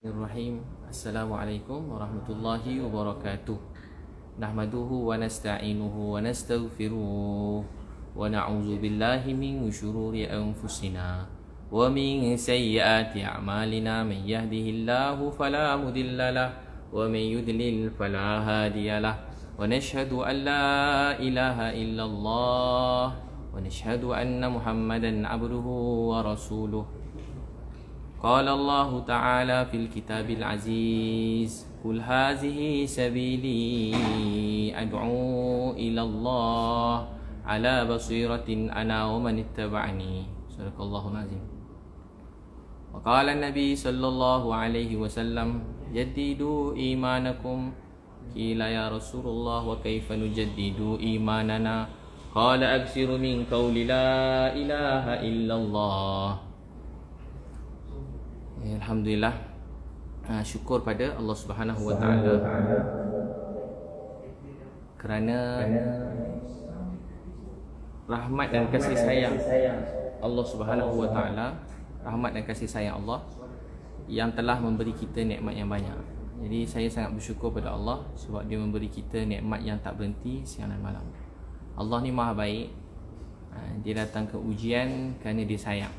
Bismillahirrahmanirrahim. Assalamualaikum warahmatullahi wabarakatuh. Nahmaduhu wa nasta'inuhu wa nastaghfiruh wa na'udzu billahi min syururi anfusina wa min sayyiati a'malina. Man yahdihillahu fala mudilla lahu wa man yudlil fala hadiya lahu. Wa nashhadu an la ilaha illallah wa nashhadu anna Muhammadan abduhu wa rasuluh. قال الله تعالى في الكتاب العزيز قل هذه سبيلي أدعو إلى الله على بصيرة أنا ومن اتبعني صدق الله العظيم. وقال النبي صلى الله عليه وسلم جددوا إيمانكم. قيل يا رسول الله وكيف نجدد إيماننا؟ قال أكثر من قول لا إله إلا الله. Alhamdulillah, syukur pada Allah Subhanahu Wa Taala kerana rahmat dan kasih sayang Allah Subhanahu Wa Taala, rahmat dan kasih sayang Allah yang telah memberi kita nikmat yang banyak. Jadi saya sangat bersyukur pada Allah sebab Dia memberi kita nikmat yang tak berhenti siang dan malam. Allah ni maha baik. Dia datang ke ujian kerana Dia sayang.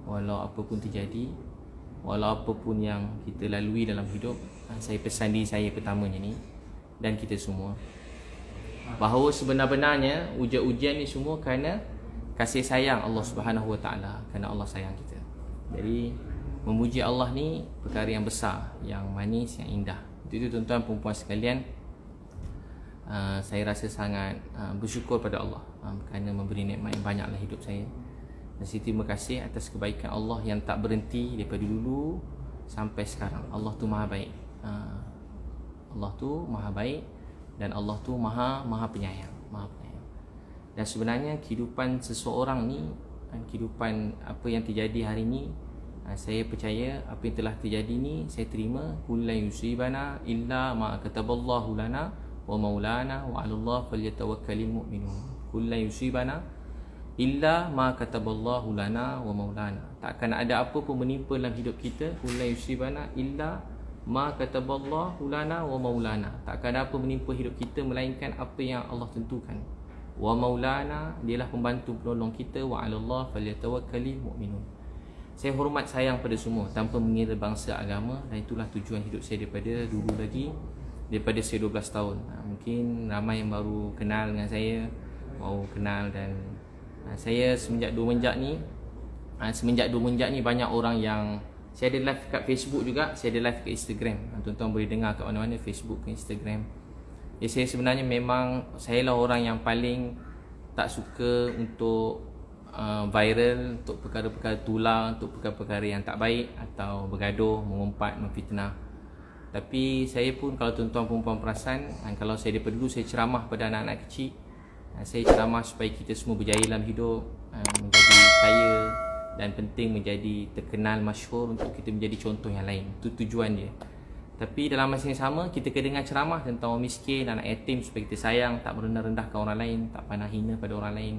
Walau apa pun terjadi, walau apa pun yang kita lalui dalam hidup, saya pesan diri saya pertamanya ni dan kita semua, bahawa sebenar-benarnya ujian-ujian ni semua kerana kasih sayang Allah Subhanahu Wa Taala, kerana Allah sayang kita. Jadi memuji Allah ni perkara yang besar, yang manis, yang indah. Itu tuan-tuan perempuan sekalian, saya rasa sangat bersyukur pada Allah kerana memberi nikmat yang banyak dalam hidup saya. Dan saya terima kasih atas kebaikan Allah yang tak berhenti daripada dulu sampai sekarang. Allah tu maha baik. Allah tu maha baik dan Allah tu maha penyayang, maha penyayang. Dan sebenarnya kehidupan seseorang ni, kehidupan apa yang terjadi hari ni, saya percaya apa yang telah terjadi ni saya terima. Qul la yusibana illa ma kataballahu lana wa maulana wa 'alallahi falyatawakkalul mu'minun. Qul la yusibana illa ma kataballahu lana wa maulana. Takkan ada apa pun menimpa dalam hidup kita. Qul la yusibana illa ma kataballahu lana wa maulana. Takkan ada apa menimpa hidup kita melainkan apa yang Allah tentukan. Wa maulana, dialah pembantu penolong kita. Wa 'alallahi falyatawakkalul mu'minun. Saya hormat sayang pada semua tanpa mengira bangsa agama, dan itulah tujuan hidup saya daripada dulu lagi, daripada saya 12 tahun. Mungkin ramai yang baru kenal dengan saya, baru kenal, dan saya semenjak 2 menjak ni banyak orang yang, saya ada live kat Facebook juga, saya ada live kat Instagram. Tuan-tuan boleh dengar kat mana-mana, Facebook ke Instagram. Saya sebenarnya memang, saya lah orang yang paling tak suka untuk viral, untuk perkara-perkara tular, untuk perkara-perkara yang tak baik, atau bergaduh, mengumpat, memfitnah. Tapi saya pun, kalau tuan-tuan perempuan perasan, kalau saya daripada dulu saya ceramah pada anak-anak kecil. Saya ceramah supaya kita semua berjaya dalam hidup, menjadi kaya, dan penting menjadi terkenal, masyhur, untuk kita menjadi contoh yang lain. Itu tujuan dia. Tapi dalam masa yang sama, kita kedengar ceramah tentang orang miskin, anak yatim, supaya kita sayang, tak merendah-rendahkan orang lain, tak pandang hina pada orang lain,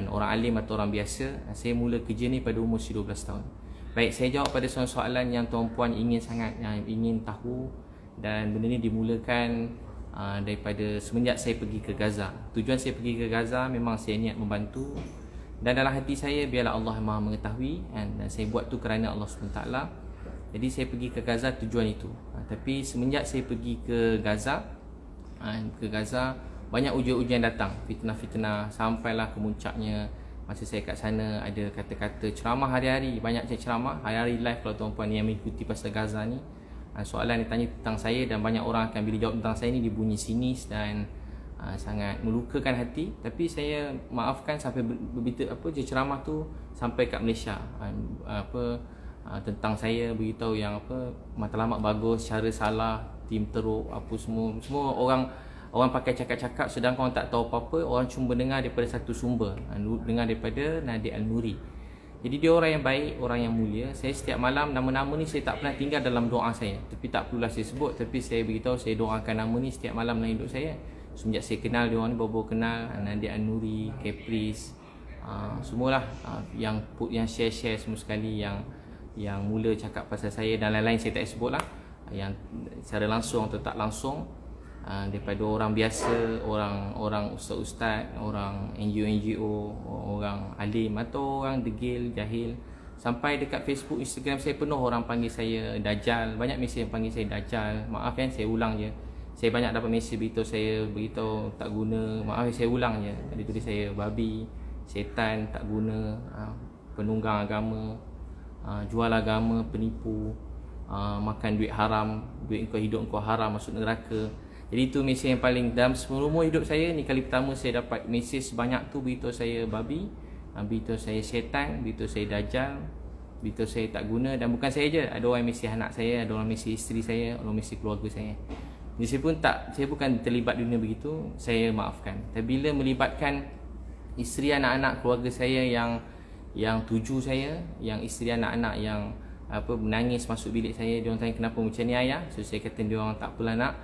orang alim atau orang biasa. Saya mula kerja ni pada umur 12 tahun. Baik, saya jawab pada soalan yang tuan-puan ingin sangat, yang ingin tahu. Dan benda ni dimulakan daripada semenjak saya pergi ke Gaza. Tujuan saya pergi ke Gaza memang saya niat membantu, dan dalam hati saya biarlah Allah Maha mengetahui, dan saya buat tu kerana Allah SWT. Jadi saya pergi ke Gaza tujuan itu. Tapi semenjak saya pergi ke Gaza, banyak ujian-ujian datang, fitnah-fitnah, sampailah ke muncaknya. Masa saya kat sana ada kata-kata ceramah hari-hari, banyak saya ceramah hari-hari live. Kalau tuan-puan yang mengikuti pasal Gaza ni, soalan ditanya tentang saya, dan banyak orang akan bila jawab tentang saya ni dibunyi sinis dan sangat melukakan hati. Tapi saya maafkan sampai ceramah tu sampai kat Malaysia, tentang saya, beritahu yang matlamat bagus, cara salah, tim teruk, apa semua orang pakai cakap-cakap, sedangkan orang tak tahu apa-apa. Orang cuma dengar daripada satu sumber, dengar daripada Nadir Al-Nuri. Jadi dia orang yang baik, orang yang mulia. Saya setiap malam, nama-nama ni saya tak pernah tinggal dalam doa saya. Tapi tak perlulah saya sebut, tapi saya beritahu, saya doakan nama ni setiap malam dalam hidup saya. Semenjak saya kenal dia orang ni, baru kenal Nadir Al-Nuri, Caprice, semualah yang share semua sekali, yang yang mula cakap pasal saya dan lain-lain saya tak sebut lah, yang secara langsung atau tak langsung, daripada orang biasa, orang ustaz-ustaz, orang NGO, orang alim atau orang degil, jahil, sampai dekat Facebook, Instagram saya penuh orang panggil saya Dajjal. Banyak mesej yang panggil saya Dajjal. Maaf kan, saya ulang je. Saya banyak dapat mesej beritahu tak guna. Maaf, saya ulang je. Dia tulis saya babi, setan, tak guna, penunggang agama, jual agama, penipu, makan duit haram, duit kau hidup kau haram, masuk neraka. Jadi itu mesej yang paling, dalam seumur hidup saya ni kali pertama saya dapat mesej sebanyak tu beritahu saya babi, beritahu saya setan, beritahu saya dajjal, beritahu saya tak guna. Dan bukan saya je, ada orang mesej anak saya, ada orang mesej isteri saya, ada orang mesej keluarga saya. Jadi saya bukan terlibat dunia begitu, saya maafkan. Tapi bila melibatkan isteri, anak-anak, keluarga saya yang tuju saya, yang isteri anak-anak yang menangis masuk bilik saya, dia orang tanya kenapa macam ni ayah. So saya kata dia orang tak apalah nak,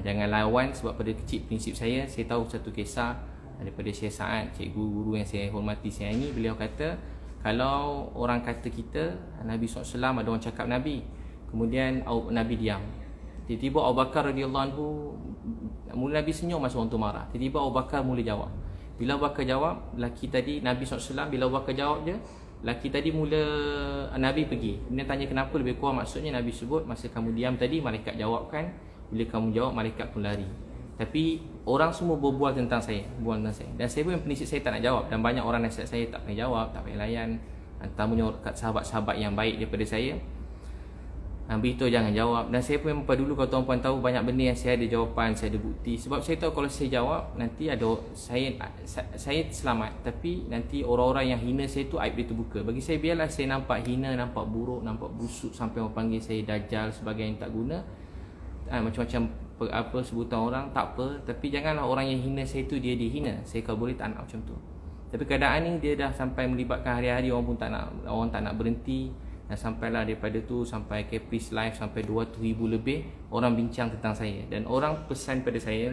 jangan lawan, sebab pada kecil prinsip saya tahu satu kisah daripada Syekh Sa'ad, cikgu guru yang saya hormati sayangi. Beliau kata kalau orang kata kita Nabi SAW, ada orang cakap Nabi, kemudian Nabi diam, tiba-tiba Abu Bakar radhiyallahu anhu, mula Nabi senyum masa orang tu marah, tiba-tiba Abu Bakar mula jawab. Bila Abu Bakar jawab, lelaki tadi Nabi SAW, bila Abu Bakar jawab je, lelaki tadi mula, Nabi pergi. Dia tanya kenapa, lebih kurang maksudnya Nabi sebut masa kamu diam tadi malaikat jawabkan, bila kamu jawab malaikat pun lari. Tapi orang semua berbual tentang saya, dan saya pun prinsip saya tak nak jawab. Dan banyak orang nasihat saya tak payah jawab, tak payah layan, terutamanya kat sahabat-sahabat yang baik daripada saya, beritahu jangan jawab. Dan saya pun memang dulu, kalau tuan-puan tahu, banyak benda yang saya ada jawapan, saya ada bukti. Sebab saya tahu kalau saya jawab, nanti ada saya selamat, tapi nanti orang-orang yang hina saya tu aib dia terbuka. Bagi saya, biarlah saya nampak hina, nampak buruk, nampak busuk, sampai orang panggil saya dajjal, sebagainya tak guna, macam-macam sebutan orang, tak apa. Tapi janganlah orang yang hina saya tu dia dihina. Saya kalau boleh tak nak macam tu. Tapi keadaan ni dia dah sampai melibatkan hari-hari, orang pun tak nak berhenti. Dan sampailah daripada tu sampai Caprice Live, sampai 200,000 lebih orang bincang tentang saya. Dan orang pesan pada saya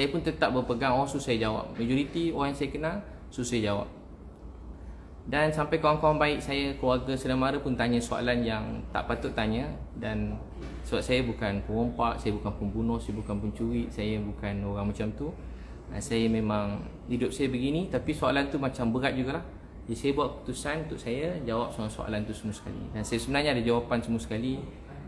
pun tetap berpegang, orang susah jawab. Majoriti orang yang saya kenal susah jawab. Dan sampai kawan-kawan baik saya, keluarga saudara mara pun tanya soalan yang tak patut tanya. Dan sebab saya bukan perompak, saya bukan pembunuh, saya bukan pencuri, saya bukan orang macam tu. Saya memang hidup saya begini. Tapi soalan tu macam berat jugalah. Jadi saya buat keputusan untuk saya jawab soalan tu semua sekali. Dan saya sebenarnya ada jawapan semua sekali.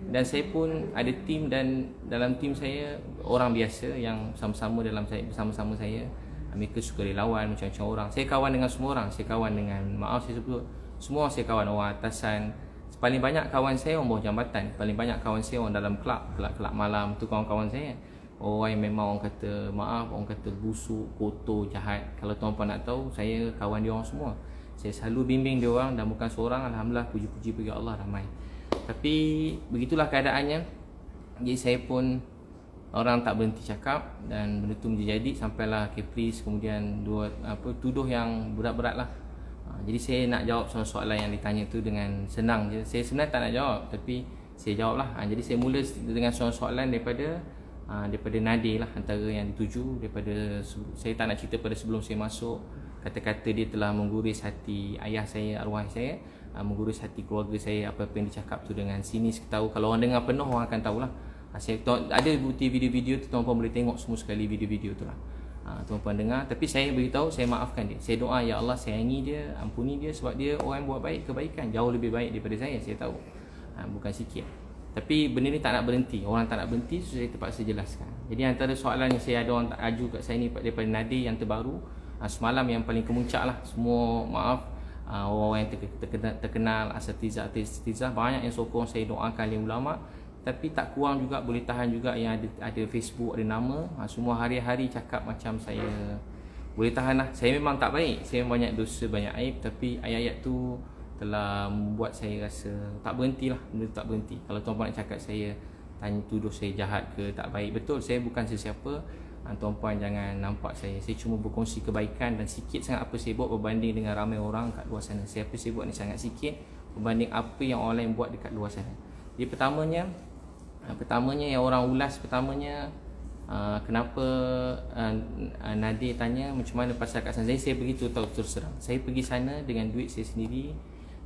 Dan saya pun ada tim, dan dalam tim saya orang biasa yang sama-sama bersama-sama saya. Mereka sukarelawan, macam-macam orang. Saya kawan dengan semua orang. Saya kawan dengan, maaf saya sebut, semua saya kawan, orang atasan. Paling banyak kawan saya orang bawah jambatan. Paling banyak kawan saya orang dalam kelab malam. Tu kawan-kawan saya. Orang yang memang orang kata, maaf, orang kata busuk, kotor, jahat. Kalau tuan-puan nak tahu, saya kawan dia orang semua. Saya selalu bimbing dia orang, dan bukan seorang. Alhamdulillah, puji-puji bagi Allah, ramai. Tapi begitulah keadaannya. Jadi saya pun, orang tak berhenti cakap, dan benda tu menjadi sampailah Caprice kemudian tuduh yang berat-berat lah. Jadi saya nak jawab soalan yang ditanya tu dengan senang je. Saya sebenarnya tak nak jawab, tapi saya jawab lah. Jadi saya mula dengan soalan daripada Nadir lah, antara yang dituju. Saya tak nak cerita pada sebelum saya masuk. Kata-kata dia telah mengguris hati ayah saya, arwah saya, mengguris hati keluarga saya. Apa-apa yang dicakap tu dengan sinis, tahu. Kalau orang dengar penuh, orang akan tahulah. Ada bukti video-video tu, tuan-puan boleh tengok semua sekali video-video tu lah. Tuan-puan dengar. Tapi saya beritahu, saya maafkan dia. Saya doa, ya Allah sayangi dia, ampuni dia, sebab dia orang yang buat baik, kebaikan jauh lebih baik daripada saya tahu. Bukan sikit. Tapi benda ni tak nak berhenti. Orang tak nak berhenti, so saya terpaksa jelaskan. Jadi antara soalan yang saya ada orang aju kat saya ni daripada Nadir yang terbaru, semalam yang paling kemuncak lah. Semua maaf, orang-orang yang terkenal, asatizah banyak yang sokong saya doakan alim ulama. Tapi tak kurang juga, boleh tahan juga yang ada Facebook, ada nama. Semua hari-hari cakap macam saya. Boleh tahan lah. Saya memang tak baik, saya banyak dosa, banyak aib. Tapi ayat-ayat tu telah membuat saya rasa tak berhentilah. Benda tu tak berhenti. Kalau tuan-puan nak cakap saya, tanya tuduh saya jahat ke tak baik, betul, saya bukan sesiapa. Tuan-puan jangan nampak saya cuma berkongsi kebaikan. Dan sikit sangat apa saya buat berbanding dengan ramai orang kat luar sana. Apa saya buat ni sangat sikit berbanding apa yang orang lain buat dekat luar sana. Jadi pertamanya yang orang ulas kenapa Nadir tanya macam mana pasal kat sana. Saya beritahu tahu terus terang, saya pergi sana dengan duit saya sendiri,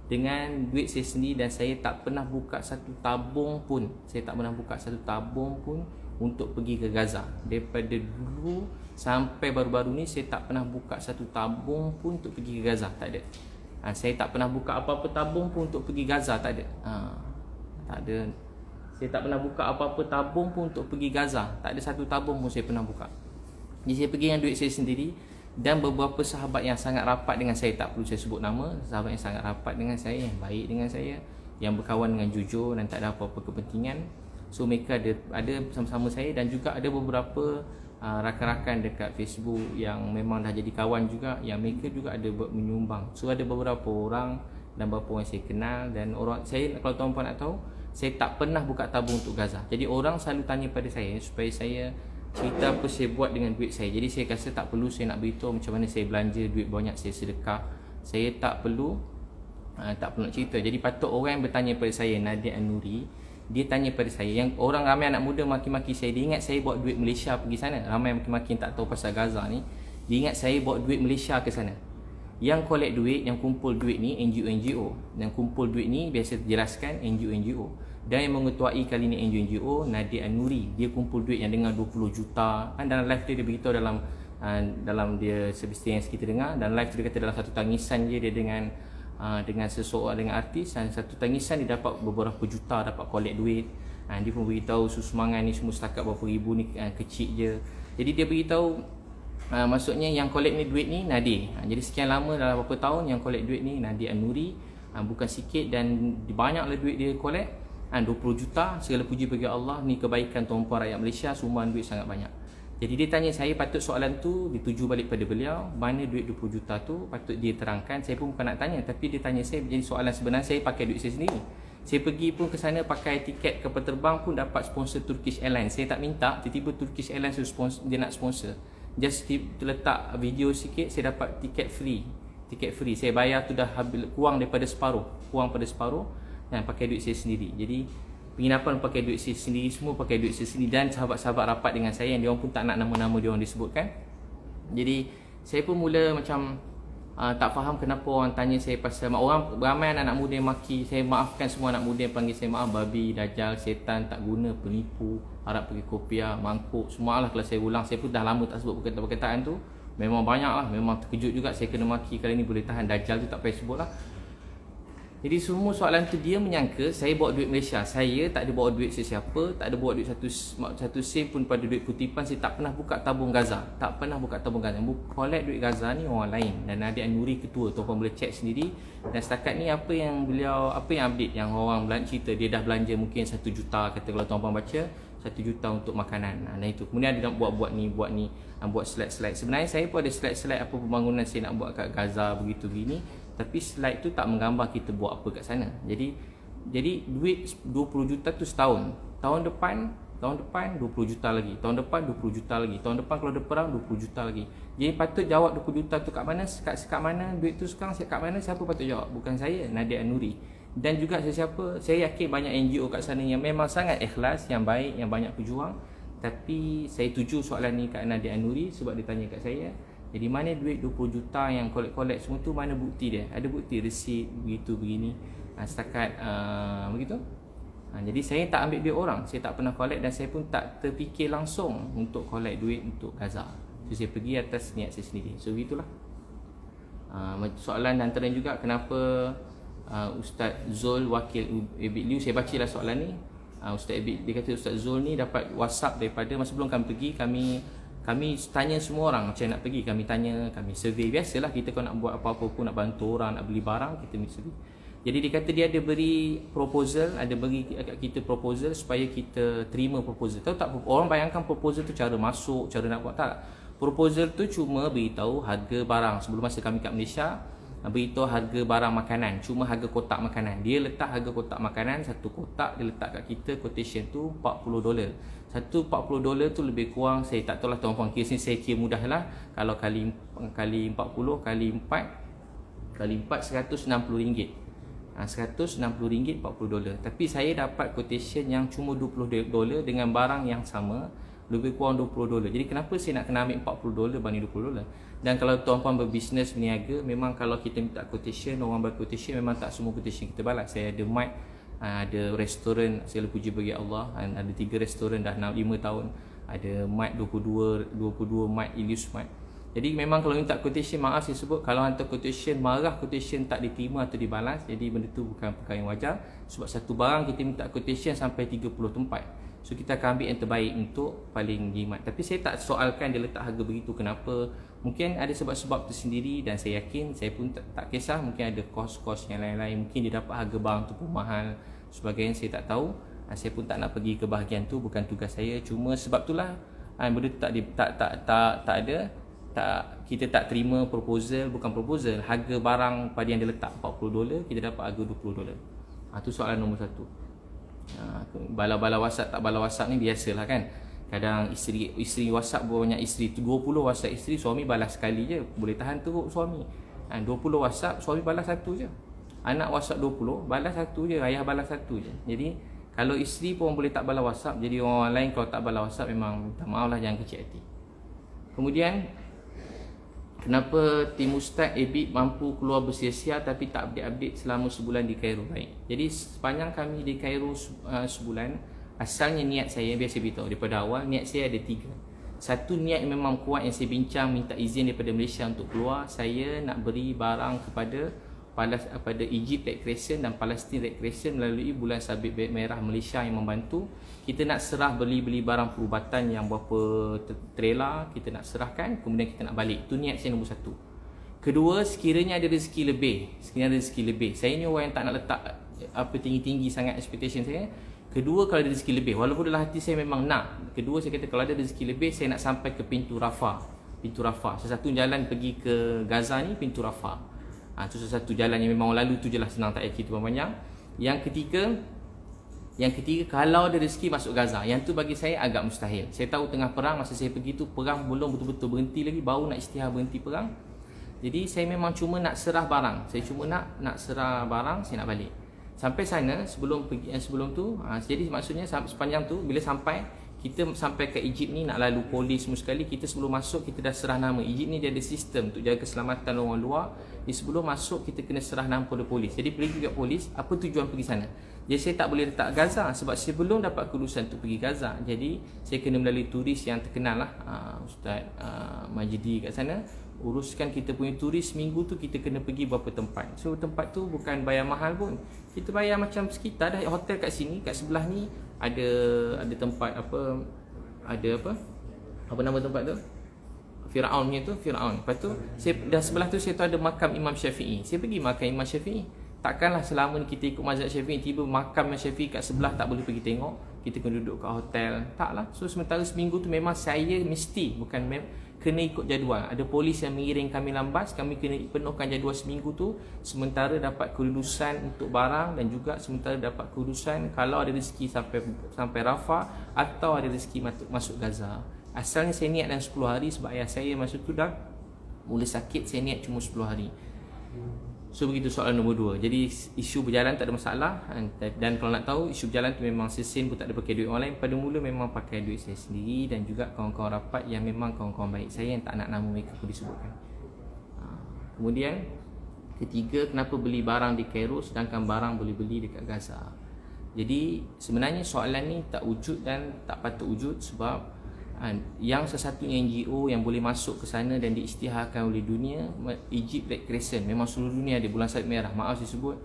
dengan duit saya sendiri, dan saya tak pernah buka satu tabung pun. Saya tak pernah buka satu tabung pun untuk pergi ke Gaza. Daripada dulu sampai baru-baru ni saya tak pernah buka satu tabung pun untuk pergi ke Gaza. Tak ada. Saya tak pernah buka apa-apa tabung pun untuk pergi Gaza. Tak ada. Tak ada. Saya tak pernah buka apa-apa tabung pun untuk pergi Gaza. Tak ada satu tabung pun saya pernah buka. Jadi saya pergi dengan duit saya sendiri. Dan beberapa sahabat yang sangat rapat dengan saya, tak perlu saya sebut nama, sahabat yang sangat rapat dengan saya, yang baik dengan saya, yang berkawan dengan jujur dan tak ada apa-apa kepentingan. So mereka ada bersama-sama saya, dan juga ada beberapa rakan-rakan dekat Facebook yang memang dah jadi kawan juga, yang mereka juga ada menyumbang. So ada beberapa orang dan beberapa orang saya kenal, dan orang saya, kalau tuan-puan nak tahu, saya tak pernah buka tabung untuk Gaza. Jadi orang selalu tanya pada saya supaya saya cerita apa saya buat dengan duit saya. Jadi saya rasa tak perlu saya nak beritahu macam mana saya belanja duit banyak, saya sedekah. Saya tak perlu nak cerita. Jadi patut orang yang bertanya pada saya, Nadia An-Nuri, dia tanya pada saya, yang orang ramai anak muda maki-maki saya, dia ingat saya bawa duit Malaysia pergi sana. Ramai maki-maki yang tak tahu pasal Gaza ni, dia ingat saya bawa duit Malaysia ke sana. Yang collect duit, yang kumpul duit ni NGO. Yang kumpul duit ni biasa jelaskan NGO. Dan yang mengetuai kali ni NGO Nadia An-Nuri. Dia kumpul duit yang dengan 20 juta. Dalam live dia beritahu dalam dia service yang kita dengar, dan live tu dia kata dalam satu tangisan dia dengan seseorang, dengan artis, dan satu tangisan dia dapat beberapa juta, dapat collect duit. Dia pun beritahu sumbangan ni semua setakat berapa ribu ni kecil je. Jadi dia beritahu maksudnya yang collect ni duit ni Nadia. Jadi sekian lama, dalam beberapa tahun yang collect duit ni Nadia An-Nuri. Bukan sikit, dan banyaklah duit dia collect. 20 juta, segala puji bagi Allah. Ni kebaikan tuan-puan rakyat Malaysia, sumbangan duit sangat banyak. Jadi dia tanya saya, patut soalan tu dituju balik pada beliau, mana duit 20 juta tu, patut dia terangkan. Saya pun bukan nak tanya, tapi dia tanya saya. Jadi soalan sebenarnya, saya pakai duit saya sendiri. Saya pergi pun ke sana pakai tiket kapal terbang pun dapat sponsor Turkish Airlines. Saya tak minta, tiba-tiba Turkish Airlines dia nak sponsor. Just letak video sikit, saya dapat tiket free. Saya bayar tu dah habis, kurang pada separuh. Dan pakai duit saya sendiri. Jadi penginapan pakai duit saya sendiri, semua pakai duit saya sendiri. Dan sahabat-sahabat rapat dengan saya yang diorang pun tak nak nama-nama diorang disebutkan. Jadi saya pun mula macam tak faham kenapa orang tanya saya pasal, orang ramai anak muda yang maki saya. Maafkan semua anak muda yang panggil saya babi, dajal, setan, tak guna, penipu, harap pergi kopiah, mangkuk, semua lah. Kalau saya ulang, saya pun dah lama tak sebut perkataan tu. Memang banyak lah, memang terkejut juga saya kena maki. Kali ni boleh tahan. Dajal tu tak payah sebut lah. Jadi semua soalan tu dia menyangka saya bawa duit Malaysia. Saya tak ada bawa duit sesiapa, tak ada bawa duit satu sen pun pada duit kutipan. Saya tak pernah buka tabung Gaza. Tak pernah buka tabung Gaza. Collect duit Gaza ni orang lain. Dan Nadia An-Nuri ketua, tuan-puan boleh check sendiri. Dan setakat ni apa yang update, yang orang cerita, dia dah belanja mungkin 1 juta, kata kalau tuan-puan baca 1 juta untuk makanan. Dan itu. Kemudian dia nak buat ni, buat slide-slide. Sebenarnya saya pun ada slide-slide apa pembangunan saya nak buat kat Gaza begitu gini. Tapi slide tu tak menggambar kita buat apa kat sana. Jadi duit 20 juta tu setahun. Tahun depan 20 juta lagi. Tahun depan 20 juta lagi. Tahun depan kalau ada perang 20 juta lagi. Jadi patut jawab 20 juta tu kat mana, kat mana duit tu sekarang, kat mana, siapa patut jawab? Bukan saya, Nadia An-Nuri. Dan juga sesiapa, saya yakin banyak NGO kat sana yang memang sangat ikhlas, yang baik, yang banyak berjuang. Tapi saya tuju soalan ni kat Nadia An-Nuri sebab dia tanya kat saya. Jadi mana duit 20 juta yang collect semua tu, mana bukti dia? Ada bukti resit begitu begini. Setakat begitu. Jadi saya tak ambil duit orang, saya tak pernah collect, dan saya pun tak terfikir langsung untuk collect duit untuk Gaza. So saya pergi atas niat saya sendiri. So begitulah. Soalan antara juga, kenapa Ustaz Zul wakil Ebit Liu, saya bacalah soalan ni. Ustaz Ebit, dia kata Ustaz Zul ni dapat WhatsApp daripada masa sebelum kami pergi, kami tanya semua orang macam nak pergi, kami tanya, kami survey. Biasalah kita kalau nak buat apa-apa pun, nak bantu orang, nak beli barang, kita mesti survey. Jadi dia kata dia ada beri proposal, ada beri kita proposal supaya kita terima proposal. Tahu tak, orang bayangkan proposal tu cara masuk, cara nak buat, tak. Proposal tu cuma beritahu harga barang. Sebelum masa kami kat Malaysia, beritahu harga barang makanan, cuma harga kotak makanan. Dia letak harga kotak makanan, satu kotak dia letak kat kita, quotation tu $40. Satu $40 tu lebih kurang, saya tak tahu lah tuan-puan kira sini, saya kira mudah lah. Kalau kali 40 kali 4 RM160. RM160 $40. Tapi saya dapat quotation yang cuma $20 dengan barang yang sama, lebih kurang $20. Jadi kenapa saya nak kena ambil $40 banding $20? Dan kalau tuan-puan berbisnes, berniaga, memang kalau kita minta quotation, orang bagi quotation, memang tak semua quotation kita balas. Saya ada mic, ada restoran, segala puji bagi Allah, ada 3 restoran dah 5 tahun, ada mic 22 mic, Ilius mic. Jadi memang kalau minta quotation, maaf saya sebut, kalau hantar quotation, marah quotation tak diterima atau dibalas, jadi benda tu bukan perkara yang wajar. Sebab satu barang kita minta quotation sampai 30 tempat, so kita akan ambil yang terbaik untuk paling jimat. Tapi saya tak soalkan dia letak harga begitu, kenapa? Mungkin ada sebab-sebab tersendiri, dan saya yakin, saya pun tak kisah, mungkin ada kos-kos yang lain-lain, mungkin dia dapat harga barang tu pun mahal, sebagainya saya tak tahu. Saya pun tak nak pergi ke bahagian tu, bukan tugas saya. Cuma sebab itulah benda tu tak ada, kita tak terima proposal, bukan proposal, harga barang pada yang dia letak $40, kita dapat harga $20. Tu soalan nombor 1. Bala-bala WhatsApp tak bala WhatsApp ni biasalah kan. Kadang isteri WhatsApp banyak, isteri 20 WhatsApp isteri, suami balas sekali je, boleh tahan teruk suami. 20 WhatsApp, suami balas 1 je. Anak WhatsApp 20, balas 1 je, ayah balas 1 je. Jadi kalau isteri pun boleh tak balas WhatsApp, jadi orang lain kalau tak balas WhatsApp, memang minta maaf lah, jangan kecil hati. Kemudian, kenapa tim Ustaz Ebit mampu keluar bersia-sia tapi tak update-update selama sebulan di Cairo? Baik. Jadi sepanjang kami di Cairo sebulan, asalnya niat saya, biasa beritahu daripada awal, niat saya ada 3. Satu, niat yang memang kuat yang saya bincang, minta izin daripada Malaysia untuk keluar. Saya nak beri barang pada Egypt Red Crescent dan Palestine Red Crescent melalui Bulan Sabit Merah Malaysia yang membantu. Kita nak serah beli barang perubatan yang berapa trailer, kita nak serahkan, kemudian kita nak balik. Itu niat saya nombor 1. Kedua, sekiranya ada rezeki lebih. Saya ni orang yang tak nak letak tinggi-tinggi sangat expectation saya. Kedua, kalau ada rezeki lebih, walaupun dalam hati saya memang nak. Kedua, saya kata kalau ada rezeki lebih, saya nak sampai ke pintu Rafah. Satu jalan pergi ke Gaza ni, pintu Rafah. Itu satu jalan yang memang lalu tu je lah, senang, tak payah cerita panjang. Yang ketiga, kalau ada rezeki masuk Gaza, yang tu bagi saya agak mustahil. Saya tahu tengah perang, masa saya pergi tu perang belum betul-betul berhenti lagi, baru nak isytihar berhenti perang. Jadi saya memang cuma nak serah barang. Saya cuma nak serah barang, saya nak balik. Sampai sana, sebelum tu, jadi maksudnya sepanjang tu, bila kita sampai ke Egypt ni, nak lalu polis semua sekali, kita sebelum masuk kita dah serah nama. Egypt ni dia ada sistem untuk jaga keselamatan orang luar. Jadi sebelum masuk kita kena serah nama pada polis. Jadi pergi kat polis, apa tujuan pergi sana? Jadi saya tak boleh letak Gaza sebab saya belum dapat kelulusan untuk pergi Gaza. Jadi saya kena melalui turis yang terkenal lah, Ustaz Majidi kat sana. Uruskan kita punya turis, minggu tu kita kena pergi beberapa tempat. So tempat tu bukan bayar mahal pun. Kita bayar macam sekitar dah, hotel kat sini, kat sebelah ni ada tempat apa nama tempat tu? Firaun punya tu, Firaun. Lepas tu dah sebelah tu saya tu ada makam Imam Syafi'i. Saya pergi makam Imam Syafi'i. Takkanlah selama ni kita ikut mazhab Syafi'i, tiba makam Imam Syafi'i kat sebelah tak boleh pergi tengok, kita kena duduk kat hotel. Taklah. So sementara seminggu tu memang saya mesti, kena ikut jadual. Ada polis yang mengiring kami lambat, kami kena penuhkan jadual seminggu tu, sementara dapat kelulusan untuk barang, dan juga sementara dapat kelulusan kalau ada rezeki sampai Rafah, atau ada rezeki masuk Gaza. Asalnya saya niat dalam 10 hari sebab ayah saya masa tu dah mula sakit, saya niat cuma 10 hari. So begitu soalan nombor 2. Jadi isu berjalan tak ada masalah, dan kalau nak tahu isu berjalan tu memang sen pun tak ada pakai duit orang lain. Pada mula memang pakai duit saya sendiri, dan juga kawan-kawan rapat yang memang kawan-kawan baik saya, yang tak nak nama mereka pun disebutkan. Kemudian ketiga, kenapa beli barang di Cairo sedangkan barang boleh beli dekat Gaza? Jadi sebenarnya soalan ni tak wujud dan tak patut wujud, sebab yang sesatunya NGO yang boleh masuk ke sana dan diisytiharkan oleh dunia, Egypt Red Crescent. Memang seluruh dunia ada Bulan Sabit Merah. Maaf saya sebut,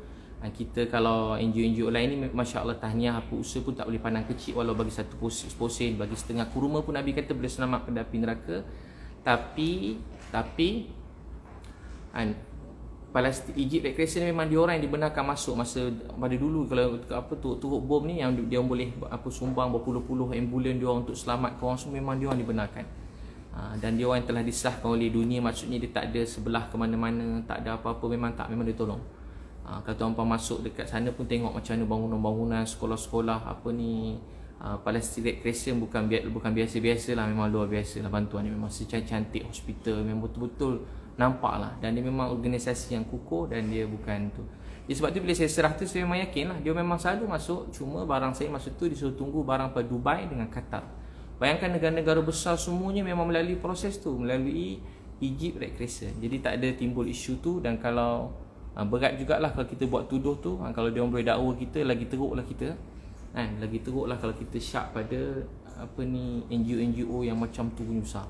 kita kalau NGO lain ni, Masya Allah, tahniah, apa usaha pun tak boleh pandang kecil. Walau bagi satu posen, bagi setengah kurma pun Nabi kata boleh selamat pada api neraka. Tapi Palestin, Egypt Red Crescent memang diorang yang dibenarkan masuk masa pada dulu. Kalau turut bom ni yang dia boleh sumbang berpuluh-puluh ambulan diorang untuk selamatkan orang semua, memang diorang dibenarkan. Dan diorang yang telah disahkan oleh dunia, maksudnya dia tak ada sebelah ke mana-mana, tak ada apa-apa, memang dia tolong. Kalau tuan-tuan masuk dekat sana pun tengok macam mana bangunan-bangunan, sekolah-sekolah Palestin Red Crescent bukan biasa-biasa lah, memang luar biasa lah bantuan ni. Memang secantik hospital, memang betul-betul nampak lah, dan dia memang organisasi yang kukuh, dan dia bukan tu. Jadi sebab tu bila saya serah tu, saya memang yakin lah dia memang selalu masuk. Cuma barang saya masa tu disuruh tunggu barang pada Dubai dengan Qatar. Bayangkan negara-negara besar semuanya memang melalui proses tu, melalui Egypt Red Crescent. Jadi tak ada timbul isu tu. Dan kalau berat jugalah kalau kita buat tuduh tu, kalau dia orang boleh dakwa kita, lagi teruklah kita. Lagi teruklah kalau kita syak pada NGO-NGO yang macam tu menyusah.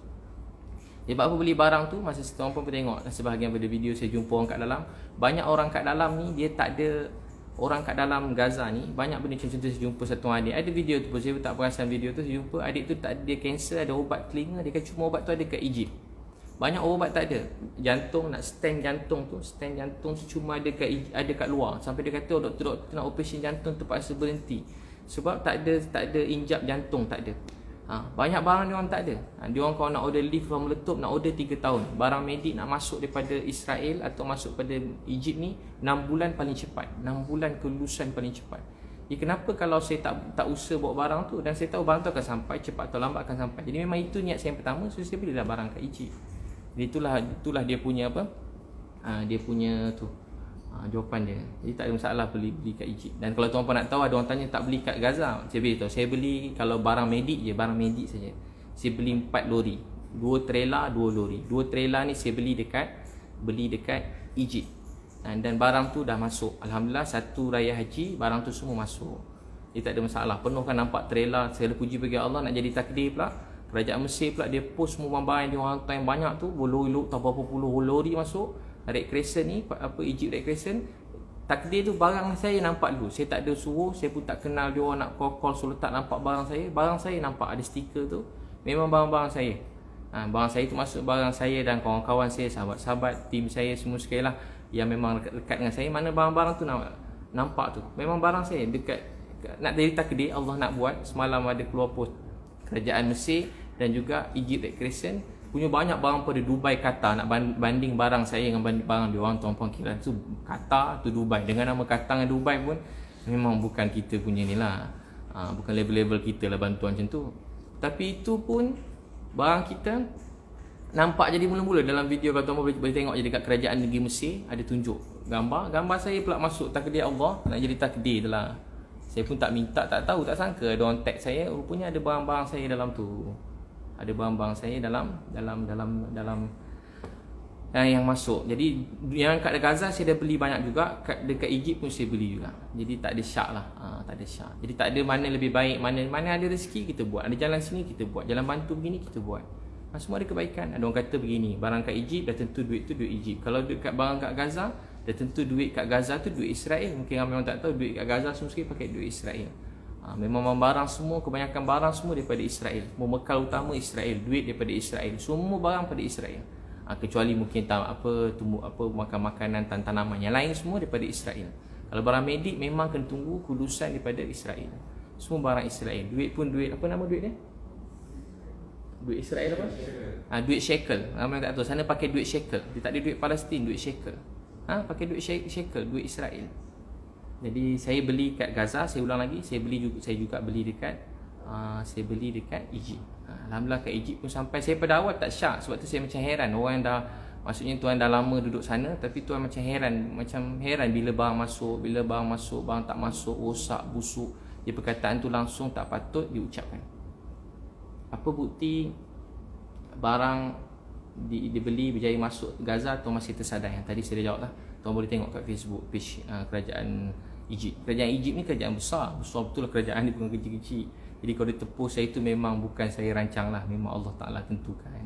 Sebab apa beli barang tu, masa setengah pun tengok sebahagian pada video saya jumpa orang kat dalam. Banyak orang kat dalam ni dia tak ada, orang kat dalam Gaza ni banyak benda contoh saya jumpa satu adik. Ada video tu pun saya tak perasan video tu, saya jumpa adik tu tak ada, dia kanser, ada ubat telinga, dia kata cuma ubat tu ada kat Egypt. Banyak ubat tak ada. Jantung, nak stand jantung tu cuma ada kat luar. Sampai dia kata doktor nak operasi jantung terpaksa berhenti. Sebab tak ada injap jantung, tak ada. Banyak barang dia orang tak ada. Dia orang kalau nak order lift from meletup nak order 3 tahun. Barang medik nak masuk daripada Israel atau masuk pada Egypt ni 6 bulan paling cepat. 6 bulan kelulusan paling cepat. Kenapa kalau saya tak usaha bawa barang tu, dan saya tahu barang tu akan sampai cepat atau lambat akan sampai. Jadi memang itu niat saya yang pertama, so saya belilah barang kat Egypt. Jadi itulah dia punya dia punya tu jawapan dia. Jadi tak ada masalah beli kat Egypt. Dan kalau tuan-tuan nak tahu, ada orang tanya tak beli kat Gaza, saya beritahu saya beli kalau barang medik je, barang medik saja. Saya beli 4 lori, 2 trailer, 2 lori. 2 trailer ni saya beli dekat Egypt. Dan barang tu dah masuk. Alhamdulillah, satu raya haji barang tu semua masuk. Dia tak ada masalah. Penuh kan nampak trailer. Saya puji bagi Allah, nak jadi takdir pula. Kerajaan Mesir pula dia post semua barang yang dia orang hantar yang banyak tu, berlori-lori tak berapa puluh lori masuk. Red Crescent ni, Egypt Red Crescent. Takdir tu barang saya nampak dulu. Saya tak ada suruh, saya pun tak kenal dia orang nak call suruh tak nampak barang saya. Barang saya nampak ada stiker tu. Memang barang-barang saya. Barang saya tu masuk barang saya dan kawan-kawan saya, sahabat-sahabat, tim saya semua sekali lah yang memang dekat dengan saya. Mana barang-barang tu nampak tu. Memang barang saya dekat. Nak jadi takdir, Allah nak buat. Semalam ada keluar post kerajaan Mesir dan juga Egypt Red Crescent punya banyak barang pada Dubai, Qatar. Nak banding barang saya dengan banding barang dia orang, tuan-tuan kira tu Qatar tu Dubai. Dengan nama Qatar dengan Dubai pun memang bukan kita punya ni lah. Bukan level-level kita lah bantuan macam tu. Tapi itu pun barang kita nampak jadi mula-mula dalam video. Kalau tuan-tuan boleh tengok je dekat kerajaan negeri Mesir, ada tunjuk gambar saya pula masuk takdir Allah, nak jadi takdir tu lah. Saya pun tak minta, tak tahu, tak sangka ada orang tag saya, rupanya ada barang-barang saya dalam tu. Ada barang-barang saya dalam yang masuk. Jadi yang kat Gaza saya dah beli banyak juga, dekat Egypt pun saya beli juga. Jadi tak ada syak lah. Tak ada syak. Jadi tak ada mana lebih baik, mana ada rezeki kita buat. Ada jalan sini kita buat, jalan bantu begini kita buat. Semua ada kebaikan. Ada orang kata begini, barang kat Egypt dah tentu duit tu duit Egypt. Kalau dekat barang kat Gaza, dah tentu duit kat Gaza tu duit Israel. Mungkin ramai orang tak tahu, duit kat Gaza semua sekali pakai duit Israel. Memang barang semua, kebanyakan barang semua daripada Israel. Membekal utama Israel, duit daripada Israel. Semua barang pada Israel. Kecuali mungkin makan makanan tanaman, yang lain semua daripada Israel. Kalau barang medik memang kena tunggu kulusan daripada Israel. Semua barang Israel. Duit pun duit, apa nama duit dia? Duit Israel apa? Duit shekel. Ramai tak tahu, sana pakai duit shekel. Dia tak ada duit Palestin, duit shekel. Pakai duit shekel, duit Israel. Jadi saya beli kat Gaza, saya ulang lagi, saya juga beli dekat Egypt. Alhamdulillah kat Egypt pun sampai. Saya pada awal tak syak, sebab tu saya macam heran. Orang dah, maksudnya tuan dah lama duduk sana, tapi tuan macam heran bila barang masuk, barang tak masuk, rosak, busuk. Dia perkataan tu langsung tak patut diucapkan. Apa bukti barang dibeli berjaya masuk Gaza atau masih tersadai? Yang tadi saya dah jawab lah. Tuan boleh tengok kat Facebook page kerajaan Egypt. Kerajaan Egypt ni kerajaan besar betul lah. Kerajaan ni bukan kecil-kecil. Jadi kalau dia tepus saya tu memang bukan saya rancang lah, memang Allah Ta'ala tentukan.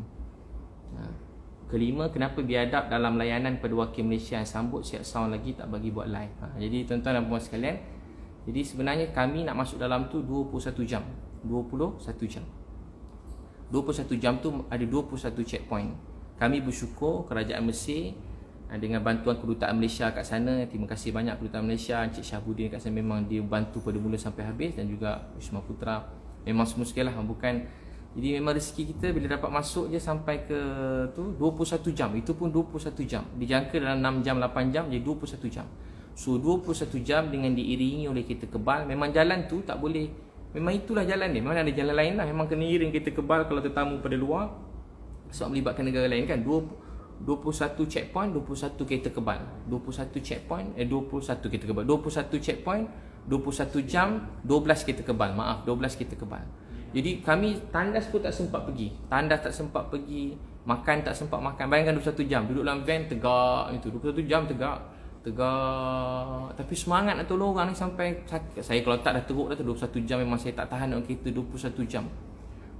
Kelima, kenapa biadab dalam layanan pada wakil Malaysia yang sambut siap sound lagi tak bagi buat live? Jadi tuan-tuan dan puan sekalian, jadi sebenarnya kami nak masuk dalam tu 21 jam. 21 jam. 21 jam tu ada 21 checkpoint. Kami bersyukur kerajaan Mesir dengan bantuan kedutaan Malaysia kat sana. Terima kasih banyak kedutaan Malaysia, Encik Syahbudin kat sana, memang dia bantu pada mula sampai habis, dan juga Wisma Putra. Memang semua sekali lah, bukan. Jadi memang rezeki kita bila dapat masuk je sampai ke tu 21 jam. Itu pun 21 jam. Dijangka dalam 6 jam 8 jam jadi 21 jam. So 21 jam dengan diiringi oleh kereta kebal. Memang jalan tu tak boleh, memang itulah jalan dia. Memang ada jalan lain lah. Memang kena iring kereta kebal kalau tetamu pada luar, sebab melibatkan negara lain kan. 21 checkpoint, 21 kereta kebal. 21 checkpoint, 21 kereta kebal. 21 checkpoint, 21 jam, 12 kereta kebal. Maaf, 12 kereta kebal. Jadi kami tandas pun tak sempat pergi. Tandas tak sempat pergi, makan tak sempat makan. Bayangkan 21 jam duduk dalam van tegak itu. 21 jam tegak. Tapi semangat nak tolong orang ni sampai saya kalau tak dah teruk dah tu 21 jam memang saya tak tahan dalam kereta 21 jam.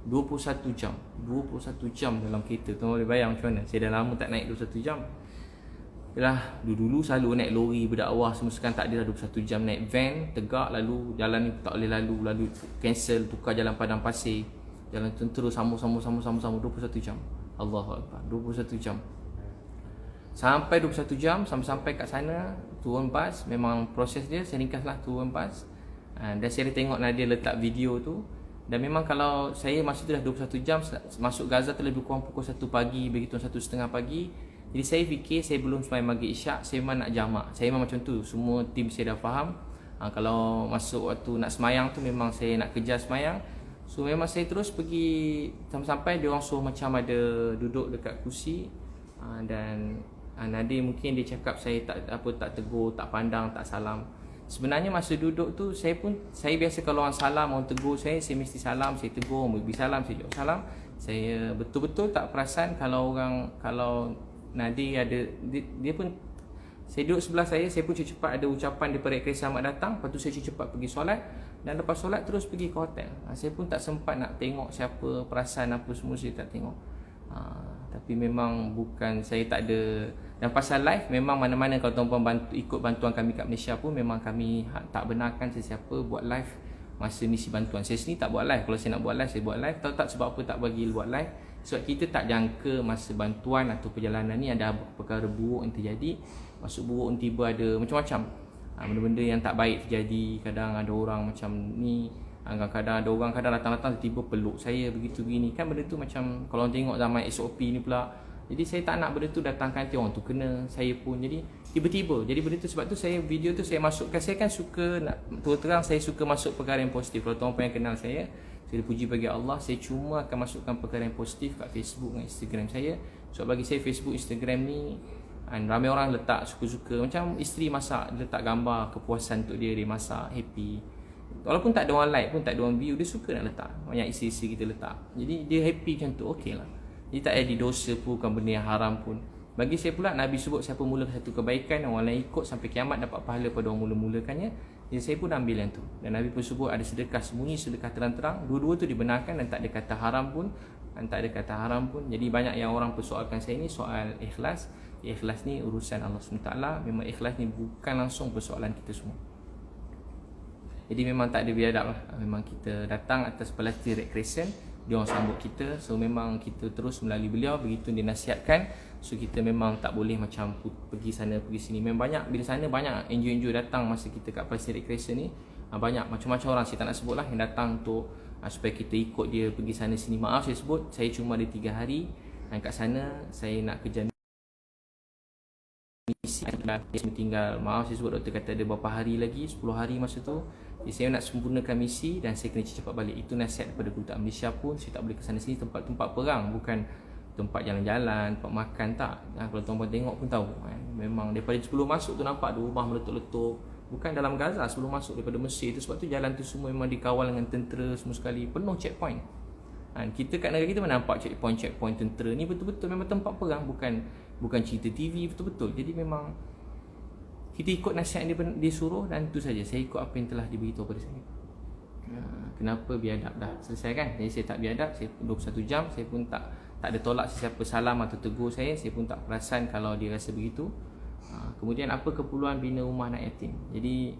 21 jam. 21 jam dalam kereta. Tuan boleh bayang macam mana? Saya dah lama tak naik 21 jam. Yalah, dulu selalu naik lori berdakwah semua, sekarang tak ada dah 21 jam naik van, tegak, lalu jalan ni tak boleh lalu cancel, tukar jalan padang pasir, jalan tentera sama 21 jam. Allahu Akbar, 21 jam. Sampai 21 jam, sampai kat sana, turun bas, memang proses dia, saya ringkaslah turun bas. Dan saya tengok Nadia letak video tu. Dan memang kalau saya masa tu dah 21 jam, masuk Gaza tu lebih kurang pukul 1 pagi, begitu 1:30 pagi. Jadi saya fikir saya belum sembahyang maghrib isyak, saya memang nak jamak. Saya memang macam tu, semua tim saya dah faham. Kalau masuk waktu nak sembahyang tu memang saya nak kejar sembahyang. So memang saya terus pergi sampai dia orang suruh macam ada duduk dekat kursi. Dan Nadia mungkin dia cakap saya tak tegur, tak pandang, tak salam. Sebenarnya masa duduk tu saya biasa kalau orang salam, orang tegur saya mesti salam, saya tegur, beri salam, saya jawab salam. Saya betul-betul tak perasan kalau Nadia ada dia pun, saya duduk sebelah saya pun cepat ada ucapan daripada Chris selamat datang. Lepas tu saya cepat pergi solat, dan lepas solat terus pergi ke hotel. Saya pun tak sempat nak tengok siapa, perasan apa semua saya tak tengok. Tapi memang bukan saya tak ada. Dan pasal live, memang mana-mana kalau tuan-puan ikut bantuan kami kat Malaysia pun, memang kami tak benarkan sesiapa buat live masa misi bantuan. Saya sendiri tak buat live. Kalau saya nak buat live, saya buat live. Tahu tak sebab apa tak bagi buat live? Sebab kita tak jangka masa bantuan atau perjalanan ni ada perkara buruk yang terjadi. Masuk buruk ni tiba ada macam-macam benda-benda yang tak baik terjadi. Kadang ada orang macam ni, kadang ada orang datang-datang tiba peluk saya begitu begini. Kan benda tu macam kalau orang tengok zaman SOP ni pula. Jadi saya tak nak benda tu datangkan nanti orang tu kena saya pun. Jadi tiba-tiba. Jadi benda tu sebab tu saya video tu saya masukkan. Saya kan suka nak terang, saya suka masuk perkara yang positif. Kalau tuan-tuan yang kenal saya puji bagi Allah, saya cuma akan masukkan perkara yang positif kat Facebook dan Instagram saya. So bagi saya Facebook, Instagram ni ramai orang letak suka-suka. Macam isteri masak, letak gambar kepuasan untuk dia masak, happy. Walaupun tak ada orang like pun, tak ada orang view, dia suka nak letak. Banyak isteri-isteri kita letak. Jadi dia happy macam tu, okey lah. Jadi tak ada dosa pun, bukan benda yang haram pun. Bagi saya pula, Nabi sebut siapa mula satu kebaikan, orang lain ikut sampai kiamat dapat pahala pada orang mula-mulakannya. Jadi saya pun ambil yang tu. Dan Nabi pun sebut ada sedekah sembunyi, sedekah terang-terang. Dua-dua tu dibenarkan dan tak ada kata haram pun. Jadi banyak yang orang persoalkan saya ni soal ikhlas. Ikhlas ni urusan Allah SWT. Memang ikhlas ni bukan langsung persoalan kita semua. Jadi memang tak ada biadab lah. Memang kita datang atas pelatih Red Crescent, dia orang sambut kita. So memang kita terus melalui beliau, begitu dia nasihatkan. So kita memang tak boleh macam pergi sana pergi sini. Memang banyak, bila sana banyak NGO-NGO datang masa kita kat Pelatih Red Crescent ni. Banyak macam-macam orang, saya tak nak sebut lah, yang datang untuk supaya kita ikut dia pergi sana sini. Maaf saya sebut, saya cuma ada 3 hari. Dan kat sana saya nak kerja misi, saya tinggal, maaf saya sebut, doktor kata ada berapa hari lagi, 10 hari masa tu. Jadi saya nak sempurnakan misi dan saya kena cepat balik. Itu nasihat daripada kedutaan Malaysia pun. Saya tak boleh ke sana sini, tempat-tempat perang, bukan tempat jalan-jalan, tempat makan, tak. Kalau tuan-tuan tengok pun tahu memang daripada sebelum masuk tu nampak ada rumah meletup-letup. Bukan dalam Gaza, sebelum masuk daripada Mesir tu. Sebab tu jalan tu semua memang dikawal dengan tentera semua sekali, penuh checkpoint. Kita kat negara kita mana nampak checkpoint tentera ni, betul-betul memang tempat perang, bukan cerita TV, betul-betul. Jadi memang kita ikut nasihat yang dia suruh, dan itu saja. Saya ikut apa yang telah diberitahu pada saya. Kenapa biadab dah selesai kan? Jadi saya tak biadab, saya 21 jam, saya pun tak ada tolak sesiapa salam atau tegur saya pun tak perasan kalau dia rasa begitu. Kemudian apa keperluan bina rumah anak yatim? Jadi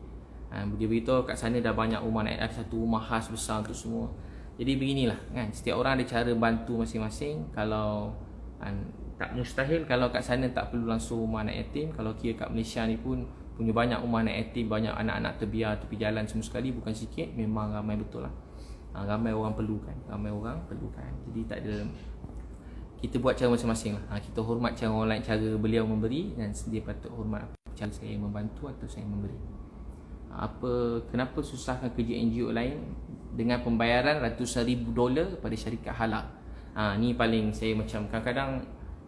dia beritahu kat sana dah banyak rumah anak yatim, ada satu rumah khas besar untuk semua. Jadi beginilah kan, setiap orang ada cara bantu masing-masing. Kalau tak mustahil kalau kat sana tak perlu langsung rumah anak yatim. Kalau kira kat Malaysia ni pun punya banyak rumah anak yatim, banyak anak-anak terbiar tepi jalan semua sekali, bukan sikit, memang ramai betul lah. Ramai orang perlukan. Jadi tak ada, kita buat cara masing-masing lah. Kita hormat cara orang lain, cara beliau memberi, dan dia patut hormat cara saya membantu atau saya memberi. Kenapa susahkan kerja NGO lain dengan pembayaran ratusan ribu dolar pada syarikat halal? Ni paling saya macam kadang-kadang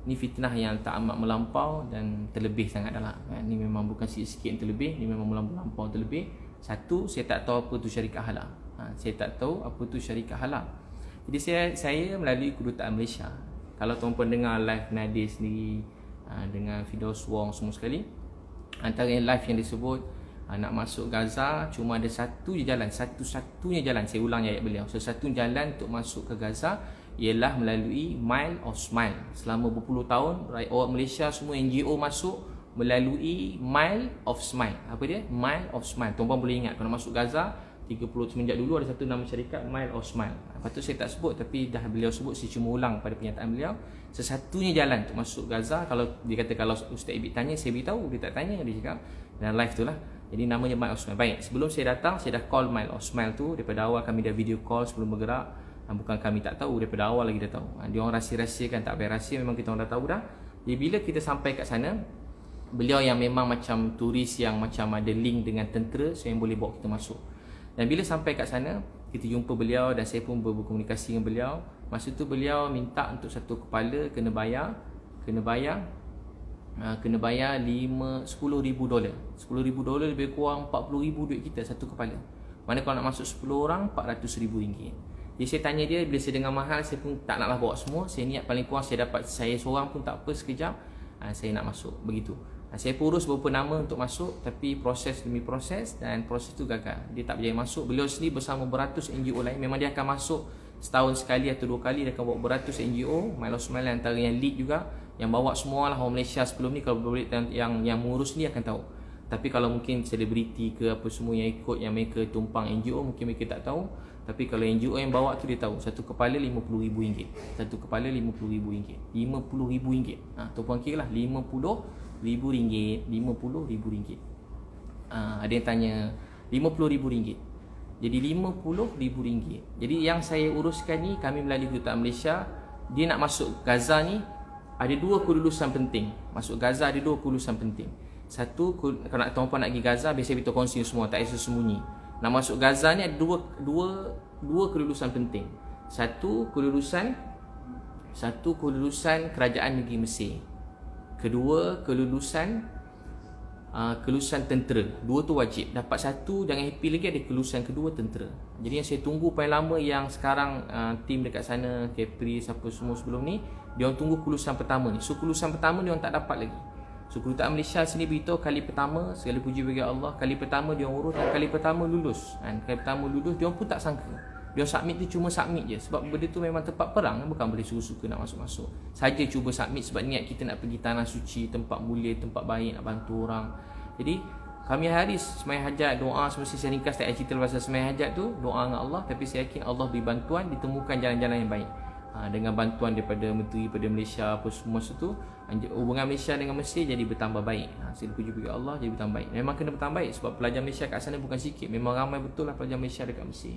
ni fitnah yang tak amat melampau dan terlebih sangat dah lah. Ni memang bukan sikit-sikit yang terlebih, ni memang melampau terlebih. Satu, saya tak tahu apa tu syarikat halal. Saya tak tahu apa tu syarikat halal. Jadi saya melalui Kedutaan Malaysia. Kalau tuan-puan dengar live Nadir sendiri, dengan Firdaus Wong semua sekali, antara yang live yang disebut nak masuk Gaza cuma ada satu je jalan, satu-satunya jalan, saya ulang ayat beliau, satu jalan untuk masuk ke Gaza ialah melalui Mile of Smile. Selama berpuluh tahun orang Malaysia semua NGO masuk melalui Mile of Smile. Apa dia? Mile of Smile. Tuan-tuan boleh ingat kalau masuk Gaza 30 semenjak dulu ada satu nama syarikat Mile of Smile. Lepas tu saya tak sebut, tapi dah beliau sebut, saya cuma ulang pada pernyataan beliau. Sesatunya jalan untuk masuk Gaza. Kalau dia kata kalau Ustaz Ibit tanya, saya beritahu. Dia tak tanya, dia cakap dalam live tu lah. Jadi namanya Mile of Smile. Baik, sebelum saya datang, saya dah call Mile of Smile tu. Daripada awal kami dah video call sebelum bergerak. Bukan kami tak tahu, daripada awal lagi dah tahu. Dia orang rahsia-rahsiakan, tak payah rahsia, memang kita orang dah tahu dah. Jadi bila kita sampai kat sana, beliau yang memang macam turis yang macam ada link dengan tentera, so yang boleh bawa kita masuk. Dan bila sampai kat sana, kita jumpa beliau dan saya pun berkomunikasi dengan beliau. Masa tu beliau minta untuk satu kepala kena bayar $10,000. $10,000 lebih kurang $40,000 duit kita satu kepala. Mana kalau nak masuk 10 orang RM400,000. Jadi saya tanya dia, bila saya dengar mahal, saya pun tak naklah bawa semua. Saya niat paling kurang saya dapat saya seorang pun tak apa, sekejap saya nak masuk, begitu. Saya pun urus beberapa nama untuk masuk, tapi proses demi proses, dan proses tu gagal. Dia tak berjaya masuk. Beliau sendiri bersama beratus NGO lain. Memang dia akan masuk setahun sekali atau 2 kali. Dia akan bawa beratus NGO. Mile of Smile antara yang lead juga, yang bawa semua lah orang Malaysia sebelum ni. Kalau boleh yang mengurus ni akan tahu. Tapi kalau mungkin selebriti ke apa semua yang ikut, yang mereka tumpang NGO, mungkin mereka tak tahu. Tapi kalau NGO yang bawa tu dia tahu. Satu kepala RM50,000. Satu kepala RM50,000. RM50,000. Tuan-puan kira lah, RM50,000. RM50,000. Ada yang tanya RM50,000. Jadi RM50,000. Jadi yang saya uruskan ni, kami melalui Kedutaan Malaysia. Dia nak masuk Gaza ni, ada 2 kelulusan penting. Masuk Gaza ada 2 kelulusan penting. Satu, kalau tuan-puan nak pergi Gaza, biasa kita kongsi semua, tak ada sembunyi. Nak masuk Gaza ni ada dua kelulusan penting. Satu kelulusan kerajaan negeri Mesir. Kedua kelulusan tentera. 2 tu wajib. Dapat satu, jangan happy lagi, ada kelulusan kedua tentera. Jadi yang saya tunggu paling lama, yang sekarang tim dekat sana, Capri, siapa semua sebelum ni, dia orang tunggu kelulusan pertama ni. So kelulusan pertama dia orang tak dapat lagi. So Kedutaan Malaysia sini beritahu kali pertama, segala puji bagi Allah, kali pertama dia orang urus dan kali pertama lulus. Kali pertama lulus, dia orang pun tak sangka. Dia orang submit tu cuma submit je. Sebab benda tu memang tempat perang, bukan boleh suka-suka nak masuk-masuk. Saja cuba submit sebab niat kita nak pergi tanah suci, tempat mulia, tempat baik, nak bantu orang. Jadi kami hari sembahyang hajat, doa, semesti saya ringkas, tak cerita pasal sembahyang hajat tu, doa dengan Allah. Tapi saya yakin Allah beri bantuan, ditemukan jalan-jalan yang baik. Dengan bantuan daripada menteri, daripada Malaysia, apa semua itu, hubungan Malaysia dengan Mesir jadi bertambah baik. Saya puji bagi Allah, jadi bertambah baik. Memang kena bertambah baik sebab pelajar Malaysia kat sana bukan sikit. Memang ramai betul lah pelajar Malaysia dekat Mesir.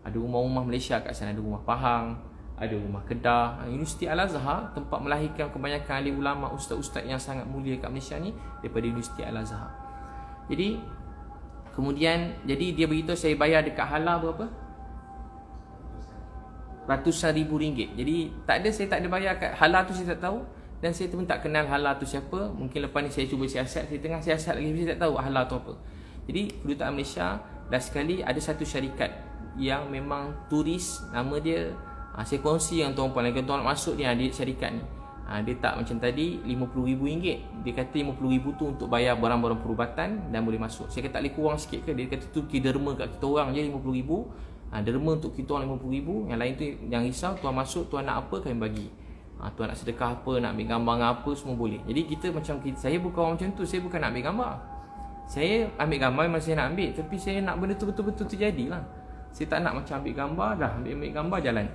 Ada rumah-rumah Malaysia kat sana, ada rumah Pahang, ada rumah Kedah. Universiti Al-Azhar, tempat melahirkan kebanyakan ahli ulama, ustaz-ustaz yang sangat mulia kat Malaysia ni, daripada Universiti Al-Azhar. Jadi kemudian, jadi dia beritahu saya bayar dekat halal berapa? Ratusan ribu ringgit. Jadi saya tak ada bayar kat halal tu, saya tak tahu. Dan saya pun tak kenal halal tu siapa. Mungkin lepas ni saya cuba siasat, saya tengah siasat lagi, saya tak tahu halal tu apa. Jadi Kedutaan Malaysia, last sekali ada satu syarikat yang memang turis, nama dia, saya kongsi dengan tuan-puan lagi, tuan nak masuk dia syarikat ni. Dia tak macam tadi RM50,000. Dia kata RM50,000 tu untuk bayar barang-barang perubatan dan boleh masuk. Saya kata tak boleh kurang sikit ke? Dia kata tu derma kat kita orang je RM50,000. Derma untuk kita orang RM50,000. Yang lain tu jangan risau, tuan masuk, tuan nak apa kami bagi. Tuan nak sedekah apa, nak ambil gambar apa, semua boleh. Jadi kita macam saya bukan orang macam tu. Saya bukan nak ambil gambar. Saya ambil gambar memang saya nak ambil, tapi saya nak benda tu betul-betul terjadilah. Saya tak nak macam ambil gambar, dah ambil gambar jalan.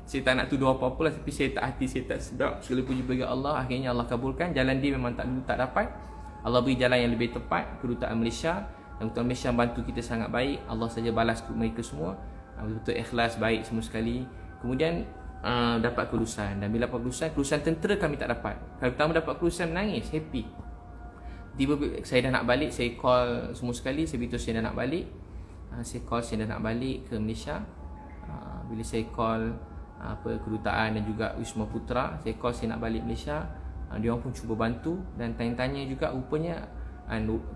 Saya tak nak tuduh apa-apa lah, tapi saya tak hati, saya tak sedap. Segala puji bagi Allah, akhirnya Allah kabulkan. Jalan dia memang tak dapat. Allah beri jalan yang lebih tepat, Kedutaan Malaysia. Dan Kedutaan Malaysia bantu kita sangat baik. Allah saja balas mereka semua. Betul ikhlas, baik semua sekali. Kemudian dapat kelulusan. Dan bila dapat kelulusan tentera kami tak dapat. Kali pertama dapat kelulusan, menangis, happy. Tiba saya dah nak balik, saya call semua sekali, saya beritahu saya dah nak balik. Saya dah nak balik ke Malaysia. Bila saya call kedutaan dan juga Wisma Putra, saya call saya nak balik Malaysia. Dia orang pun cuba bantu dan tanya-tanya juga, rupanya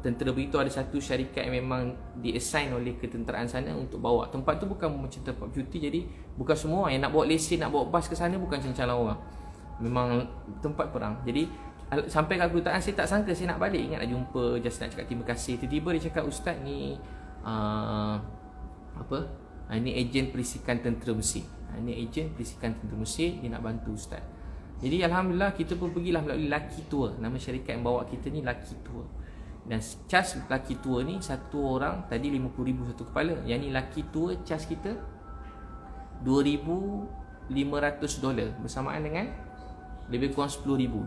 Tentera begitu ada satu syarikat yang memang di-assign oleh ketenteraan sana untuk bawa. Tempat tu bukan macam tempat cuti, jadi bukan semua yang nak bawa lesen, nak bawa bas ke sana bukan calon orang. Memang tempat perang. Jadi sampai ke kedutaan saya tak sangka saya nak balik. Ingat nak jumpa, just nak cakap terima kasih. Tiba-tiba dia cakap, "Ustaz ni ni ejen perisikan tentera Mesir. Ni ejen perisikan tentera Mesir, dia nak bantu Ustaz." Jadi Alhamdulillah kita pun pergilah melalui Lucky Tour. Nama syarikat yang bawa kita ni Lucky Tour. Dan cas Lucky Tour ni satu orang tadi 50,000 satu kepala. Yang ni Lucky Tour cas kita $2,500 bersamaan dengan lebih kurang $10,000.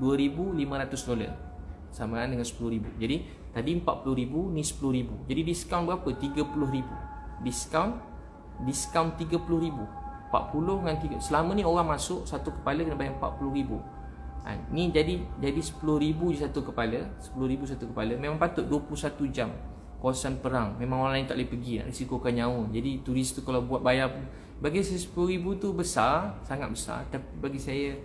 $2,500 samaan dengan $10,000. Jadi tadi $40,000, ni $10,000. Jadi diskaun berapa? $30,000. Diskaun $30,000. 40 dengan 3. Selama ni orang masuk satu kepala kena bayar $40,000. Ni jadi $10,000 je satu kepala. $10,000 satu kepala. Memang patut 21 jam kawasan perang. Memang orang lain tak boleh pergi, nak risikokan nyawa. Jadi turis tu kalau buat bayar, bagi saya $10,000 tu besar, sangat besar. Tapi bagi saya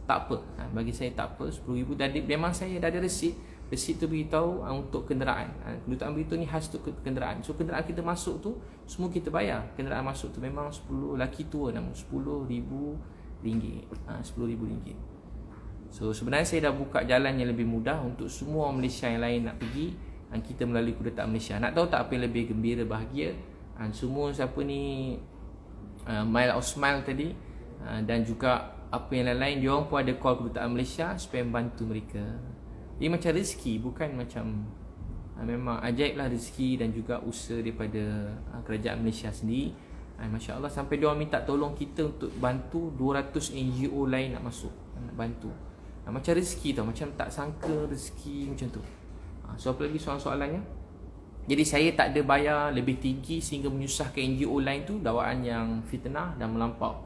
tak apa. Bagi saya tak apa. $10,000 memang saya dah ada resit. Resit tu beritahu untuk kenderaan. Kedutaan beritahu ni khas untuk kenderaan. So kenderaan kita masuk tu semua kita bayar. Kenderaan masuk tu memang 10 Lucky Tour nama RM10,000. RM10,000. So sebenarnya saya dah buka jalan yang lebih mudah untuk semua Malaysia yang lain nak pergi. Kita melalui kedutaan Malaysia. Nak tahu tak apa yang lebih gembira, bahagia? Semua siapa ni Mile of Smile tadi dan juga apa yang lain-lain, dia orang pun ada call kedutaan Malaysia supaya membantu mereka. Dia macam rezeki, bukan macam memang ajaib lah rezeki dan juga usaha daripada kerajaan Malaysia sendiri. Masya Allah, sampai dia orang minta tolong kita untuk bantu 200 NGO lain nak masuk, nak bantu. Macam rezeki tau, macam tak sangka rezeki macam tu. So apa lagi soalan-soalannya? Jadi saya tak ada bayar lebih tinggi sehingga menyusahkan NGO lain tu. Dakwaan yang fitnah dan melampau.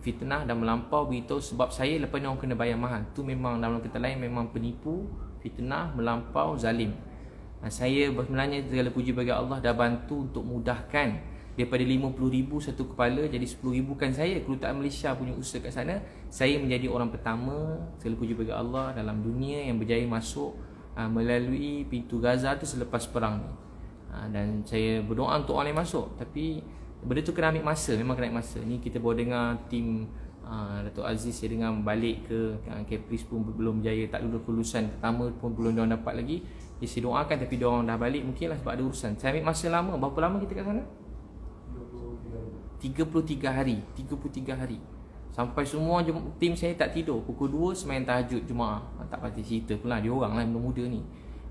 Fitnah dan melampau beritahu sebab saya lepas ni orang kena bayar mahal. Tu memang dalam kata lain memang penipu, fitnah, melampau, zalim. Saya sebenarnya segala puji bagi Allah dah bantu untuk mudahkan daripada 50,000 satu kepala jadi 10,000. Kan saya kedutaan Malaysia punya usaha kat sana. Saya menjadi orang pertama, segala puji bagi Allah, dalam dunia yang berjaya masuk melalui pintu Gaza tu selepas perang ni. Dan saya berdoa untuk orang yang masuk, tapi benda tu kena ambil masa, memang kena ambil masa. Ni kita baru dengar tim Datuk Aziz, saya dengar balik ke Caprice pun belum berjaya, tak ada kelulusan pertama pun belum diorang dapat lagi. Jadi saya doakan, tapi diorang dah balik mungkinlah sebab ada urusan. Saya ambil masa lama. Berapa lama kita kat sana? 33 hari. Sampai semua tim saya tak tidur. Pukul 2 semain tahajud Jumaat. Tak pasti cerita pula diorang lah muda-muda ni.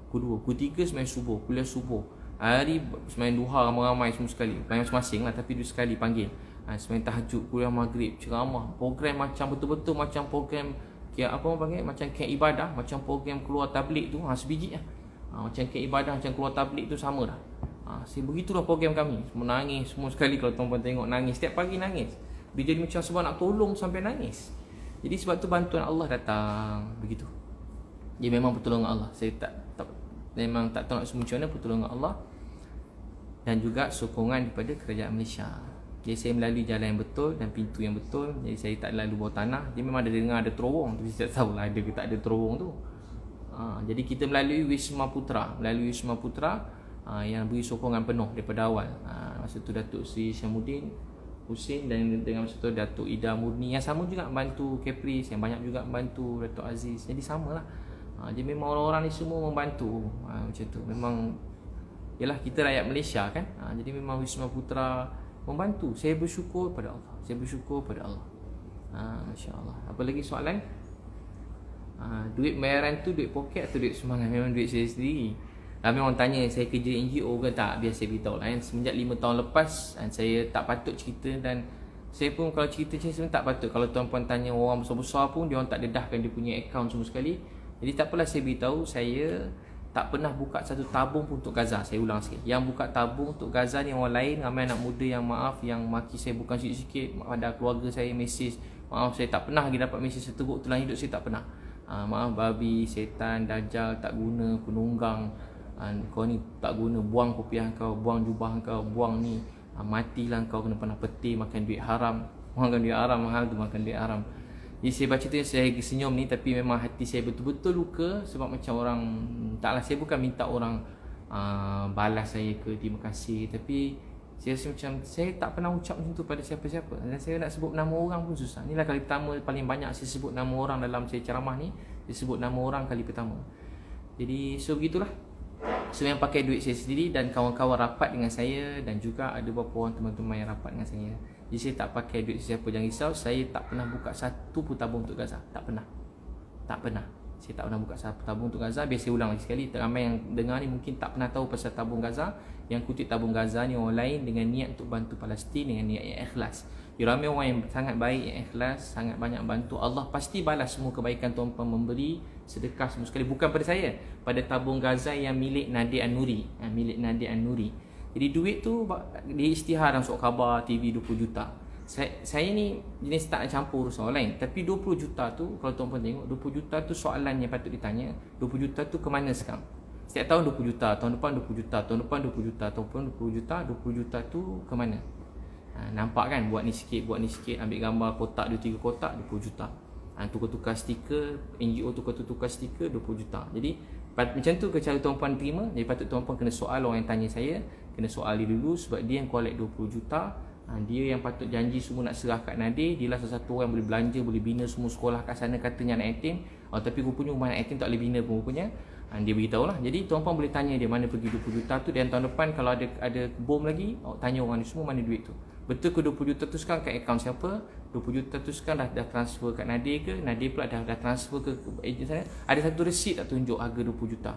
Pukul 2, pukul 3 semain subuh, kuliah subuh. Hari semain duha ramai-ramai semua sekali. Pelayan masing-masing lah, tapi dua sekali panggil. Semain tahajud, kuliah maghrib, ceramah. Program macam betul-betul macam program apa orang panggil, macam camp ibadah, macam program keluar tabligh tu, sebiji lah. Macam camp ibadah, macam keluar tabligh tu sama dah. Begitulah program kami. Semua nangis semua sekali kalau tuan-tuan tengok, nangis setiap pagi nangis. Dia jadi macam sebab nak tolong sampai nangis. Jadi sebab tu bantuan Allah datang begitu. Dia memang pertolongan Allah. Saya memang tak tahu nak sebut macam mana, pertolongan Allah dan juga sokongan daripada kerajaan Malaysia. Jadi saya melalui jalan yang betul dan pintu yang betul. Jadi saya tak lalu bawah tanah. Dia memang ada dengar ada terowong, tapi saya tak tahulah ada ke tak ada terowong tu. Jadi kita melalui Wisma Putra, yang beri sokongan penuh daripada awal. Masa tu Datuk Seri Syamuddin Hussein dan dengan masa tu Datuk Ida Murni yang sama juga membantu Caprice, yang banyak juga membantu Datuk Aziz. Jadi samalah. Jadi memang orang-orang ni semua membantu. Macam tu. Memang yalah kita rakyat Malaysia kan. Jadi memang Wisma Putra membantu. Saya bersyukur pada Allah. Masya-Allah. Apa lagi soalan? Duit bayaran tu duit poket atau duit sumbangan? Memang duit saya sendiri. Memang orang tanya saya kerja NGO ke tak, biar saya beritahu lah. Semenjak 5 tahun lepas saya tak patut cerita, dan saya pun kalau cerita saya sebenarnya tak patut. Kalau tuan-puan tanya orang besar-besar pun dia orang tak dedahkan dia punya akaun semua sekali. Jadi tak apalah, saya beritahu saya tak pernah buka satu tabung pun untuk Gaza. Saya ulang sikit, yang buka tabung untuk Gaza ni orang lain. Ramai anak muda yang maaf, yang maki saya bukan sikit-sikit. Ada keluarga saya mesej, maaf saya tak pernah lagi dapat mesej seteruk tulang hidup saya, tak pernah. Maaf babi, setan, dajjal, tak guna, penunggang, kau ni tak guna, buang kopiah kau, buang jubah kau, buang ni, matilah kau kena pernah peti, makan duit haram. Makan duit haram, mahal tu makan duit haram. Jadi saya baca tu saya senyum ni, tapi memang hati saya betul-betul luka. Sebab macam orang, taklah, saya bukan minta orang balas saya ke terima kasih, tapi saya rasa macam saya tak pernah ucap macam tu pada siapa-siapa. Dan saya nak sebut nama orang pun susah. Inilah kali pertama paling banyak saya sebut nama orang dalam saya ceramah ni. Saya sebut nama orang kali pertama. Jadi so begitulah. So yang pakai duit saya sendiri, dan kawan-kawan rapat dengan saya, dan juga ada beberapa orang teman-teman yang rapat dengan saya. Jadi saya tak pakai duit siapa, jangan risau. Saya tak pernah buka satu pun tabung untuk Gaza. Tak pernah. Saya tak pernah buka satu tabung untuk Gaza. Biar saya ulang lagi sekali, ramai yang dengar ni mungkin tak pernah tahu pasal tabung Gaza. Yang kutip tabung Gaza ni orang lain dengan niat untuk bantu Palestin, dengan niat yang ikhlas. Ramai orang yang sangat baik, yang ikhlas, sangat banyak bantu. Allah pasti balas semua kebaikan tuan-tuan memberi sedekah semua sekali. Bukan pada saya, pada tabung Gaza yang milik Nadir An-Nuri. Milik Nadir An-Nuri. Jadi duit tu dia isytihar dalam surat khabar TV 20 juta. Saya ni jenis tak nak campur urusan orang lain. Tapi 20 juta tu, kalau tuan-tuan tengok, 20 juta tu soalan yang patut ditanya. 20 juta tu ke mana sekarang? Setiap tahun 20 juta, tahun depan 20 juta, tahun depan 20 juta, tahun depan 20 juta. 20 juta tu ke mana? Nampak kan, buat ni sikit, ambil gambar kotak 2-3 kotak 20 juta. Tukar-tukar stiker, NGO tukar-tukar stiker 20 juta. Jadi macam tu ke cara tuan-puan terima. Jadi patut tuan-puan kena soal orang yang tanya saya, kena soal dia dulu, sebab dia yang collect 20 juta. Dia yang patut janji semua nak serah kat Nadir. Dia lah salah satu orang yang boleh belanja, boleh bina semua sekolah kat sana, katanya anak yatim. Tapi rupanya rumah anak yatim tak boleh bina pun rupanya. Dia beritahu lah. Jadi tuan-puan boleh tanya dia mana pergi 20 juta tu. Dan tahun depan kalau ada bom lagi, tanya orang ni semua mana duit tu. Betul ke 20 juta tu sekarang kat akaun siapa? 20 juta tu sekarang dah transfer kat Nadir ke? Nadir pula dah transfer ke ejen sana? Ada satu resit tak tunjuk harga 20 juta.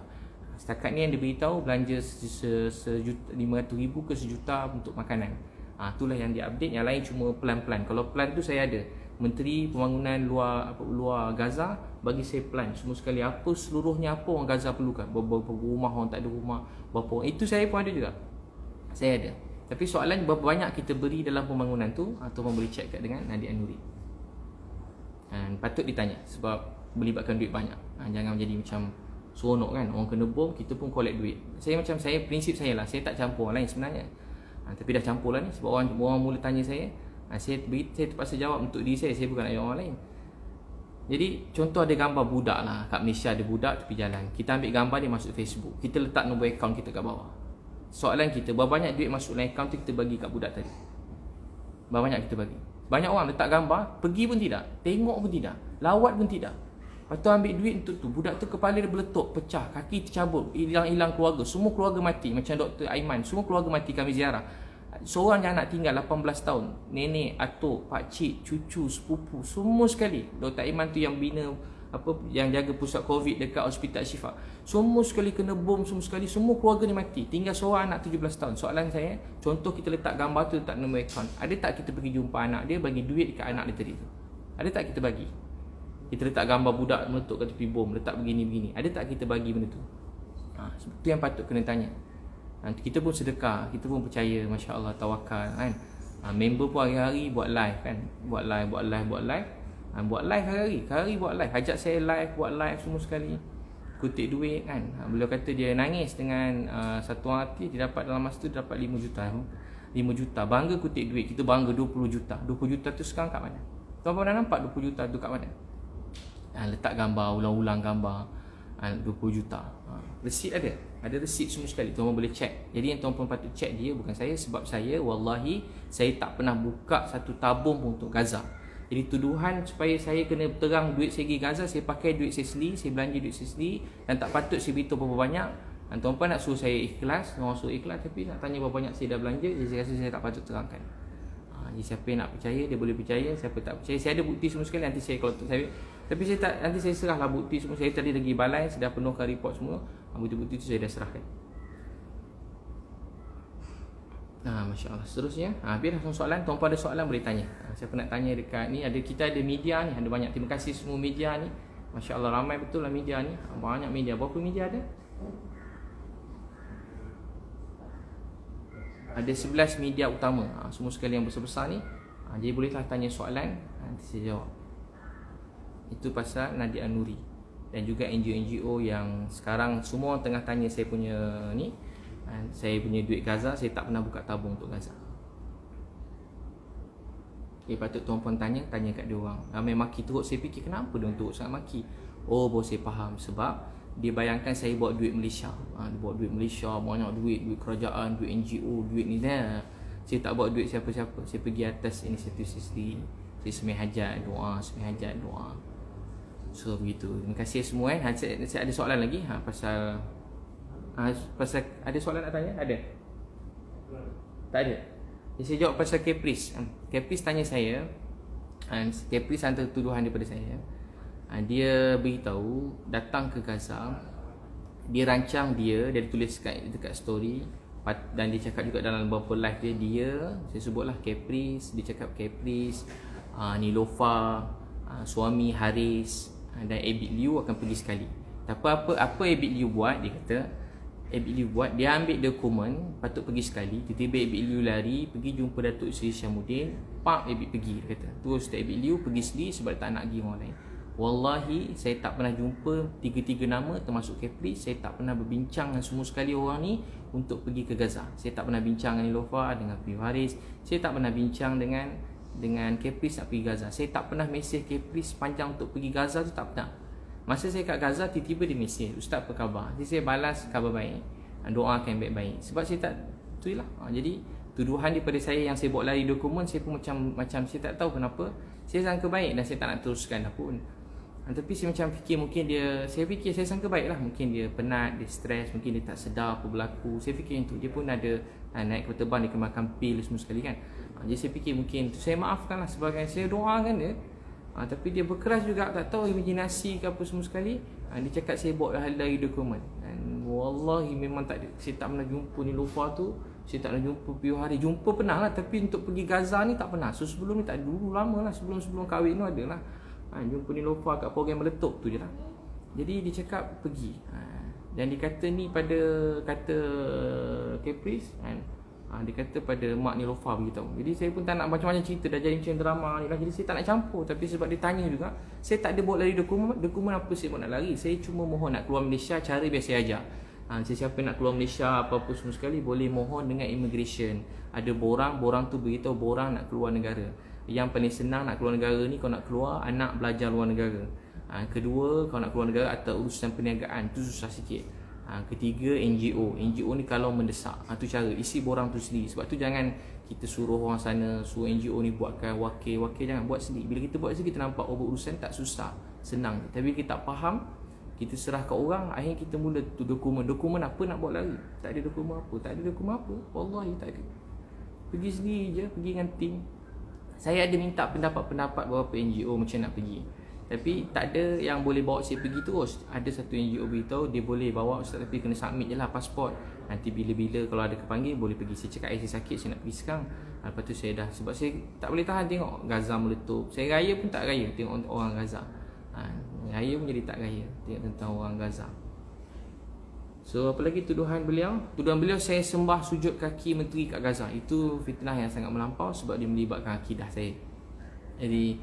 Setakat ni yang dia beritahu belanja 500,000 ke sejuta untuk makanan. Itulah yang dia update. Yang lain cuma plan-plan. Kalau plan tu saya ada. Menteri Pembangunan luar Gaza bagi saya plan semua sekali, apa seluruhnya apa orang Gaza perlukan. Berapa rumah orang tak ada rumah, berapa orang. Itu saya pun ada juga. Saya ada. Tapi soalan berapa banyak kita beri dalam pembangunan tu, atau boleh check kat dengan Nadir An-Nuri. Patut ditanya sebab melibatkan duit banyak. Jangan menjadi macam seronok kan, orang kena bom kita pun collect duit. Saya prinsip saya lah, saya tak campur orang lain sebenarnya. Tapi dah campur lah ni sebab orang mula tanya saya. Saya terpaksa jawab untuk diri saya bukan nak jawab orang lain. Jadi contoh ada gambar budak lah, kat Malaysia ada budak tepi jalan. Kita ambil gambar dia masuk Facebook, kita letak nombor akaun kita kat bawah. Soalan kita, berapa banyak duit masuk dalam akaun tu kita bagi kat budak tadi? Berapa banyak kita bagi? Banyak orang letak gambar, pergi pun tidak, tengok pun tidak, lawat pun tidak. Lepas tu ambil duit untuk tu, budak tu kepala dia meletup, pecah, kaki tercabut, hilang keluarga, semua keluarga mati. Macam Dr. Aiman, semua keluarga mati kami ziarah. Seorang yang anak tinggal 18 tahun, nenek, atuk, pakcik, cucu, sepupu, semua sekali. Dr. Aiman tu yang bina yang jaga pusat COVID dekat Hospital Syifa. Semua sekali kena bom, semua sekali, semua keluarga ni mati. Tinggal seorang anak 17 tahun. Soalan saya, contoh kita letak gambar tu, letak nombor akaun. Ada tak kita pergi jumpa anak dia, bagi duit dekat anak dia tadi tu? Ada tak kita bagi? Kita letak gambar budak meletup kat tepi bom, letak begini-begini. Ada tak kita bagi benda tu? Itu yang patut kena tanya. Kita pun sedekah, kita pun percaya, Masya Allah, tawakal kan. Member pun hari-hari buat live kan. Buat live hari-hari buat live. Ajak saya live, buat live semua sekali. Kutip duit kan. Beliau kata dia nangis dengan satu hati, dia dapat dalam masa tu dia dapat 5 juta. 5 juta. Bangga kutip duit. Kita bangga 20 juta. 20 juta tu sekarang kat mana? Tuan-tuan dah nampak 20 juta tu kat mana? Letak gambar, ulang-ulang gambar. 20 juta. Resit ada. Ada resit semua sekali. Tuan-tuan boleh check. Jadi yang tuan-tuan patut check dia, bukan saya. Sebab saya, wallahi, saya tak pernah buka satu tabung pun untuk Gaza. Jadi tuduhan supaya saya kena terang duit saya pergi Gaza, saya pakai duit saya sendiri, saya belanja duit saya sendiri, dan tak patut saya beritahu berapa banyak. Dan tuan-tuan nak suruh saya ikhlas, orang suruh ikhlas, tapi nak tanya berapa banyak saya dah belanja, jadi saya rasa saya tak patut terangkan. Jadi siapa yang nak percaya, dia boleh percaya. Siapa tak percaya, saya ada bukti semua sekali. Nanti saya, kalau saya, tapi saya tak, nanti saya serahlah bukti semua. Saya tadi lagi balai, saya dah penuhkan report semua. Bukti-bukti tu saya dah serahkan. Masya Allah. Seterusnya, biar dah soalan. Tuan-puan ada soalan boleh tanya. Siapa nak tanya dekat ni, kita ada media ni, ada banyak. Terima kasih semua media ni. Masya Allah, ramai betul lah media ni. Banyak media. Berapa media ada? Ada 11 media utama. Semua sekali yang besar-besar ni. Jadi bolehlah tanya soalan, nanti saya jawab. Itu pasal Nadir An-Nuri. Dan juga NGO-NGO yang sekarang semua orang tengah tanya saya punya ni. Saya punya duit Gaza, saya tak pernah buka tabung untuk Gaza. Patut tuan-puan tanya kat dia orang. Ramai maki teruk, saya fikir kenapa dia teruk sangat maki. Oh, baru saya faham. Sebab dia bayangkan saya bawa duit Malaysia. Dia bawa duit Malaysia, banyak duit kerajaan, duit NGO, duit ni dah. Saya tak bawa duit siapa-siapa. Saya pergi atas inisiatif saya sendiri. Saya semai hajat, doa. So begitu. Terima kasih semua saya ada soalan lagi pasal ada soalan nak tanya? Ada? Tak ada. Saya jawab pasal Caprice. Caprice tanya saya, Caprice hantar tuduhan daripada saya. Dia beritahu datang ke Gaza. Dia rancang dia tulis dekat story, dan dia cakap juga dalam beberapa live dia saya sebutlah Caprice, dia cakap Caprice, Nilofa, suami Haris dan Abid Liu akan pergi sekali. Tapi apa Abid Liu buat, dia ambil dokumen patut pergi sekali. Tiba-tiba Abid Liu lari pergi jumpa Datuk Seri Syamuddin. Abid pergi, dia kata. Terus Abid Liu pergi sendiri sebab tak nak pergi orang lain. Wallahi saya tak pernah jumpa tiga-tiga nama termasuk Caprice. Saya tak pernah berbincang dengan semua sekali orang ni untuk pergi ke Gaza. Saya tak pernah bincang dengan Nilofa, dengan Piu Haris. Saya tak pernah bincang dengan Caprice nak pergi Gaza. Saya tak pernah mesej Caprice panjang untuk pergi Gaza tu, tak pernah. Masa saya kat Gaza, tiba-tiba dia mesej, "Ustaz apa khabar?" Jadi saya balas, "Khabar baik, doakan baik-baik." Sebab saya tak, tu lah. Jadi tuduhan daripada saya yang saya bawa lari dokumen, saya pun macam saya tak tahu kenapa. Saya sangka baik dan saya tak nak teruskan dah pun. Tapi saya macam fikir mungkin saya sangka baik lah. Mungkin dia penat, dia stres, mungkin dia tak sedar apa berlaku. Saya fikir itu. Dia pun ada naik kereta terbang, dia kena makan pil semua sekali kan. Jadi saya fikir mungkin tu, saya maafkan lah sebagai saya doakan dia. Tapi dia berkeras juga, tak tahu imajinasi ke apa semua sekali. Dia cakap saya bawa lari dokumen. Dan wallahi memang tak ada. Saya tak pernah jumpa Nilofa tu. Saya tak pernah jumpa Piu Hari. Jumpa pernah lah, tapi untuk pergi Gaza ni tak pernah. So sebelum ni tak ada, dulu lama lah, sebelum kahwin tu ada lah. Jumpa Nilofa kat program meletup tu je lah. Jadi dia cakap pergi. Dan dia kata ni kata Caprice kan. Dia kata pada mak Nilofa beritahu. Jadi saya pun tak nak macam-macam cerita, dah jadi macam drama ni lah. Jadi saya tak nak campur. Tapi sebab dia tanya juga, saya tak ada bawa lari dokumen apa saya buat nak lari. Saya cuma mohon nak keluar Malaysia cara biasa aja. Sesiapa nak keluar Malaysia apa-apa semua sekali boleh mohon dengan immigration. Ada borang tu beritahu borang nak keluar negara. Yang paling senang nak keluar negara ni, kau nak keluar anak belajar luar negara. Kedua, kau nak keluar negara atau urusan perniagaan, tu susah sikit. Ketiga, NGO ni kalau mendesak, tu cara isi borang tu sendiri. Sebab tu jangan kita suruh orang sana, suruh NGO ni buatkan wakil, jangan buat sendiri. Bila kita buat sendiri, kita nampak urusan tak susah, senang. Tapi kita tak faham, kita serah ke orang, akhirnya kita mula tu dokumen apa nak buat lari. Tak ada dokumen apa, wallahi tak ada. Pergi sendiri je, pergi dengan tim. Saya ada minta pendapat beberapa NGO macam nak pergi, tapi tak ada yang boleh bawa saya pergi terus. Ada satu NGO beritahu dia boleh bawa Ustaz, tapi kena submit je lah pasport. Nanti bila-bila kalau ada kepanggil boleh pergi. Saya cakap saya sakit, saya nak pergi sekarang. Lepas tu saya dah, sebab saya tak boleh tahan tengok Gaza meletup. Saya raya pun tak raya tengok orang Gaza. Raya pun jadi tak raya tengok tentang orang Gaza. So apa lagi tuduhan beliau? Tuduhan beliau saya sembah sujud kaki menteri kat Gaza. Itu fitnah yang sangat melampau sebab dia melibatkan akidah saya. Jadi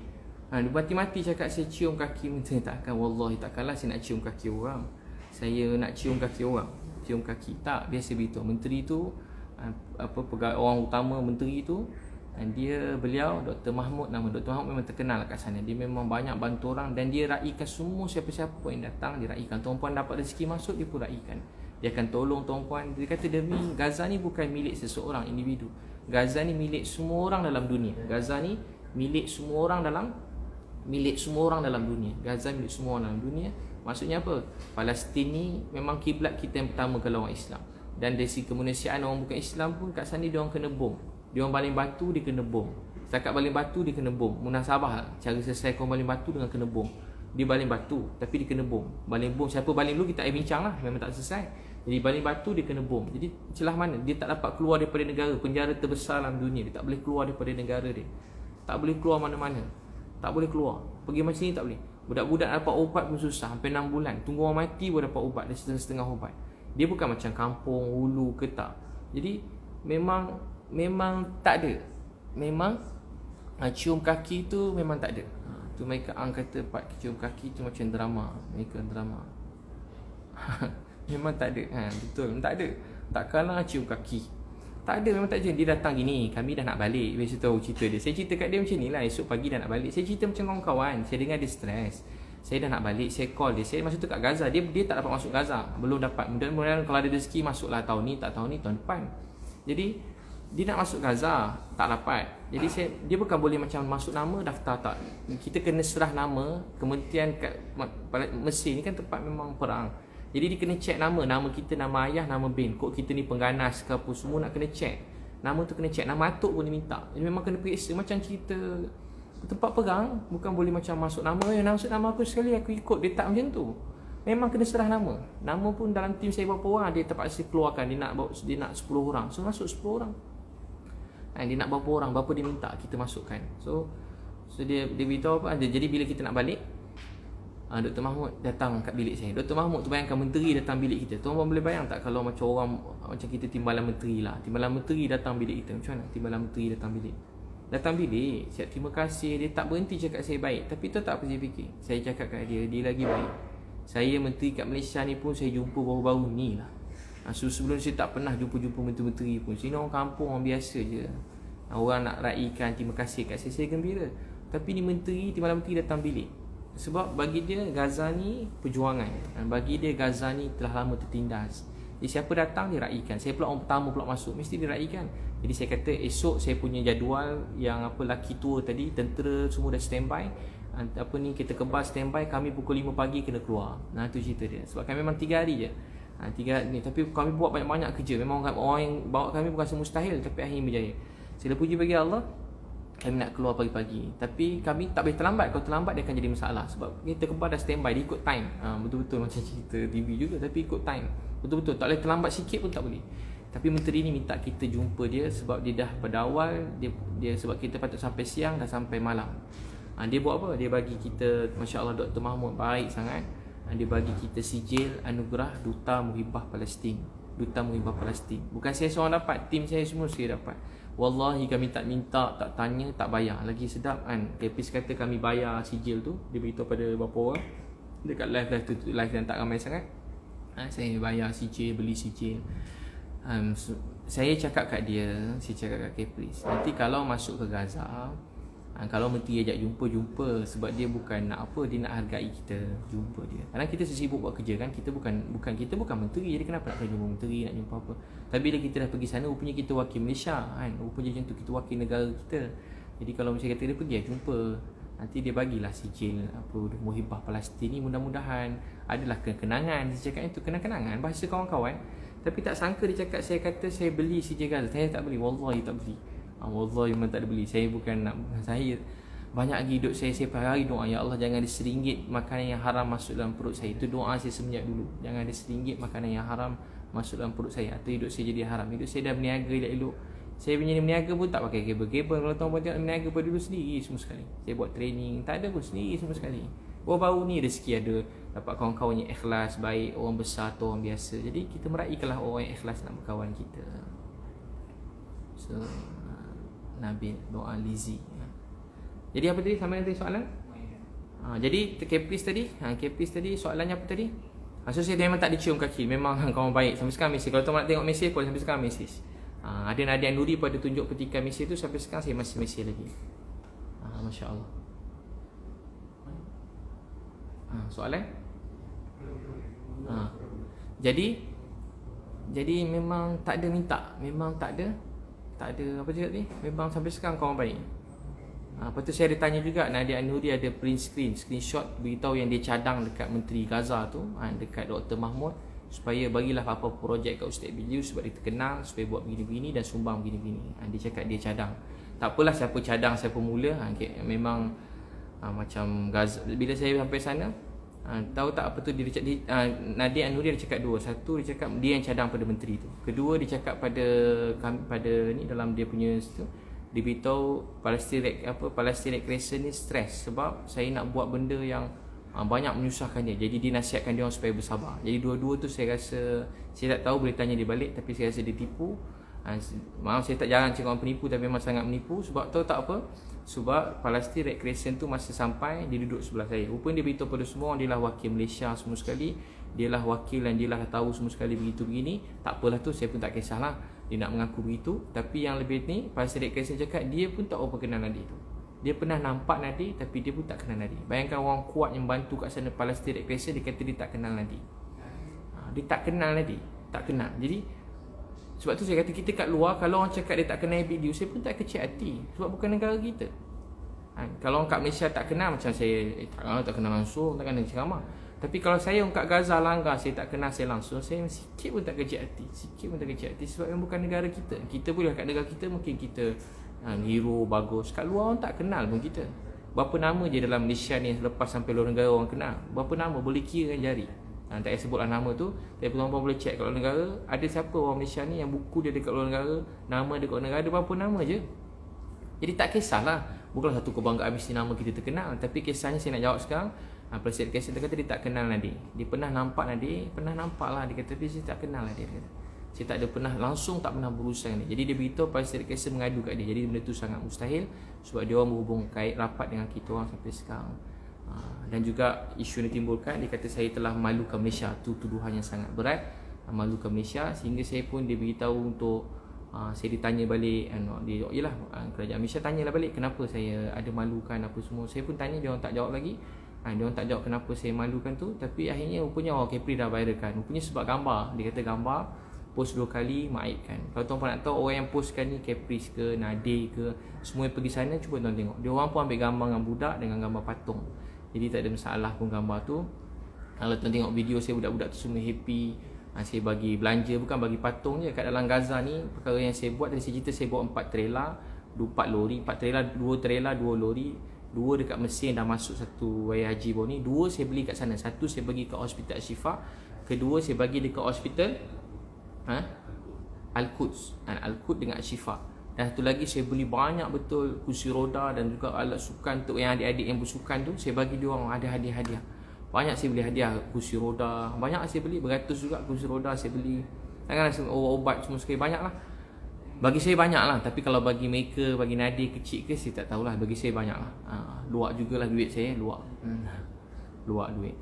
dia mati-mati cakap saya cium kaki menteri. Takkan, wallahi takkanlah saya nak cium kaki orang. Saya nak cium kaki orang, cium kaki tak, biasa begitu. Menteri tu pegawai orang utama menteri tu, beliau Dr. Mahmud, nama Dr. Mahmud memang terkenal kat sana. Dia memang banyak bantu orang dan dia raikan semua siapa-siapa yang datang, dia raikan. Tuan-puan dapat rezeki masuk, dia pun raikan. Dia akan tolong tuan-puan. Dia kata demi Gaza ni bukan milik seseorang individu. Gaza ni milik semua orang dalam dunia. Gaza ni milik semua orang dalam dunia. Gaza milik semua orang dalam dunia. Maksudnya apa? Palestin ni memang kiblat kita yang pertama kalau orang Islam. Dan dari segi kemanusiaan, orang bukan Islam pun kat sana dia orang kena bom. Dia orang baling batu, dia kena bom. Setakat baling batu, dia kena bom. Munasabah cara selesaikan baling batu dengan kena bom. Dia baling batu, tapi dia kena bom. Baling bom, siapa baling dulu kita bincang lah. Memang tak selesai. Jadi baling batu, dia kena bom. Jadi celah mana? Dia tak dapat keluar daripada negara. Penjara terbesar dalam dunia. Dia tak boleh keluar daripada negara dia. Tak boleh keluar mana-mana. Tak boleh keluar. Pergi macam ni tak boleh. Budak-budak dapat ubat pun susah. Hampir 6 bulan. Tunggu orang mati baru dapat ubat. Dia setengah-setengah ubat. Dia bukan macam kampung, hulu ke tak. Jadi memang tak ada. Memang cium kaki tu memang tak ada. Tu mereka kata cium kaki tu macam drama. Mereka drama. Memang tak ada. Betul, tak ada. Takkanlah cium kaki. Tak ada, memang tak ada. Dia datang gini, kami dah nak balik. Biasa tahu cerita dia. Saya cerita kat dia macam ni lah, esok pagi dah nak balik. Saya cerita macam kawan-kawan. Saya dengar dia stres. Saya dah nak balik, saya call dia. Saya masa tu kat Gaza. Dia tak dapat masuk Gaza. Belum dapat. Mudah-mudahan kalau ada rezeki masuklah tahun ni, tak tahun ni, tahun depan. Jadi dia nak masuk Gaza, tak dapat. Jadi dia bukan boleh macam masuk nama daftar, tak. Kita kena serah nama kementerian kat Mesir ni kan tempat memang perang. Jadi dia kena check nama kita, nama ayah, nama bin. Kod kita ni pengganas ke apa, semua nak kena check. Nama tu kena check, nama atuk pun dia minta. Jadi memang kena periksa macam cerita tempat perang. Bukan boleh macam masuk nama, masuk nama aku sekali aku ikut. Dia tak macam tu. Memang kena serah nama. Nama pun dalam tim saya berapa orang, dia terpaksa keluarkan. Dia nak 10 orang. So masuk 10 orang. Dia nak berapa orang, berapa dia minta kita masukkan. So dia beritahu apa. Jadi bila kita nak balik, Dr. Mahmud datang kat bilik saya. Dr. Mahmud tu bayangkan menteri datang bilik kita. Tuan boleh bayang tak kalau macam orang macam kita timbalan menteri lah. Timbalan menteri datang bilik kita. Macam mana timbalan menteri datang bilik? Datang bilik, siap terima kasih. Dia tak berhenti cakap saya baik. Tapi tu tak apa saya fikir. Saya cakap kat dia lagi baik. Saya menteri kat Malaysia ni pun saya jumpa baru-baru ni lah. Sebelum saya tak pernah jumpa menteri-menteri pun. Sini orang kampung, orang biasa je. Orang nak raikan terima kasih kat saya gembira. Tapi ni menteri, timbalan menteri datang bilik. Sebab bagi dia Gaza ni perjuangan. Dan bagi dia Gaza ni telah lama tertindas. Jadi siapa datang dia raikan. Saya pula orang pertama pula masuk, mesti dia raikan. Jadi saya kata esok saya punya jadual yang apa laki tua tadi, tentera semua dah standby. Apa ni kita kebas standby, kami pukul 5 pagi kena keluar. Nah tu cerita dia. Sebab kami memang 3 hari je. 3 hari ni tapi kami buat banyak-banyak kerja. Memang orang yang bawa kami bukan semustahil tapi akhirnya berjaya. Sila puji bagi Allah. Kami nak keluar pagi-pagi. Tapi kami tak boleh terlambat. Kalau terlambat dia akan jadi masalah. Sebab kita kebal dah standby. Dia ikut time. Betul-betul macam cerita TV juga. Tapi ikut time. Betul-betul. Tak boleh terlambat sikit pun tak boleh. Tapi menteri ni minta kita jumpa dia. Sebab dia dah pada awal. Dia sebab kita patut sampai siang. Dah sampai malam. Dia buat apa? Dia bagi kita, Masya Allah Dr. Mahmud baik sangat. Dia bagi kita sijil anugerah Duta Muhibah Palestin. Duta Muhibah Palestin. Bukan saya seorang dapat. Tim saya semua saya dapat. Wallahi kami tak minta, tak tanya, tak bayar. Lagi sedap kan. Kepis kata kami bayar sijil tu. Dia beritahu pada beberapa orang dekat live yang tak ramai sangat. Saya bayar sijil, beli sijil. Saya cakap kat dia, saya cakap kat Kepris, nanti kalau masuk ke Gaza, kalau menteri ajak jumpa. Sebab dia bukan nak apa, dia nak hargai kita. Jumpa dia. Kadang kita sibuk buat kerja kan. Kita bukan menteri. Jadi kenapa nak jumpa menteri, nak jumpa apa. Tapi bila kita dah pergi sana, rupanya kita wakil Malaysia kan. Rupanya macam tu, kita wakil negara kita. Jadi kalau misalnya kata dia pergi jumpa, nanti dia bagilah sijil apa Muhibah Palestin ni. Mudah-mudahan adalah kenangan. Dia cakap itu kenang-kenangan bahasa kawan-kawan. Tapi tak sangka dia cakap saya kata saya beli sijil Gaza. Saya tak beli. Wallahi tak beli. Wallahi memang tak ada beli. Saya bukan nak, saya banyak lagi hidup saya per hari doa, ya Allah jangan ada RM1 makanan yang haram masuk dalam perut saya. Itu doa saya semenjak dulu. Jangan ada RM1 makanan yang haram masuk dalam perut saya, atau hidup saya jadi haram. Hidup saya dah berniaga elok. Saya punya berniaga pun tak pakai kabel-kabel. Kalau tuan-tuan tengok berniaga pada dulu sendiri semua sekali. Saya buat training, tak ada pun sendiri semua sekali. Baru-baru ni rezeki ada, dapat kawan-kawan yang ikhlas, baik, orang besar atau orang biasa. Jadi kita meraihkanlah orang yang ikhlas nak berkawan kita. So Nabil doa Lizi. Jadi apa tadi? Sampai nanti soalan? Jadi Kepis tadi soalannya apa tadi? So saya memang tak dicium kaki. Memang kawan baik sampai sekarang mesej. Kalau tuan nak tengok mesej pun sampai sekarang mesej. Ada Nadia Nuri pada tunjuk petikan mesej tu, sampai sekarang saya masih mesej lagi. Masya Allah. Soalan? Jadi memang tak ada minta. Memang tak ada apa cakap ni, memang sampai sekarang kawan baik. Lepas tu saya ada tanya juga, Nadia Nuri ada print screenshot beritahu yang dia cadang dekat Menteri Gaza tu, dekat Dr. Mahmud, supaya bagilah apa projek kat Ustaz Biliu sebab dia terkenal, supaya buat begini-begini dan sumbang begini-begini. Dia cakap dia cadang. Tak apalah siapa cadang siapa mula. Memang macam Gaza. Bila saya sampai sana, tahu tak apa tu Nadia Nuri dia cakap dua. Satu dia cakap dia yang cadang pada menteri tu. Kedua dia cakap pada ni dalam dia punya tu, dia beritahu Palestine Red Crescent ni stres sebab saya nak buat benda yang banyak menyusahkan dia. Jadi dia nasihatkan dia orang supaya bersabar. Jadi dua-dua tu saya rasa, saya tak tahu boleh tanya dia balik, tapi saya rasa dia tipu. Maaf saya tak jarang cakap orang penipu, tapi memang sangat menipu. Sebab tahu tak apa? Sebab Palestine Red Crescent tu masa sampai, dia duduk sebelah saya. Rupanya dia beritahu pada semua orang, dia lah wakil Malaysia semua sekali. Dia lah wakil dan dia lah tahu semua sekali begitu begini. Tak apalah tu, saya pun tak kisahlah. dia nak mengaku begitu. Tapi yang lebih ni, Pastor Rick Kaisar cakap dia pun tak apa kenal Nadir tu. Dia pernah nampak Nadir tapi dia pun tak kenal Nadir. Bayangkan orang kuat yang bantu kat sana, Pastor Rick Kaisar, dia kata dia tak kenal Nadir. Dia tak kenal Nadir, tak kenal. Jadi sebab tu saya kata kita kat luar, kalau orang cakap dia tak kenal video, saya pun tak kecil hati. Sebab bukan negara kita. Kalau orang kat Malaysia tak kenal, macam saya tak kenal langsung, tak kenal ceramah. Tapi kalau saya orang kat Gaza langgar, saya tak kenal saya langsung, saya sikit pun tak kecil hati. Sikit pun tak kecil hati sebab yang bukan negara kita. Kita boleh kat negara kita mungkin kita hero, bagus. Kat luar orang tak kenal pun kita. Berapa nama je dalam Malaysia ni lepas sampai luar negara orang kenal. Berapa nama boleh kira dengan jari. Tak payah sebutlah nama tu. Tapi tuan-tuan boleh check kat luar negara, ada siapa orang Malaysia ni yang buku dia dekat luar negara, nama dia kat luar negara, ada berapa nama je. Jadi tak kisahlah. Bukanlah satu kebanggaan mesti nama kita terkenal. Tapi kisahnya saya nak jawab sekarang. Presiden Kaisar kata dia tak kenal Nadir. Dia pernah nampak Nadir, pernah nampak lah. Dia kata, tapi saya tak kenal Nadir. Saya tak ada pernah, langsung tak pernah berurusan dengan dia. Jadi dia beritahu Presiden Kaisar mengadu kat dia. Jadi benda tu sangat mustahil. Sebab dia orang berhubung kait rapat dengan kita orang sampai sekarang. Dan juga isu yang ditimbulkan, dia kata saya telah malukan Malaysia. Itu tuduhan yang sangat berat, malukan Malaysia. Sehingga saya pun dia beritahu untuk saya ditanya balik, yelah, kerajaan Malaysia tanyalah balik kenapa saya ada malukan apa semua. Saya pun tanya, dia orang tak jawab lagi. Dia orang tak jawab kenapa saya malukan tu. Tapi akhirnya rupanya Kepri dah viralkan. Rupanya sebab gambar. Dia kata gambar post 2 kali maibkan. Kalau tuan-tuan nak tahu orang yang postkan ni Caprice ke, Nadir ke, semua yang pergi sana, cuba tuan tengok. Dia orang pun ambil gambar dengan budak dengan gambar patung. Jadi tak ada masalah pun gambar tu. Kalau tuan tengok video saya, budak-budak tu semua happy. Saya bagi belanja, bukan bagi patung je. Kat dalam Gaza ni, perkara yang saya buat, tadi saya cerita saya bawa 4 trailer, 4 lori, 4 trailer, 2 trailer, 2 lori. 2 dekat Mesir dah masuk satu Wayah Haji baru ni. 2 saya beli kat sana. 1 saya bagi ke Hospital Al-Shifa. Kedua saya bagi dekat Hospital Al-Quds. Al-Quds dengan Al-Shifa. Dan satu lagi saya beli banyak betul kursi roda dan juga alat sukan untuk yang adik-adik yang bersukan tu. Saya bagi dia orang ada hadiah-hadiah. Banyak saya beli hadiah kursi roda. Banyak saya beli, beratus juga kursi roda saya beli. Janganlah obat semua sekali, banyak lah. Bagi saya banyak lah. Tapi kalau bagi mereka, bagi Nadir kecil ke, saya tak tahulah. Bagi saya banyak lah. Luak jugalah duit saya, luak. Luak duit.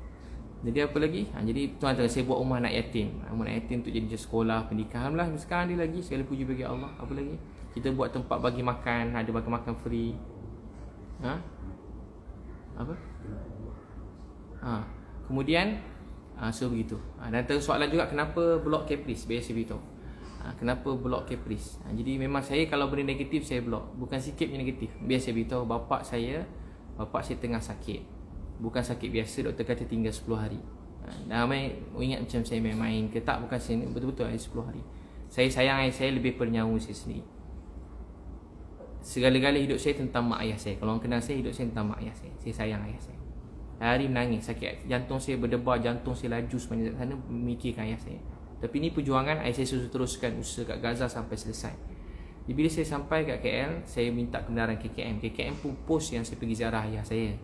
Jadi apa lagi? Jadi tuan-tuan, saya buat rumah anak yatim. Rumah anak yatim untuk jadi sekolah, pendidikan. Alhamdulillah sekarang dia lagi, segala puji bagi Allah. Apa lagi? Kita buat tempat bagi makan, ada bagi makan free. Apa? Kemudian so begitu. Dan terus soalan juga kenapa blok Caprice? Biasa beritahu. Kenapa blok Caprice? Jadi memang saya kalau benda negatif saya blok. Bukan sikit yang negatif. Biasa beritahu bapak saya tengah sakit. Bukan sakit biasa, doktor kata tinggal 10 hari. Dan ramai ingat macam saya main-main ke tak, bukan saya betul-betul ada 10 hari. Saya sayang ayah saya lebih pada nyawa saya sendiri. Segala-gala hidup saya tentang mak ayah saya. Kalau orang kenal saya, hidup saya tentang mak ayah saya. Saya sayang ayah saya. Hari menangis, sakit jantung saya berdebar, jantung saya laju sepanjang sana memikirkan ayah saya. Tapi ni perjuangan ayah saya teruskan usaha kat Gaza sampai selesai. Jadi bila saya sampai kat KL, saya minta kebenaran KKM. KKM pun post yang saya pergi ziarah ayah saya.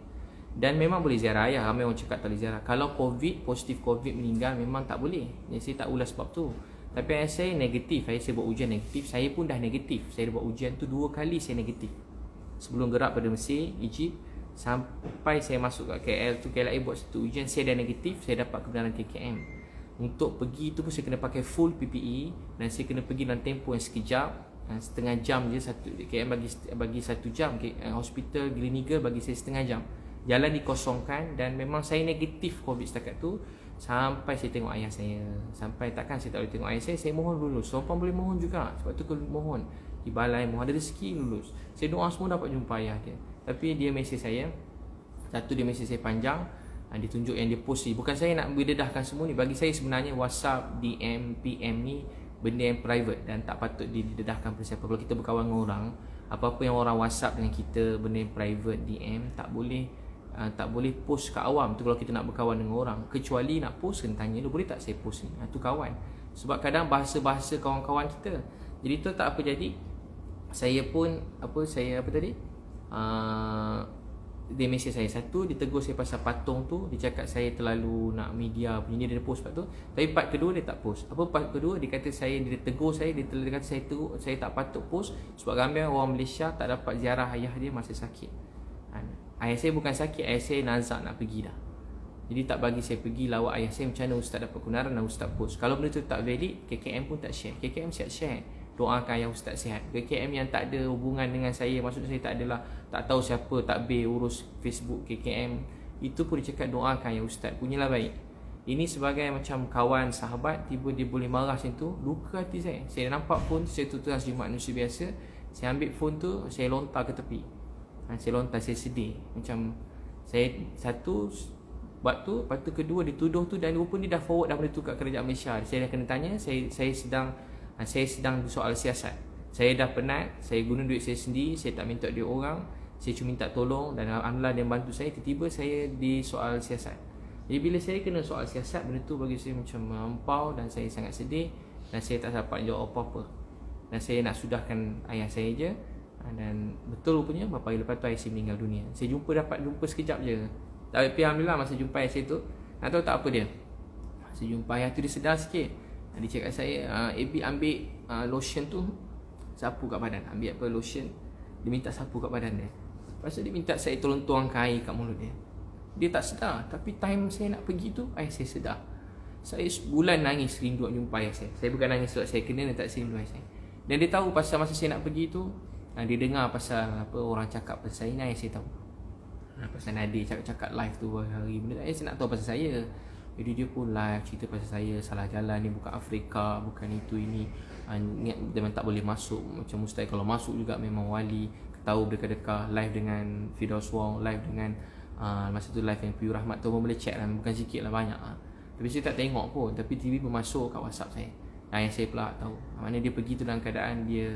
Dan memang boleh ziarah ayah, ramai orang cakap tak boleh ziarah. Kalau positif COVID meninggal memang tak boleh. Jadi saya tak ulas sebab tu. Tapi ayah saya negatif, ayah saya buat ujian negatif. Saya pun dah negatif. Saya buat ujian tu 2 kali saya negatif. Sebelum gerak pada Mesir, Egypt, sampai saya masuk kat KL tu, KLIA buat satu ujian, saya dah negatif, saya dapat kebenaran KKM. Untuk pergi tu pun saya kena pakai full PPE dan saya kena pergi dalam tempoh yang sekejap, setengah jam je. KM bagi 1 jam, hospital Gleneagle bagi saya setengah jam. Jalan dikosongkan dan memang saya negatif COVID setakat tu. Sampai saya tengok ayah saya. Sampai takkan saya tak boleh tengok ayah saya mohon lulus. Seorang boleh mohon juga. Sebab tu kalau mohon di balai, mohon ada rezeki lulus. Saya doa semua dapat jumpa ayah dia. Tapi dia mesej saya. Satu, dia mesej saya panjang. Dia tunjuk yang dia post ni. Bukan saya nak berdedahkan semua ni. Bagi saya sebenarnya WhatsApp, DM, PM ni benda yang private dan tak patut didedahkan pada siapa. Kalau kita berkawan dengan orang, apa-apa yang orang WhatsApp dengan kita, benda yang private, DM, tak boleh post kat awam. Tu kalau kita nak berkawan dengan orang. Kecuali nak post, kena tanya dulu, boleh tak saya post ni? Tu kawan. Sebab kadang bahasa-bahasa kawan-kawan kita. Jadi tu tak apa jadi. Saya pun dia mesej saya. Satu, dia tegur saya pasal patung tu. Dia cakap saya terlalu nak media punya, dia post part tu. Tapi part kedua dia tak post. Apa part kedua? Dia kata dia tegur saya. Dia kata saya tak patut post sebab ramai orang Malaysia tak dapat ziarah ayah dia masa sakit. Ayah saya bukan sakit, ayah saya nazak nak pergi dah. Jadi tak bagi saya pergi lawat ayah saya. Macam mana ustaz dapat kebenaran dan ustaz post? Kalau benda tu tak valid, KKM pun tak share. KKM siap share. doakan ayah Ustaz sihat. KKM yang tak ada hubungan dengan saya, maksud saya tak adalah, tak tahu siapa takbir urus Facebook KKM, itu pun dia cakap doakan ayah Ustaz, punyalah baik. Ini sebagai macam kawan, sahabat, tiba dia boleh marah macam tu, luka hati saya. Saya nampak phone, saya tutup sebagai manusia biasa, saya ambil phone tu, saya lontar ke tepi. Saya lontar, saya sedih. Macam saya satu buat tu, lepas tu kedua dituduh tu, dan rupanya dia dah forward dah benda tu kat kerajaan Malaysia. Saya dah kena tanya, saya sedang soal siasat. Saya dah penat, saya guna duit saya sendiri, saya tak minta duit orang, saya cuma minta tolong, dan alhamdulillah dia bantu saya. Tiba-tiba saya di soal siasat. Jadi bila saya kena soal siasat, benda tu bagi saya macam melampau, dan saya sangat sedih, dan saya tak dapat jawab apa-apa. Dan saya nak sudahkan ayah saya je. Dan betul rupanya beberapa hari lepas tu ayah saya meninggal dunia. Saya dapat jumpa sekejap je. Tapi alhamdulillah masa jumpa ayah saya tu, nak tahu tak apa dia? Masa jumpa ayah tu dia sedar sikit. Dia cakap saya, Abi ambil lotion tu, sapu kat badan. Ambil apa lotion, dia minta sapu kat badan dia. Lepas tu dia minta saya tolong tuangkan air kat mulut dia. Dia tak sedar, tapi time saya nak pergi tu, ayah saya sedar. Saya sebulan nangis rindu nak jumpa ayah saya. Saya bukan nangis sebab saya kena, tak rindu ayah saya. Dan dia tahu pasal masa saya nak pergi tu, dia dengar pasal apa orang cakap pasal saya, ni ayah saya tahu. Pasal Nadir cakap live tu hari benda, ayah saya nak tahu pasal saya. Jadi dia pun live cerita pasal saya, salah jalan ni, bukan Afrika, bukan itu ini. Memang tak boleh masuk, macam mustahil kalau masuk juga memang wali. Tahu berdekat-dekat, live dengan Firdaus Wong, live dengan masa tu live yang Piu Rahmat tu pun boleh check lah, bukan sikit lah, banyak lah. Tapi saya tak tengok pun, tapi TV pun masuk kat WhatsApp saya. Yang saya pula tahu mana dia pergi tu dalam keadaan dia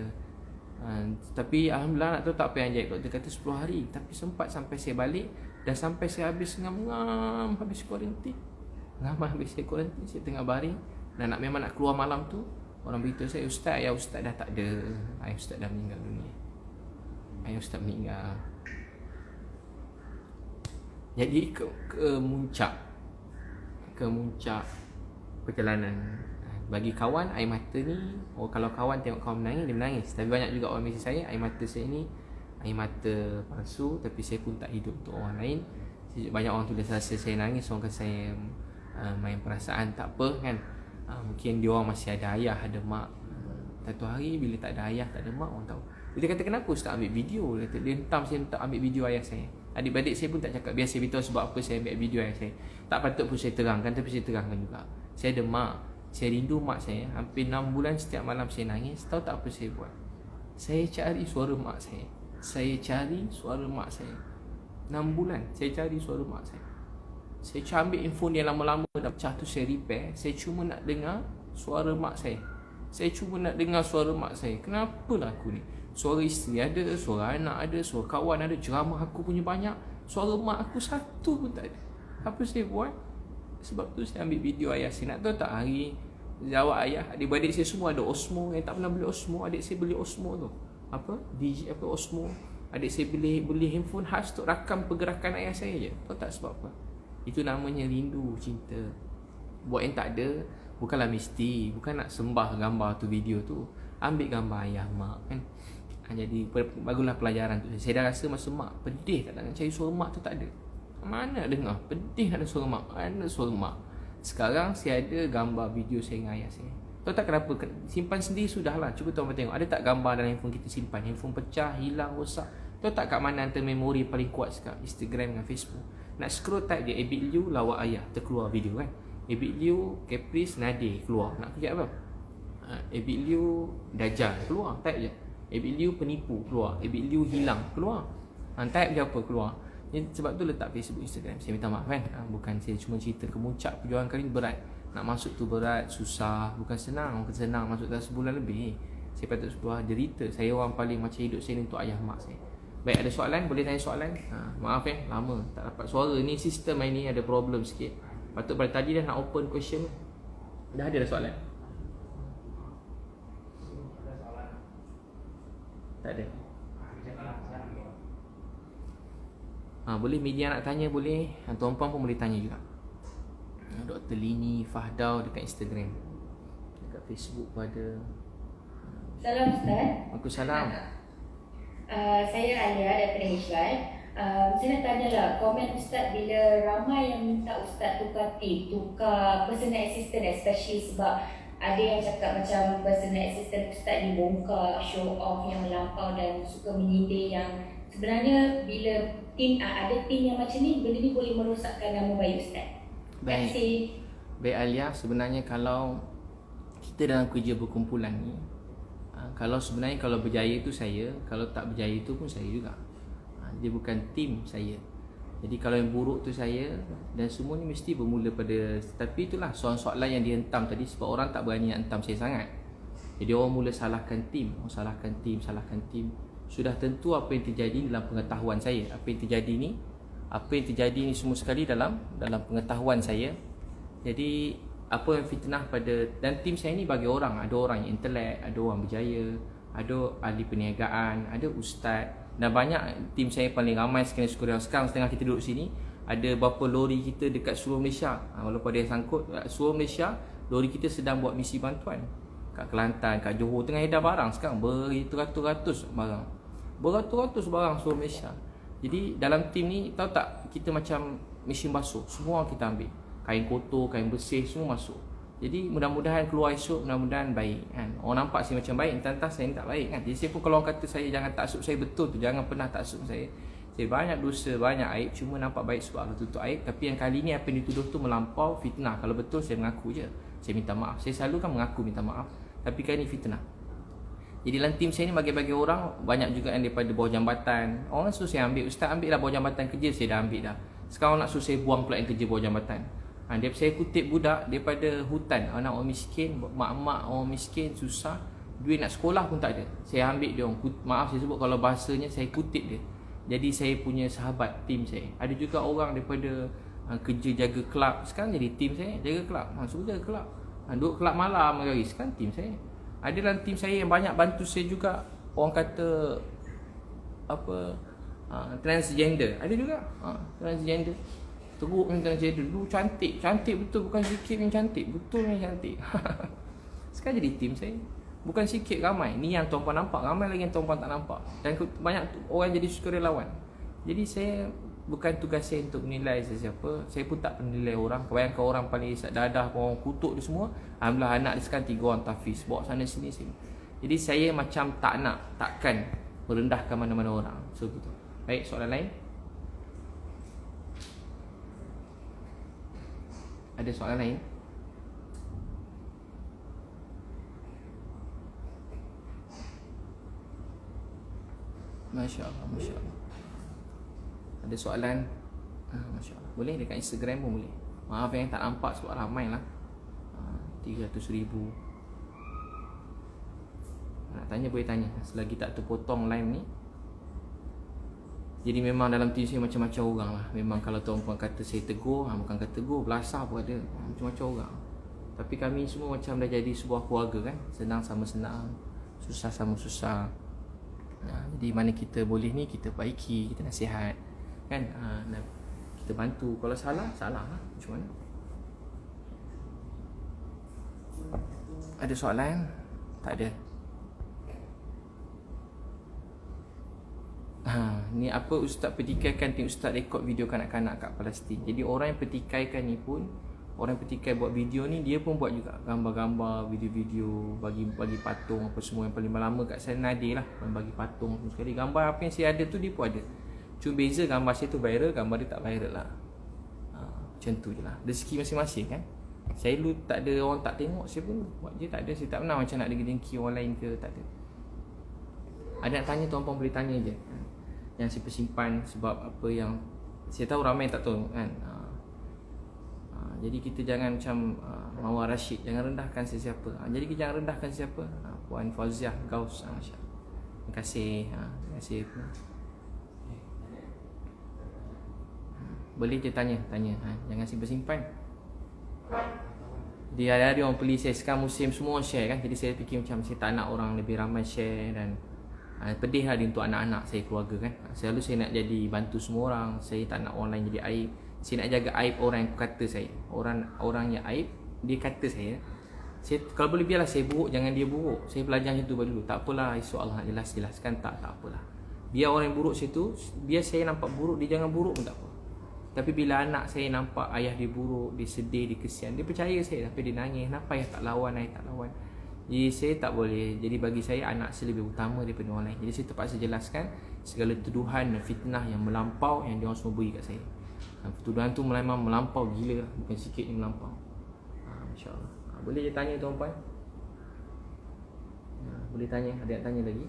tapi alhamdulillah nak tahu tak apa yang jadi. Doktor kata 10 hari, tapi sempat sampai saya balik, dan sampai saya habis ngam-ngam, habis kuarantin. Habis saya kuarantin, saya tengah baring, dan memang nak keluar malam tu, orang beritahu saya, Ustaz, ayah Ustaz dah tak ada, ayah Ustaz dah meninggal dunia, ayah Ustaz meninggal. Jadi ke muncak perjalanan. Bagi kawan, air mata ni, kalau kawan tengok kawan menangis, dia menangis. Tapi banyak juga orang mesej saya, air mata saya ni air mata palsu, tapi saya pun tak hidup untuk orang lain. Banyak orang tulis rasa saya nangis, orang kata saya main perasaan, tak apa kan. Mungkin dia orang masih ada ayah, ada mak. Satu hari bila tak ada ayah, tak ada mak, orang tahu. Dia kata, kenapa Ustaz ambil video? Dia hentam saya untuk ambil video ayah saya. Adik-adik saya pun tak cakap, biar saya beritahu sebab apa saya ambil video ayah saya. Tak patut pun saya terangkan, tapi saya terangkan juga. Saya ada mak, saya rindu mak saya. Hampir 6 bulan setiap malam saya nangis. Tahu tak apa saya buat? Saya cari suara mak saya. Saya cari suara mak saya 6 bulan saya cari suara mak saya. Saya ambil handphone yang lama-lama dah pecah tu, saya repair. Saya cuma nak dengar suara mak saya. Saya cuma nak dengar suara mak saya. Kenapalah aku ni? Suara isteri ada, suara anak ada, suara kawan ada, ceramah aku punya banyak, suara mak aku satu pun tak ada. Apa saya buat? Sebab tu saya ambil video ayah saya. Nak tahu tak hari jawab ayah, adik-adik saya semua ada Osmo. Yang tak pernah beli Osmo, adik saya beli Osmo tu. Apa? DJ apa Osmo. Adik saya beli handphone khas untuk rakam pergerakan ayah saya je. Tahu tak sebab apa? Itu namanya rindu, cinta. Buat yang tak ada, bukanlah mesti, bukan nak sembah gambar tu, video tu. Ambil gambar ayah, mak kan. Jadi baguslah pelajaran tu. Saya dah rasa masa mak pedih tak nak cari suara mak tu, tak ada. Mana dengar pedih ada suara mak, mana suara mak. Sekarang saya ada gambar video saya dengan ayah saya. Tahu tak kenapa? Simpan sendiri sudahlah. Cuba tuan tengok, ada tak gambar dalam handphone kita simpan? Handphone pecah, hilang, rosak. Tahu tak kat mana antara memori paling kuat sekarang? Instagram dengan Facebook. Nak scroll type je Abid Liu lawak ayah, terkeluar video kan. Abid Liu Caprice Nadir keluar. Nak kerja apa? Abid Liu Dajjal keluar, type je. Abid Liu penipu keluar, Abid Liu hilang keluar. Type je apa keluar. Sebab tu letak Facebook, Instagram. Saya minta maaf kan. Bukan saya cuma cerita kemuncak perjuangan kali ni berat. Nak masuk tu berat, susah, bukan senang. Bukan senang masuk dalam sebulan lebih. Saya patut sebuah derita. Saya orang paling macam hidup saya ni untuk ayah mak saya. Baik, ada soalan? Boleh tanya soalan? Maaf lama tak dapat suara. Ni sistem ini ada problem sikit. Patut pada tadi dah nak open question. Dah ada soalan? Tak ada. Boleh media nak tanya, boleh. Tuan-puan pun boleh tanya juga. Dr. Lini Fahdau dekat Instagram, dekat Facebook pada. Salam Ustaz. Waalaikumsalam. Saya Alia daripada HY. Saya nak tanya lah, komen Ustaz bila ramai yang minta Ustaz tukar tip, tukar personal assistant, especially sebab ada yang cakap macam personal assistant ustaz dibongkar, show off yang melampau dan suka menyindir, yang sebenarnya bila ada tim yang macam ni, benda ni boleh merosakkan nama baik ustaz. Baik. Baik Alia, sebenarnya kalau kita dalam kerja berkumpulan ni, kalau sebenarnya kalau berjaya tu saya, kalau tak berjaya tu pun saya juga. Dia bukan tim saya. Jadi kalau yang buruk tu saya, dan semua ni mesti bermula pada, tapi itulah soalan-soalan yang dihentam tadi, sebab orang tak berani nak hentam saya sangat. Jadi orang mula salahkan tim, salahkan tim. Sudah tentu apa yang terjadi dalam pengetahuan saya. Apa yang terjadi ni semua sekali dalam pengetahuan saya. Jadi apa yang fitnah pada, dan tim saya ni bagi orang, ada orang yang intelek, ada orang berjaya, ada ahli perniagaan, ada ustaz. Dan banyak tim saya paling ramai sekarang setengah kita duduk sini, ada berapa lori kita dekat seluruh Malaysia. Walaupun ada yang sangkut seluruh Malaysia, lori kita sedang buat misi bantuan kat Kelantan, kat Johor, tengah edar barang sekarang beratus-ratus barang seluruh Malaysia. Jadi dalam tim ni, tahu tak, kita macam mesin basuh, semua kita ambil, kain kotor, kain bersih, semua masuk. Jadi mudah-mudahan keluar esok, mudah-mudahan baik kan. Orang nampak saya macam baik, entah saya ni tak baik kan. Jadi saya pun kalau orang kata saya jangan taksub saya, betul tu, jangan pernah taksub saya. Saya banyak dosa, banyak aib, cuma nampak baik sebab Allah tutup aib. Tapi yang kali ni apa yang dituduh tu melampau, fitnah. Kalau betul saya mengaku je, saya minta maaf. Saya selalu kan mengaku minta maaf, tapi kali ni fitnah. Jadi dalam tim saya ni bagi-bagi orang, banyak juga yang daripada bawah jambatan. Orang suruh saya ambil, ustaz ambil lah bawah jambatan kerja, saya dah ambil dah. Sekarang nak suruh saya buang pula yang kerja bawah jambatan. Saya kutip budak daripada hutan, anak orang miskin, mak-mak orang miskin, susah, duit nak sekolah pun tak ada. Saya ambil dia orang, maaf saya sebut kalau bahasanya, saya kutip dia. Jadi saya punya sahabat, tim saya. Ada juga orang daripada kerja jaga kelab, sekarang jadi tim saya, jaga kelab. Suruh jaga kelab, duduk kelab malam hari, sekarang tim saya. Ada dalam tim saya yang banyak bantu saya juga, orang kata apa, transgender. Ada juga transgender. Teruk yang transgender. Dulu cantik betul, bukan sikit yang cantik, betul yang cantik. Sekarang jadi tim saya, bukan sikit, ramai. Ni yang tuan-puan nampak, ramai lagi yang tuan-puan tak nampak. Dan banyak orang jadi sukarelawan. Jadi saya, bukan tugas saya untuk menilai sesiapa. Saya pun tak menilai orang. Kebanyakan orang paling isap dadah, orang kutuk dia semua. Alhamdulillah anak dia sekarang 3 orang tahfiz, bawa sana sini. Jadi saya macam takkan merendahkan mana-mana orang. So gitu. Baik, soalan lain? Ada soalan lain? Masya Allah, Masya Allah. Ada soalan? Masya Allah. Boleh dekat Instagram pun boleh. Maaf yang tak nampak sebab ramai lah. 300,000. Nak tanya boleh tanya, selagi tak terpotong live ni. Jadi memang dalam tim saya macam-macam orang lah. Memang kalau tuan-puan kata saya tegur, bukan kata tegur, belasah pun ada. Macam-macam orang. Tapi kami semua macam dah jadi sebuah keluarga kan. Senang sama senang, susah sama susah. Jadi mana kita boleh ni, kita baiki, kita nasihat kan, kita bantu. Kalau salah lah. Macam mana? Ada soalan? Tak ada. Ni apa ustaz petikaikan, tim ustaz rekod video kanak-kanak kat Palestin. Jadi orang yang petikaikan ni pun, orang yang petikai buat video ni, dia pun buat juga gambar-gambar, video-video, bagi patung apa semua. Yang paling lama kat sana Nadir lah, bagi patung semua sekali. Gambar apa yang saya ada tu dia pun ada. Cuma beza gambar saya tu viral, gambar dia tak viral lah. Macam tu je lah, rezeki masing-masing kan. Saya dulu tak ada, orang tak tengok, saya pun buat je, tak ada. Saya tak pernah macam nak dengki orang lain ke, tak ada. Ada nak tanya, tuan-puan boleh tanya je. Yang saya simpan sebab apa yang saya tahu ramai tak tahu kan. Jadi kita jangan macam Mawar Rashid, jangan rendahkan sesiapa. Jadi kita jangan rendahkan sesiapa. Puan Fauziah Gaus, masya-Allah. Terima kasih. Terima kasih. Boleh je tanya. Jangan simpan-simpan. Jadi hari-hari orang beli saya, sekarang musim semua share kan. Jadi saya fikir macam saya tak nak orang lebih ramai share. Dan pedih lah untuk anak-anak saya, keluarga kan. Selalu saya nak jadi bantu semua orang. Saya tak nak orang lain jadi aib. Saya nak jaga aib orang yang kata saya. Orang yang aib, dia kata saya. Kalau boleh biarlah saya buruk, jangan dia buruk. Saya belajar macam tu dulu. Tak apalah, esok Allah nak jelaskan. Tak apalah. Biar orang yang buruk situ, biar saya nampak buruk, dia jangan buruk pun tak apa. Tapi bila anak saya nampak ayah dia buruk, dia sedih, dia kesian, dia percaya saya, tapi dia nangis, kenapa ayah tak lawan, ayah tak lawan. Jadi saya tak boleh. Jadi bagi saya anak saya lebih utama daripada orang lain. Jadi saya terpaksa jelaskan segala tuduhan dan fitnah yang melampau yang diorang semua beri kat saya. Tuduhan tu memang melampau gila, bukan sikit ni melampau. InsyaAllah. Boleh je tanya tuan-puan? Boleh tanya, ada yang tanya lagi?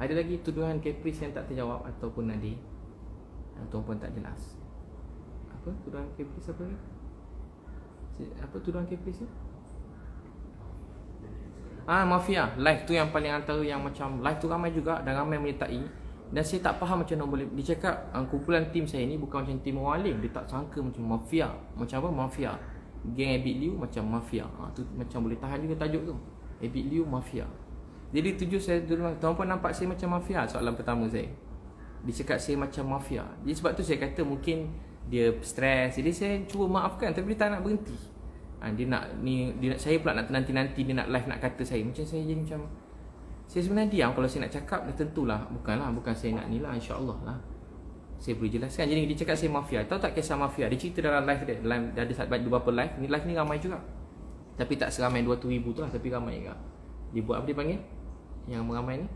Ada lagi tuduhan caprice yang tak terjawab ataupun ada yang tuan-puan tak jelas? Apa tuduhan caprice apa ni? Apa tuduhan caprice ni? Mafia. Live tu yang paling antara yang macam live tu ramai juga dan ramai menyertai. Dan saya tak faham macam mana boleh. Dia cakap kumpulan tim saya ni bukan macam tim orang alim. Dia tak sangka macam mafia. Macam apa mafia? Geng Abid Liu macam mafia. Tu macam boleh tahan juga tajuk tu. Abid Liu mafia. Jadi tujuh saya dulu, tuan-puan nampak saya macam mafia? Soalan pertama saya. Dia cakap saya macam mafia. Jadi sebab tu saya kata mungkin dia stres. Jadi saya cuba maafkan tapi dia tak nak berhenti. Dia nak saya pula nak nanti dia nak live nak kata saya. Macam saya jadi macam saya sebenarnya diam. Kalau saya nak cakap dah tentulah bukan saya nak ni lah, insya-Allah lah. Saya boleh jelaskan. Jadi dia cakap saya mafia. Tahu tak kisah mafia? Dia cerita dalam live dia. Dah ada beberapa live. Ni live ni ramai juga. Tapi tak seramai 200,000 tu lah, tapi ramai juga. Dia buat apa dia panggil? Yang meramai ni.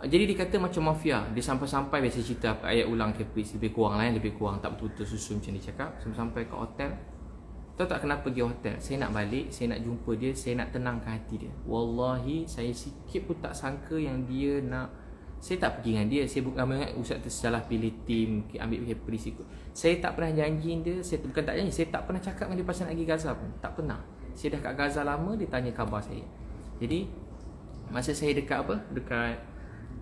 Jadi dia kata macam mafia. Dia sampai-sampai biasa cerita ayat ulang caprice lebih kurang lah, lebih kurang tak betul-betul susun macam dia cakap. Sampai ke hotel. Tahu tak kenapa pergi hotel? Saya nak balik, saya nak jumpa dia, saya nak tenangkan hati dia. Wallahi, saya sikit pun tak sangka yang dia nak. Saya tak pergi dengan dia. Saya bukan ingat ustaz tu salah pilih tim, ambil caprice ikut. Saya tak pernah janji dia, saya bukan tak janji, saya tak pernah cakap dengan dia pasal nak pergi Gaza pun. Tak pernah. Saya dah kat Gaza lama, dia tanya khabar saya. Jadi masa saya dekat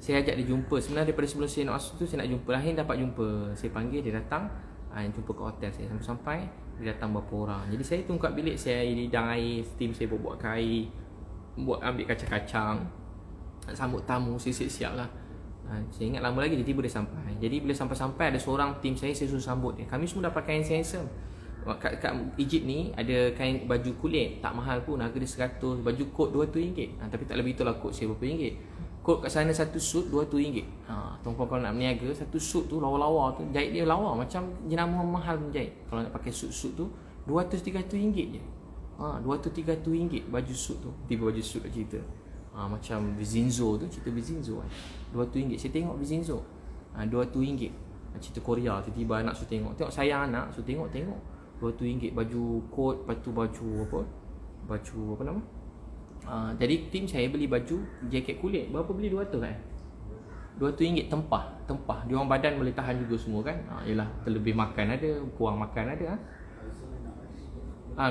saya ajak dia jumpa. Sebenarnya daripada sebelum saya nak masuk tu, saya nak jumpa. Akhirnya dapat jumpa. Saya panggil, dia datang. Jumpa ke hotel saya. Sampai dia datang berapa orang. Jadi saya tunggu kat bilik saya, hidang air, tim saya buat air, ambil kacang-kacang, sambut tamu, saya siap-siap lah. Saya ingat lama lagi tiba-tiba dia sampai. Jadi bila sampai-sampai ada seorang tim saya suruh sambut dia. Kami semua dapat kain handsome. Kat Egypt ni ada kain baju kulit, tak mahal pun, harga dia 100, baju kot RM200. Tapi tak lebih itulah kot saya berapa ringgit. Kot kat sana satu suit RM200. Tuan-tuan kalau nak berniaga, satu suit tu lawa-lawa tu, jahit dia lawa macam jenama mahal pun jahit. Kalau nak pakai suit-suit tu RM200-300 je. RM200-300 baju suit tu. Tiba baju suit kat cerita. Macam Vizinzo tu, cerita Vizinzo kan. RM200. Saya tengok Vizinzo. RM200. Cerita Korea, tiba-tiba anak suruh tengok. Tengok sayang anak, suruh tengok. RM200 baju kot, lepas tu baju apa nama? Jadi tim saya beli baju jaket kulit. Berapa beli 200 kan? RM200 tempah. Dia orang badan boleh tahan juga semua kan. Yalah, terlebih makan ada, kurang makan ada.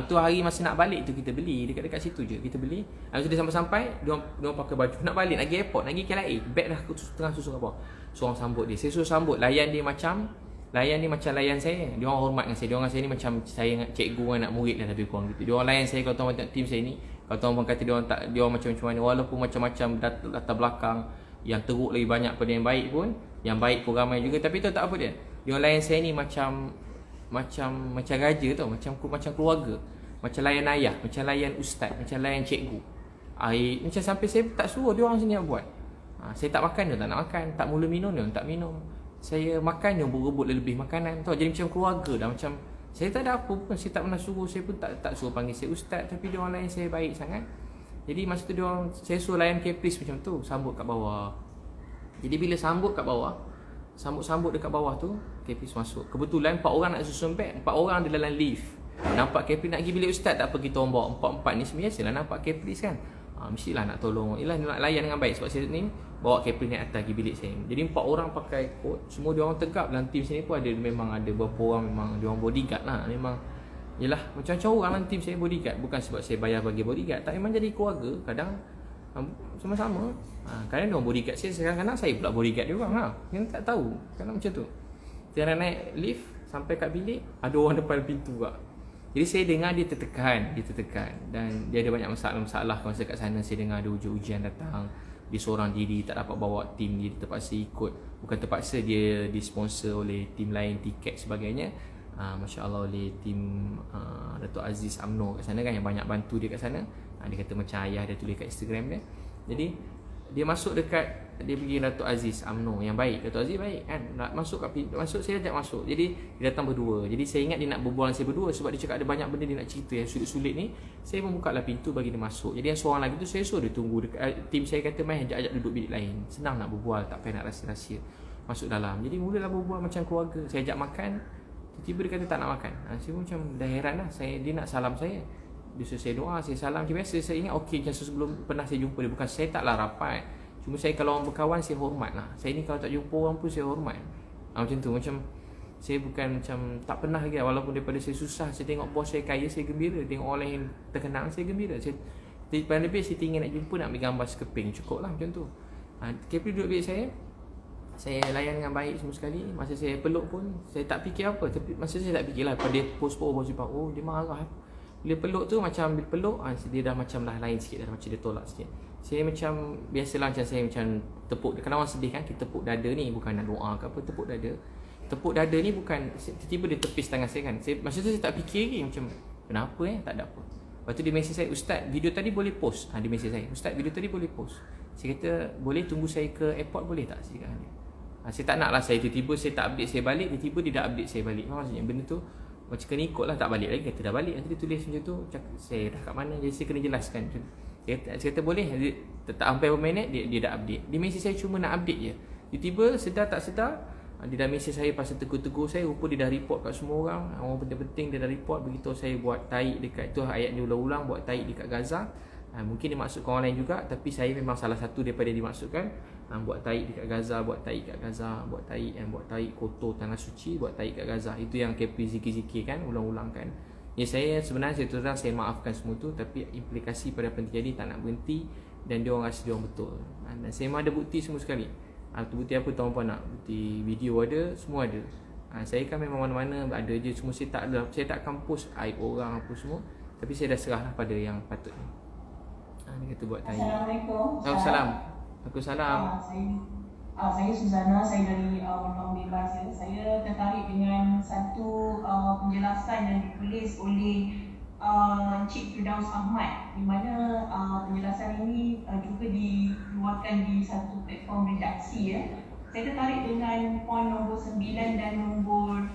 Tu hari masa nak balik tu kita beli dekat situ je kita beli. Habis dia sampai dia orang pakai baju nak balik nak pergi airport, nak pergi KLIA. Beg dah tengah susun apa. Seorang sambut dia. Saya suruh sambut, layan dia macam layan saya. Dia orang hormat dengan saya. Dia orang dengan saya ni macam saya cikgu dengan anak murid lah lebih kurang gitu. Dia orang layan saya. Kalau tuan tengok tim saya ni, kalau tuan kata dia orang macam mana, walaupun macam-macam latar belakang yang teruk lagi banyak pada yang baik pun, yang baik pun ramai juga, tapi tu tak apa dia. Dia orang layan saya ni macam raja tau, macam keluarga, macam layan ayah, macam layan ustaz, macam layan cikgu. Macam sampai saya tak suruh dia orang sini nak buat. Saya tak makan, dia tak nak makan. Tak mula minum, dia tak minum. Saya makan, dia berebut lebih makanan tau. Jadi macam keluarga dah. Macam saya tak ada apa pun, saya tak pernah suruh. Saya pun tak suruh panggil saya ustaz, tapi dia orang layan saya baik sangat. Jadi masa tu saya suruh layan caprice macam tu, sambut kat bawah. Jadi bila sambut kat bawah, sambut dekat bawah tu, caprice masuk. Kebetulan 4 orang nak susun beg, 4 orang ada dalam lift. Nampak caprice nak pergi bilik ustaz, tak apa kita orang bawa 4-4 ni biasalah nampak caprice kan. Mestilah nak tolong. Yelah nak layan dengan baik sebab saya ni bawa caprice naik atas pergi bilik saya. Jadi 4 orang pakai coat, semua dia orang tegap. Dalam tim sini pun memang ada beberapa orang memang dia orang bodyguard lah. Memang yelah macam-macam orang dalam tim saya bodyguard. Bukan sebab saya bayar bagi bodyguard, tak, memang jadi keluarga. Kadang sama-sama. Kadang dia orang bodyguard saya, kadang-kadang saya pula bodyguard dia orang. Yang tak tahu. Kadang macam tu. Saya naik lift sampai kat bilik, ada orang depan pintu kak. Jadi saya dengar dia tertekan dan dia ada banyak masalah masa kat sana. Saya dengar ada ujian datang, dia seorang diri tak dapat bawa tim, dia terpaksa ikut. Bukan terpaksa, dia disponsor oleh tim lain, tiket sebagainya. Masya Allah oleh tim Datuk Aziz UMNO kat sana kan, yang banyak bantu dia kat sana. Dia kata macam ayah dia tulis kat Instagram dia. Jadi dia masuk dekat dia pergi Datuk Aziz UMNO yang baik. Datuk Aziz baik kan, nak masuk kat pintu, masuk saya ajak masuk. Jadi dia datang berdua. Jadi saya ingat dia nak berbual dengan saya berdua sebab dia cakap ada banyak benda dia nak cerita yang sulit-sulit ni. Saya membuka lah pintu bagi dia masuk. Jadi yang seorang lagi tu saya suruh dia tunggu dekat, tim saya kata mai ajak duduk bilik lain. Senang nak berbual, tak payah nak rahsia-rahsia. Masuk dalam. Jadi mulalah berbual macam keluarga. Saya ajak makan, tiba-tiba dia kata tak nak makan. Saya pun macam dah heran lah. Dia nak salam saya. Dia suruh saya doa, saya salam. Macam biasa saya ingat okey macam sebelum pernah saya jumpa dia. Bukan saya taklah rapat. Cuma saya kalau orang berkawan saya hormat lah. Saya ni kalau tak jumpa orang pun saya hormat. Macam tu, macam saya bukan macam tak pernah lagi. Walaupun daripada saya susah, saya tengok bos saya kaya, saya gembira. Tengok orang lain terkenal, saya gembira. Paling lebih saya tinggal nak jumpa, nak ambil gambar sekeping, cukup lah macam tu. KP duduk bilik saya layan dengan baik semua sekali. Masa saya peluk pun saya tak fikir apa. Tapi masa saya tak fikir lah. Pada dia post bos dia, oh dia marah. Bila peluk tu macam bila peluk dia dah macam dah lain sikit, dah macam dia tolak sikit. Saya macam biasalah, macam saya macam tepuk. Kadang orang sedih kan, kita tepuk dada ni bukan nak doa ke apa, tepuk dada. Tepuk dada ni bukan tiba-tiba dia tepis tangan saya kan. Masa tu saya tak fikir lagi macam kenapa tak ada apa. Lepas tu dia mesej saya, "Ustaz, video tadi boleh post?" Dia mesej saya, "Ustaz, video tadi boleh post?" Saya kata, "Boleh tunggu saya ke airport boleh tak?" Saya kata. Saya tak nak lah, saya tiba-tiba saya tak update saya balik, tiba-tiba dia dah update saya balik. Maksudnya benda tu macam kena ikut lah, tak balik lagi. Kata dah balik, nanti dia tulis macam tu, cakap, saya dah kat mana, jadi saya kena jelaskan. Saya kata boleh, dia tak sampai berapa minit dia dah update. Dia mesej saya cuma nak update je. Tiba-tiba sedar tak sedar dia dah mesej saya pasal tegur-tegur saya. Rupa dia dah report kat semua orang penting-penting dia dah report. Beritahu saya buat taik dekat, tu ayat dia ulang-ulang, buat taik dekat Gaza. Mungkin dia maksudkan orang lain juga, tapi saya memang salah satu daripada dia maksudkan. Buat taik dekat Gaza, buat taik kat Gaza, buat taik kotor tanah suci, buat taik kat Gaza. Itu yang KP zikir-zikir kan, ulang-ulang kan. Ya, saya sebenarnya saya terang saya maafkan semua tu, tapi implikasi pada apa yang terjadi tak nak berhenti dan dia orang rasa dia orang betul. Dan saya memang ada bukti semua sekali. Bukti apa tuan-puan nak? Bukti video ada, semua ada. Saya kan memang mana-mana ada je, semua saya tak akan post aib orang apa semua, tapi saya dah serahlah pada yang patutnya. Dia kata buat tanya. Assalamualaikum. Waalaikumsalam. Saya Suzana, saya dari Undang Bebas. Saya tertarik dengan satu penjelasan yang ditulis oleh Encik Firdaus Ahmad, di mana penjelasan ini juga dikeluarkan di satu platform redaksi. Saya tertarik dengan poin nombor 9 dan nombor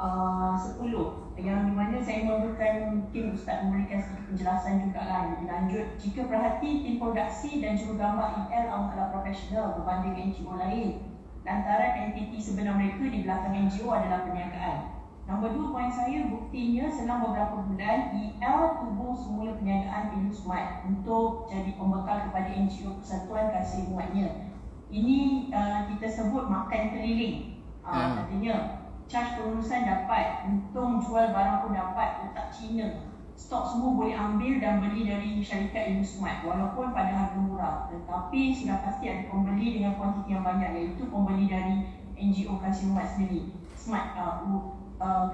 10, yang di mana saya memerlukan mungkin Ustaz memberikan sedikit penjelasan juga lah lebih lanjut. Jika perhati, tim produksi dan jurugambar IL amatlah profesional berbanding NGO lain. Lantaran entiti sebenar mereka di belakang NGO adalah perniagaan. Nombor 2 poin saya, buktinya selang beberapa bulan IL tubuh semula perniagaan Inusmat untuk jadi pembekal kepada NGO Persatuan Kasih Umatnya. Ini kita sebut makan keliling. Artinya charge pengurusan dapat, untung jual barang pun dapat, letak Cina. Stok semua boleh ambil dan beli dari syarikat Inusmat walaupun pada harga murah. Tetapi sudah pasti ada pembeli dengan kuantiti yang banyak, iaitu pembeli dari NGO Kasih Umat sendiri. Smart,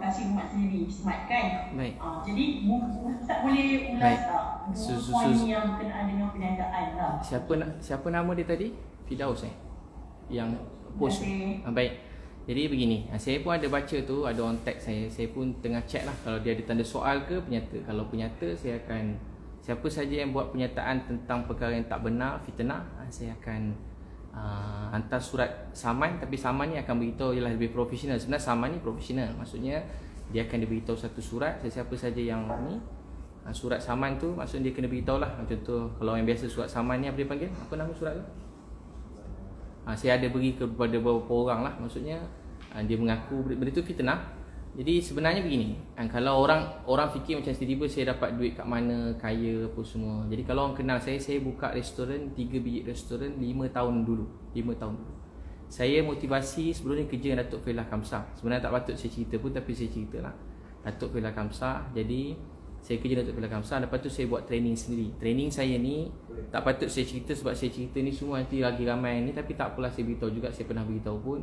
Kasih Umat sendiri, Smart kan? Baik. Jadi Ustaz boleh ulas tak poin yang berkenaan dengan perniagaan lah. Siapa nama dia tadi? Firdaus yang post. Baik. Jadi begini, saya pun ada baca tu, ada orang tag saya pun tengah check lah kalau dia ada tanda soal ke penyata. Kalau penyata, saya akan, siapa saja yang buat pernyataan tentang perkara yang tak benar, fitnah, saya akan hantar surat saman. Tapi saman ni akan beritahu ialah lebih profesional. Sebenarnya saman ni profesional, maksudnya dia akan diberitahu satu surat. Siapa saja yang ni surat saman tu, maksudnya dia kena beritahu lah. Contoh, kalau yang biasa surat saman ni apa dia panggil? Apa nama surat tu? Saya ada beri kepada beberapa orang lah, maksudnya dia mengaku benda tu fitnah. Jadi sebenarnya begini, kalau orang fikir macam tiba-tiba saya dapat duit kat mana, kaya apa semua. Jadi kalau orang kenal saya buka restoran, 3 biji restoran 5 tahun dulu. Saya motivasi sebelum ni kerja dengan Datuk Failah Kamsah. Sebenarnya tak patut saya cerita pun, tapi saya ceritalah. Datuk Failah Kamsah, jadi saya kerja Datuk Failah Kamsah. Lepas tu saya buat training sendiri. Training saya ni tak patut saya cerita sebab saya cerita ni semua nanti lagi ramai ni, tapi tak apalah saya beritahu juga, saya pernah beritahu pun.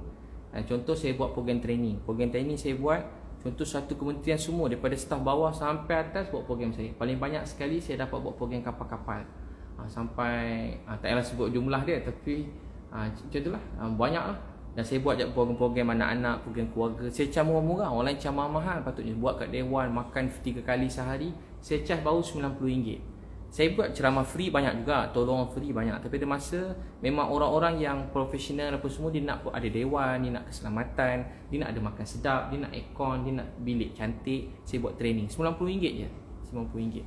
Contoh saya buat program training. Program training saya buat, contoh satu kementerian semua daripada staf bawah sampai atas buat program saya. Paling banyak sekali saya dapat buat program kapal-kapal. Sampai tak payahlah sebut jumlah dia, tapi macam itulah, banyak lah. Dan saya buat program-program anak-anak, program keluarga. Saya charge murah-murah, orang lain charge mahal-mahal. Patutnya buat kat Dewan, makan 3 kali sehari, saya charge baru RM90. Saya buat ceramah free banyak juga, tolong free banyak. Tapi ada masa memang orang-orang yang profesional apa semua, dia nak ada dewan, dia nak keselamatan, dia nak ada makan sedap, dia nak aircon, dia nak bilik cantik. Saya buat training RM90 je, RM90.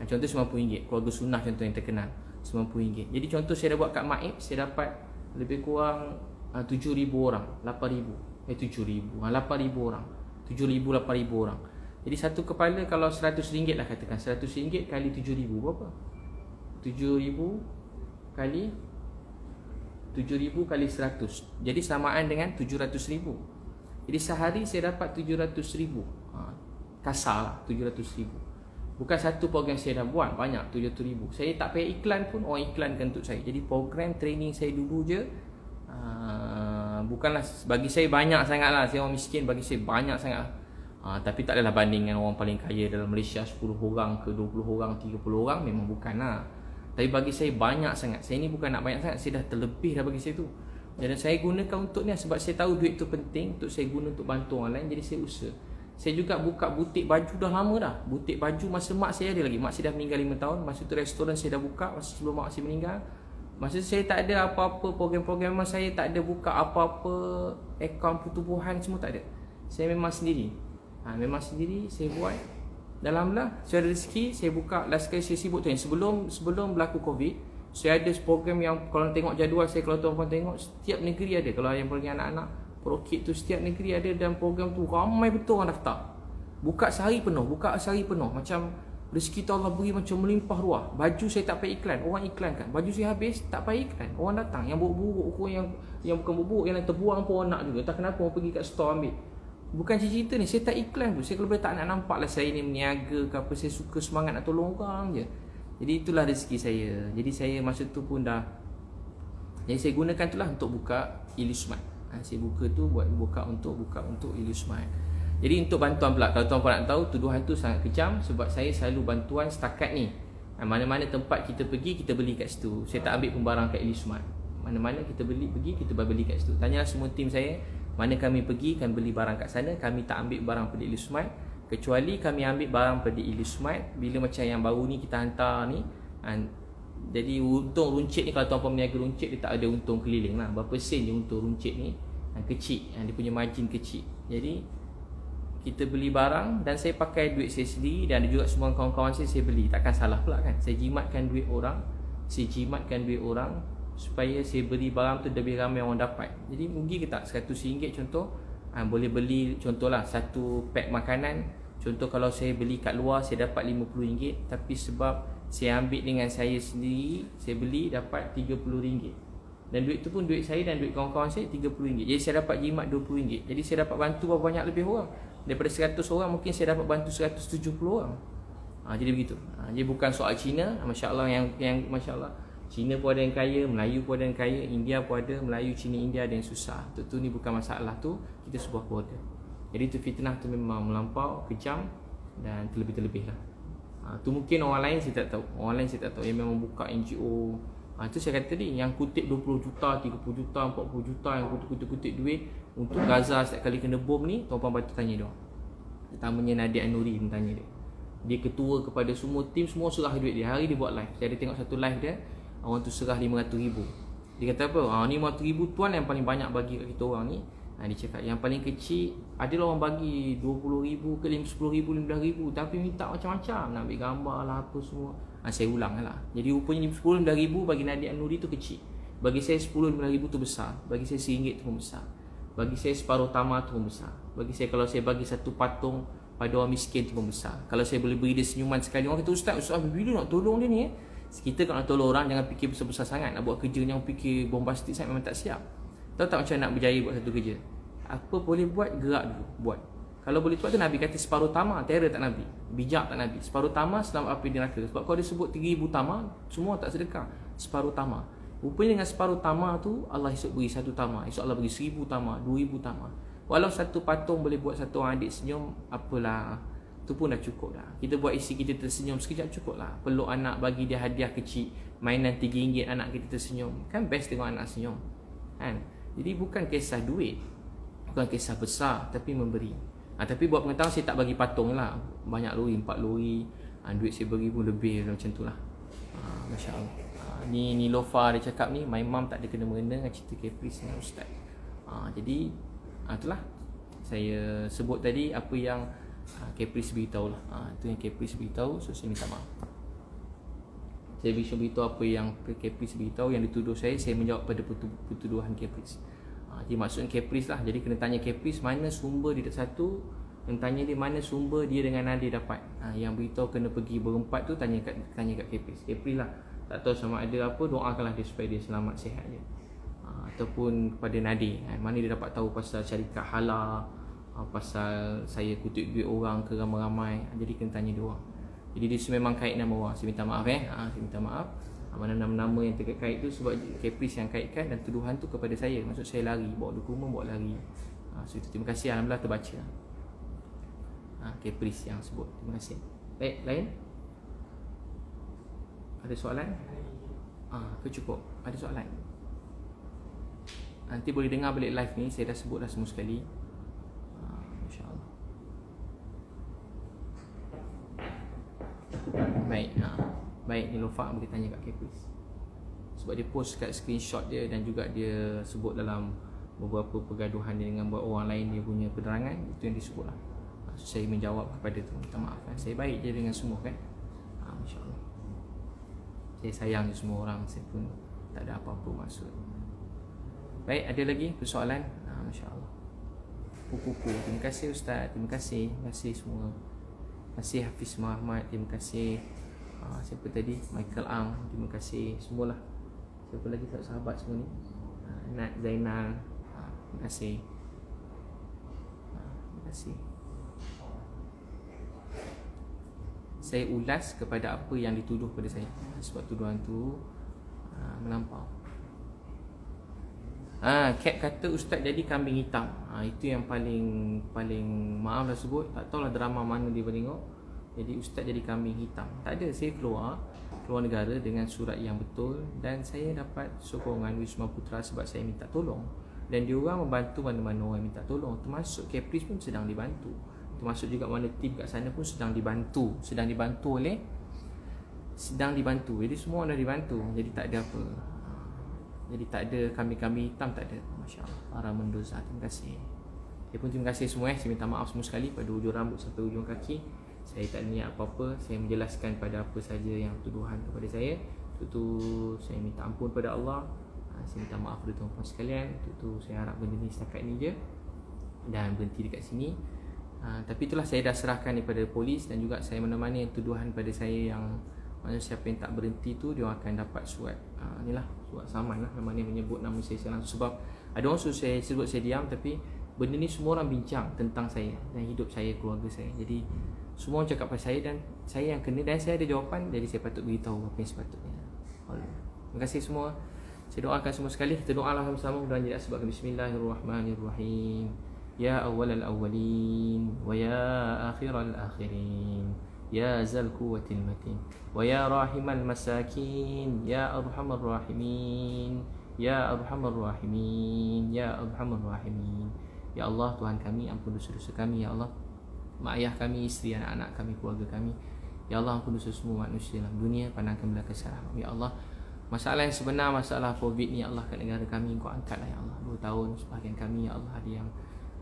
Contoh RM90, keluarga sunnah contoh yang terkenal, RM90. Jadi contoh saya dah buat kat Maib, saya dapat lebih kurang 7,000 orang, 8,000, 7,000, 8,000 orang, 7,000, 8,000 orang. Jadi satu kepala kalau RM100 lah katakan, RM100 kali 7,000 berapa? 7,000 kali 100. Jadi samaan dengan 700,000. Jadi sehari saya dapat 700,000. Kasar lah 700,000. Bukan satu program saya dah buat, banyak 700,000. Saya tak payah iklan pun, orang iklankan untuk saya. Jadi program training saya dulu je, bukanlah bagi saya banyak sangat lah. Saya orang miskin, bagi saya banyak sangat lah. Tapi tak adalah banding dengan orang paling kaya dalam Malaysia, 10 orang ke 20 orang, 30 orang, memang bukan lah. Tapi bagi saya banyak sangat. Saya ni bukan nak banyak sangat, saya dah terlebih dah bagi saya tu. Dan saya gunakan untuk ni sebab saya tahu duit tu penting untuk saya guna untuk bantu orang lain. Jadi saya usaha. Saya juga buka butik baju dah lama dah. Butik baju masa mak saya ada lagi. Mak saya dah meninggal 5 tahun. Masa tu restoran saya dah buka masa sebelum mak saya meninggal. Masa saya tak ada apa-apa program-program, memang saya tak ada buka apa-apa akaun pertubuhan, semua tak ada. Saya memang sendiri. Memang sendiri saya buat. Alhamdulillah, saya ada rezeki. Saya buka, last kali saya sibuk tu yang sebelum berlaku Covid, saya ada program yang kalau tengok jadual saya, kalau tuan-tuan tengok, setiap negeri ada. Kalau yang pergi anak-anak Prokit tu, setiap negeri ada. Dan program tu ramai betul orang daftar. Buka sehari penuh. Macam rezeki tu Allah beri macam melimpah ruah. Baju saya tak payah iklan, orang iklankan. Baju saya habis, tak payah iklan, orang datang. Yang buruk-buruk, yang bukan buruk, yang terbuang pun orang nak juga. Tak kenapa orang pergi kat store ambil. Bukan cerita ni, saya tak iklan pun. Saya kalau boleh tak nak nampak lah saya ni meniaga ke apa. Saya suka semangat nak tolong orang je. Jadi itulah rezeki saya. Jadi saya masa tu pun dah, jadi saya gunakan tu lah untuk buka Ilismart. Saya buka untuk Ilismart. Jadi untuk bantuan pula, kalau tuan-tuan nak tahu, tuduhan tu sangat kejam. Sebab saya selalu bantuan setakat ni. Mana-mana tempat kita pergi, kita beli kat situ. Saya tak ambil pembarang kat Ilismart. Mana-mana kita pergi, kita beli kat situ. Tanyalah semua tim saya, mana kami pergi, kami beli barang kat sana. Kami tak ambil barang pada Ilismart, kecuali kami ambil barang pada Ilismart bila macam yang baru ni kita hantar ni. Jadi untung runcit ni, kalau tuan-puan meniaga runcit, dia tak ada untung keliling lah. Berapa sen je untung runcit ni, kecil, dia punya margin kecil. Jadi kita beli barang dan saya pakai duit saya sendiri. Dan ada juga semua kawan-kawan saya beli. Takkan salah pula kan, saya jimatkan duit orang. Supaya saya beli barang tu lebih ramai orang dapat. Jadi rugi ke tak? RM100 contoh, boleh beli contohlah satu pack makanan. Contoh kalau saya beli kat luar, saya dapat RM50. Tapi sebab saya ambil dengan saya sendiri, saya beli dapat RM30. Dan duit tu pun duit saya dan duit kawan-kawan saya RM30. Jadi saya dapat jimat RM20. Jadi saya dapat bantu berapa banyak lebih orang. Daripada 100 orang, mungkin saya dapat bantu 170 orang. Jadi begitu. Jadi bukan soal Cina. Masya Allah, yang Masya Allah, Cina pun ada yang kaya, Melayu pun ada yang kaya, India pun ada, Melayu, Cina, India ada yang susah. Tu ni bukan masalah tu, kita sebuah keluarga. Jadi tu fitnah tu memang melampau, kejam dan terlebih-terlebih lah. Tu mungkin orang lain saya tak tahu. Yang memang buka NGO. Tu saya kata tadi, yang kutip 20 juta, 30 juta, 40 juta, yang kutip duit untuk Gaza setiap kali kena bom ni, tuan-tuan patut tanya dia. Terutamanya Nadia Nuri pun tanya dia. Dia ketua kepada semua tim, semua serah duit dia. Hari dia buat live. Saya ada tengok satu live dia, orang tu serah RM500,000. Dia kata apa? Ni RM500,000 tuan yang paling banyak bagi kat kita orang ni. Dia cakap yang paling kecil adalah orang bagi RM20,000 ke RM10,000, RM15,000, tapi minta macam-macam, nak ambil gambar lah apa semua. Saya ulang lah. Jadi rupanya RM10,000, RM15,000 bagi Nadia Nuri tu kecil. Bagi saya RM10,000, RM15,000 tu besar. Bagi saya RM1 tu pun besar. Bagi saya separuh tamar tu pun besar. Bagi saya kalau saya bagi satu patung pada orang miskin tu pun besar. Kalau saya boleh beri dia senyuman sekali, orang kata Ustaz bila nak tolong dia ni Kita kalau nak tolong orang, jangan fikir besar-besar sangat. Nak buat kerja yang fikir bombastik sangat, memang tak siap. Tahu tak macam nak berjaya buat satu kerja? Apa boleh buat, gerak dulu, buat. Kalau boleh buat tu, Nabi kata separuh tamar, terror tak Nabi, bijak tak Nabi. Separuh tamar selamat api neraka. Sebab kalau dia sebut 3,000 tamar, semua tak sedekah. Separuh tamar. Rupanya dengan separuh tamar tu, Allah esok beri satu tamar. Esok Allah beri 1,000 tamar, 2,000 tamar. Walau satu patung boleh buat satu orang adik senyum, apalah, tu pun dah cukup dah. Kita buat isi kita tersenyum sekejap cukup lah. Peluk anak, bagi dia hadiah kecil, mainan RM3, anak kita tersenyum. Kan best tengok anak senyum kan? Jadi bukan kisah duit, bukan kisah besar, tapi memberi. Tapi buat pengetahuan, saya tak bagi patung lah. Banyak lori, 4 lori, duit saya beri pun lebih macam tu lah. Masya Allah. Ni Nilofa dia cakap ni, my mum tak ada kena-mengena dengan cerita Caprice dengan Ustaz. Jadi itulah saya sebut tadi apa yang Caprice beritahu lah. Itu yang Caprice beritahu, so saya minta maaf. Saya beritahu apa yang Caprice beritahu, yang dituduh saya menjawab pada pertuduhan Caprice. Jadi maksudnya Caprice lah. Jadi kena tanya Caprice mana sumber dia satu, dan tanya dia mana sumber dia dengan Nadir dapat. Yang beritahu kena pergi berempat tu tanya kat Caprice. Caprice lah. Tak tahu sama ada apa, doakanlah dia supaya dia selamat sihat je. Ataupun kepada Nadir, mana dia dapat tahu pasal syarikat halal, pasal saya kutip duit orang ke ramai-ramai. Jadi kena tanya dia orang. Jadi dia memang kait nama orang. Saya minta maaf saya minta maaf. Mana nama-nama yang terkait tu sebab Caprice yang kaitkan, dan tuduhan tu kepada saya. Maksud saya lari, bawa dokumen, bawa lari. So itu, terima kasih, alhamdulillah terbaca. Caprice yang sebut. Terima kasih. Baik, lain? Ada soalan? Ke cukup? Ada soalan? Nanti boleh dengar balik live ni. Saya dah sebut dah semua sekali. InsyaAllah. Baik. Baik, Nilofa boleh tanya kat Caprice. Sebab dia post kat screenshot dia, dan juga dia sebut dalam beberapa pergaduhan dia dengan orang lain, dia punya penerangan. Itu yang disebut lah. Saya menjawab kepada tu. Minta maaf kan. Saya baik je dengan semua kan. InsyaAllah. Saya sayang je semua orang. Saya pun tak ada apa-apa maksud. Baik, ada lagi persoalan? Masya Allah. Pupu. Terima kasih Ustaz. Terima kasih. Terima kasih semua. Terima kasih Hafiz Muhammad. Terima kasih siapa tadi? Michael Ang. Terima kasih semualah. Siapa lagi sahabat semua ni? Nat Zainal. Terima kasih. Terima kasih. Saya ulas kepada apa yang dituduh pada saya, sebab tuduhan tu melampau. Kat kata Ustaz jadi kambing hitam. Itu yang paling maaf lah sebut. Tak tahulah drama mana dia tengok. Jadi Ustaz jadi kambing hitam. Tak ada, saya keluar negara dengan surat yang betul, dan saya dapat sokongan Wisma Putra sebab saya minta tolong. Dan diorang membantu mana-mana orang minta tolong. Termasuk Caprice pun sedang dibantu. Termasuk juga mana tim kat sana pun sedang dibantu. Jadi semua dah dibantu. Jadi tak ada apa. Jadi tak ada kambing-kambing hitam, tak ada. Masya Allah. Para mendoza. Terima kasih. Saya pun terima kasih semua. Saya minta maaf semua sekali pada hujung rambut sampai hujung kaki. Saya tak niat apa-apa. Saya menjelaskan pada apa saja yang tuduhan kepada saya. Itu saya minta ampun pada Allah. Saya minta maaf kepada tuan-tuan sekalian. Itu saya harap benda ni setakat ni je, dan berhenti dekat sini. Tapi itulah, saya dah serahkan kepada polis, dan juga saya menemani tuduhan pada saya yang mana siapa yang tak berhenti tu, dia akan dapat surat inilah, surat saman lah. Memang dia menyebut nama saya langsung. Sebab ada orang suruh saya sebut, saya diam. Tapi benda ni semua orang bincang tentang saya dan hidup saya, keluarga saya. Jadi semua orang cakap pasal saya, dan saya yang kena, dan saya ada jawapan. Jadi saya patut beritahu apa yang sepatutnya. Terima kasih semua. Saya doakan semua sekali. Kita doalah sama-sama. Mudah-mudahan jadi sebab Bismillahirrahmanirrahim. Ya awal al-awwalin wa ya akhir al-akhirin, ya zal quwwatil matin wa ya rahimal masakin, ya arhamar rahimin, ya arhamar rahimin, ya arhamar rahimin. Ya Allah, Tuhan kami, ampun dosa-dosa kami. Ya Allah, mak ayah kami, isteri, anak-anak kami, keluarga kami. Ya Allah, ampun dosa semua manusia dalam dunia, pandangkan belah kesalahan. Ya Allah, masalah yang sebenar, masalah COVID ni, Ya Allah, kat negara kami Kau angkatlah Ya Allah. 2 tahun sebahagian kami Ya Allah,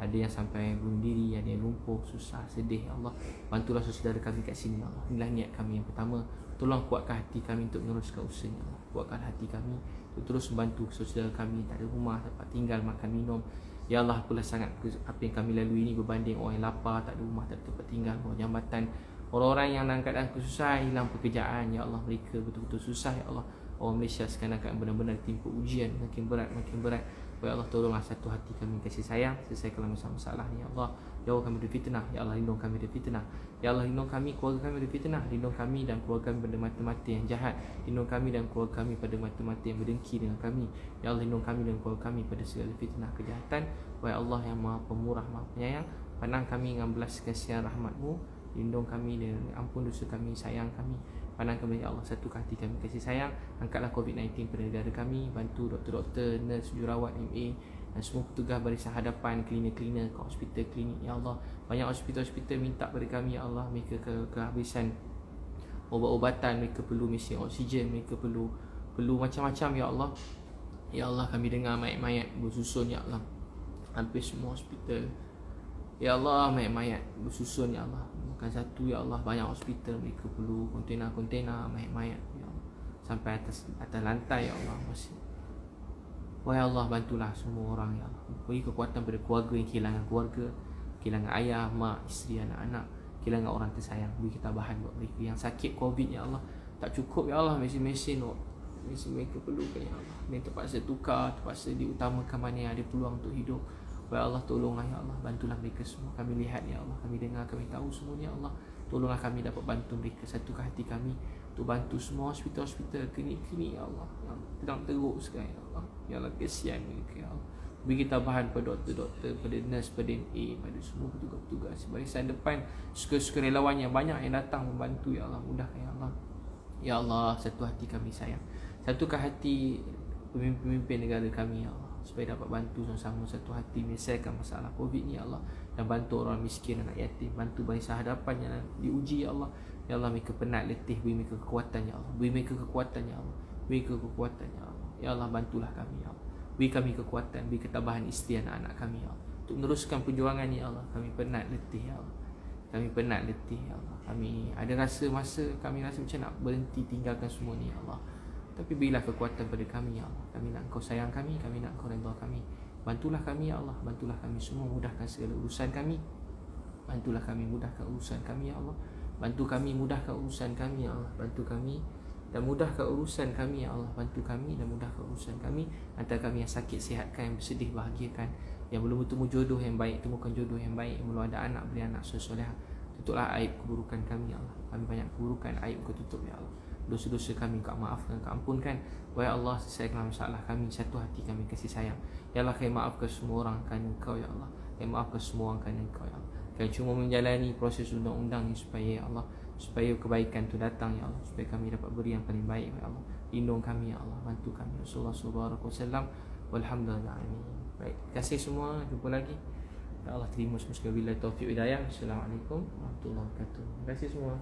ada yang sampai bunuh diri, ada yang lumpuh, susah, sedih. Ya Allah, bantulah saudara kami kat sini. Ya Allah, inilah niat kami yang pertama. Tolong kuatkan hati kami untuk meneruskan usaha. Ya Allah, kuatkan hati kami untuk terus membantu saudara kami tak ada rumah, dapat tinggal, makan, minum. Ya Allah, apalah sangat apa yang kami lalui ini berbanding orang yang lapar, tak ada rumah, tak ada tempat tinggal, bawah jambatan. Orang-orang yang dalam keadaan kesusahan, hilang pekerjaan. Ya Allah, mereka betul-betul susah. Ya Allah, orang Malaysia sekarang akan benar-benar timpa ujian makin berat. Ya Allah, tolonglah satu hati kami kasih sayang, selesaikanlah masalah ni. Ya Allah, jauh kami dari fitnah. Ya Allah, lindung kami dari fitnah. Ya Allah, lindung kami, keluarga kami dari fitnah. Lindung kami dan keluarga kami pada mata-mata yang jahat. Lindung kami dan keluarga kami pada mata-mata yang berdengki dengan kami. Ya Allah, lindung kami dan keluarga kami pada segala fitnah kejahatan. Wahai Allah yang Maha Pemurah, Maha Penyayang, pandang kami dengan belas kasihan rahmat-Mu. Lindung kami dan ampun dosa kami, sayang kami. Pandang kami Ya Allah, satu hati kami kasih sayang. Angkatlah COVID-19 pada negara kami. Bantu doktor-doktor, nurse, jurawat, MA dan semua petugas barisan hadapan, cleaner-cleaner kat hospital, klinik. Ya Allah, banyak hospital-hospital minta pada kami Ya Allah, mereka kehabisan ubat-ubatan, mereka perlu mesin oksigen, mereka perlu macam-macam ya Allah. Ya Allah, kami dengar mayat-mayat bersusun ya Allah, hampir semua hospital. Ya Allah, mayat-mayat bersusun ya Allah, bukan satu ya Allah, banyak hospital mereka perlu kontena-kontena mayat-mayat ya Allah, sampai atas lantai ya Allah. Masih wahai Allah, bantulah semua orang ya Allah, beri kekuatan pada keluarga yang kehilangan keluarga, kehilangan ayah, mak, isteri, anak-anak, kehilangan orang tersayang. Beri ketabahan buat mereka yang sakit COVID ya Allah, tak cukup ya Allah mesin mereka perlukan ya Allah. Mereka terpaksa tukar, terpaksa diutamakan mana yang ada peluang untuk hidup. Ya Allah, tolonglah ya Allah, bantulah mereka semua. Kami lihat ya Allah, kami dengar, kami tahu semua ya Allah. Tolonglah kami dapat bantu mereka, satukan hati kami untuk bantu semua hospital-hospital, klinik-klinik ya Allah yang sedang teruk sekarang ya Allah. Ya Allah, kesian mereka ya Allah. Beri ketabahan pada doktor-doktor, pada nurse, pada MA, pada semua petugas-petugas barisan depan, sukarelawan yang banyak yang datang membantu ya Allah. Mudahkan ya Allah. Ya Allah, satu hati kami sayang, satukan hati pemimpin negara kami ya Allah, supaya dapat bantu sama-sama satu hati menyelesaikan masalah COVID ni ya Allah, dan bantu orang miskin, anak yatim, bantu barisan hadapan yang diuji ya Allah. Ya Allah, mereka penat, letih, beri mereka kekuatan ya Allah, beri mereka kekuatan ya Allah, beri mereka kekuatan ya Allah. Ya Allah, bantulah kami ya Allah, beri kami kekuatan, beri ketabahan isteri anak-anak kami ya Allah, untuk meneruskan perjuangan ya Allah. Kami penat, letih ya Allah, kami penat, letih ya Allah. Kami ada masa kami rasa macam nak berhenti tinggalkan semua ni ya Allah, tapi berilah kekuatan pada kami ya Allah. Kami nak Engkau sayang kami nak Engkau redha kami. Bantulah kami ya Allah, bantulah kami semua, mudahkan segala urusan kami. Bantulah kami, mudahkan urusan kami ya Allah. Bantu kami, mudahkan urusan kami ya Allah. Bantu kami dan mudahkan urusan kami ya Allah. Bantu kami dan mudahkan urusan kami. Antara kami yang sakit, sihatkan, yang bersedih, bahagiakan. Yang belum bertemu jodoh yang baik, temukan jodoh yang baik. Yang belum ada anak, beri anak soleh. Tutuplah aib keburukan kami ya Allah. Kami banyak keburukan, aib Kau tutup ya Allah. Dosa-dosa kami Kau maafkan, Kau ampunkan. Wahai Allah, selesaikanlah masalah kami, satu hati kami kasih sayang. Ya Allah, Kau maafkan semua orang kerana Engkau ya Allah. Kau maafkan semua orang kerana Engkau ya Allah. Kau cuma menjalani proses undang-undang ni supaya ya Allah, supaya kebaikan tu datang ya Allah, supaya kami dapat beri yang paling baik ya Allah. Lindung kami ya Allah, bantu kami. Rasulullah SAW. Walhamdulillah. Baik, terima kasih semua. Jumpa lagi. Ya Allah, terima semua sekali. Bila taufiq hidayah. Assalamualaikum warahmatullahi wabarakatuh. Terima kasih semua.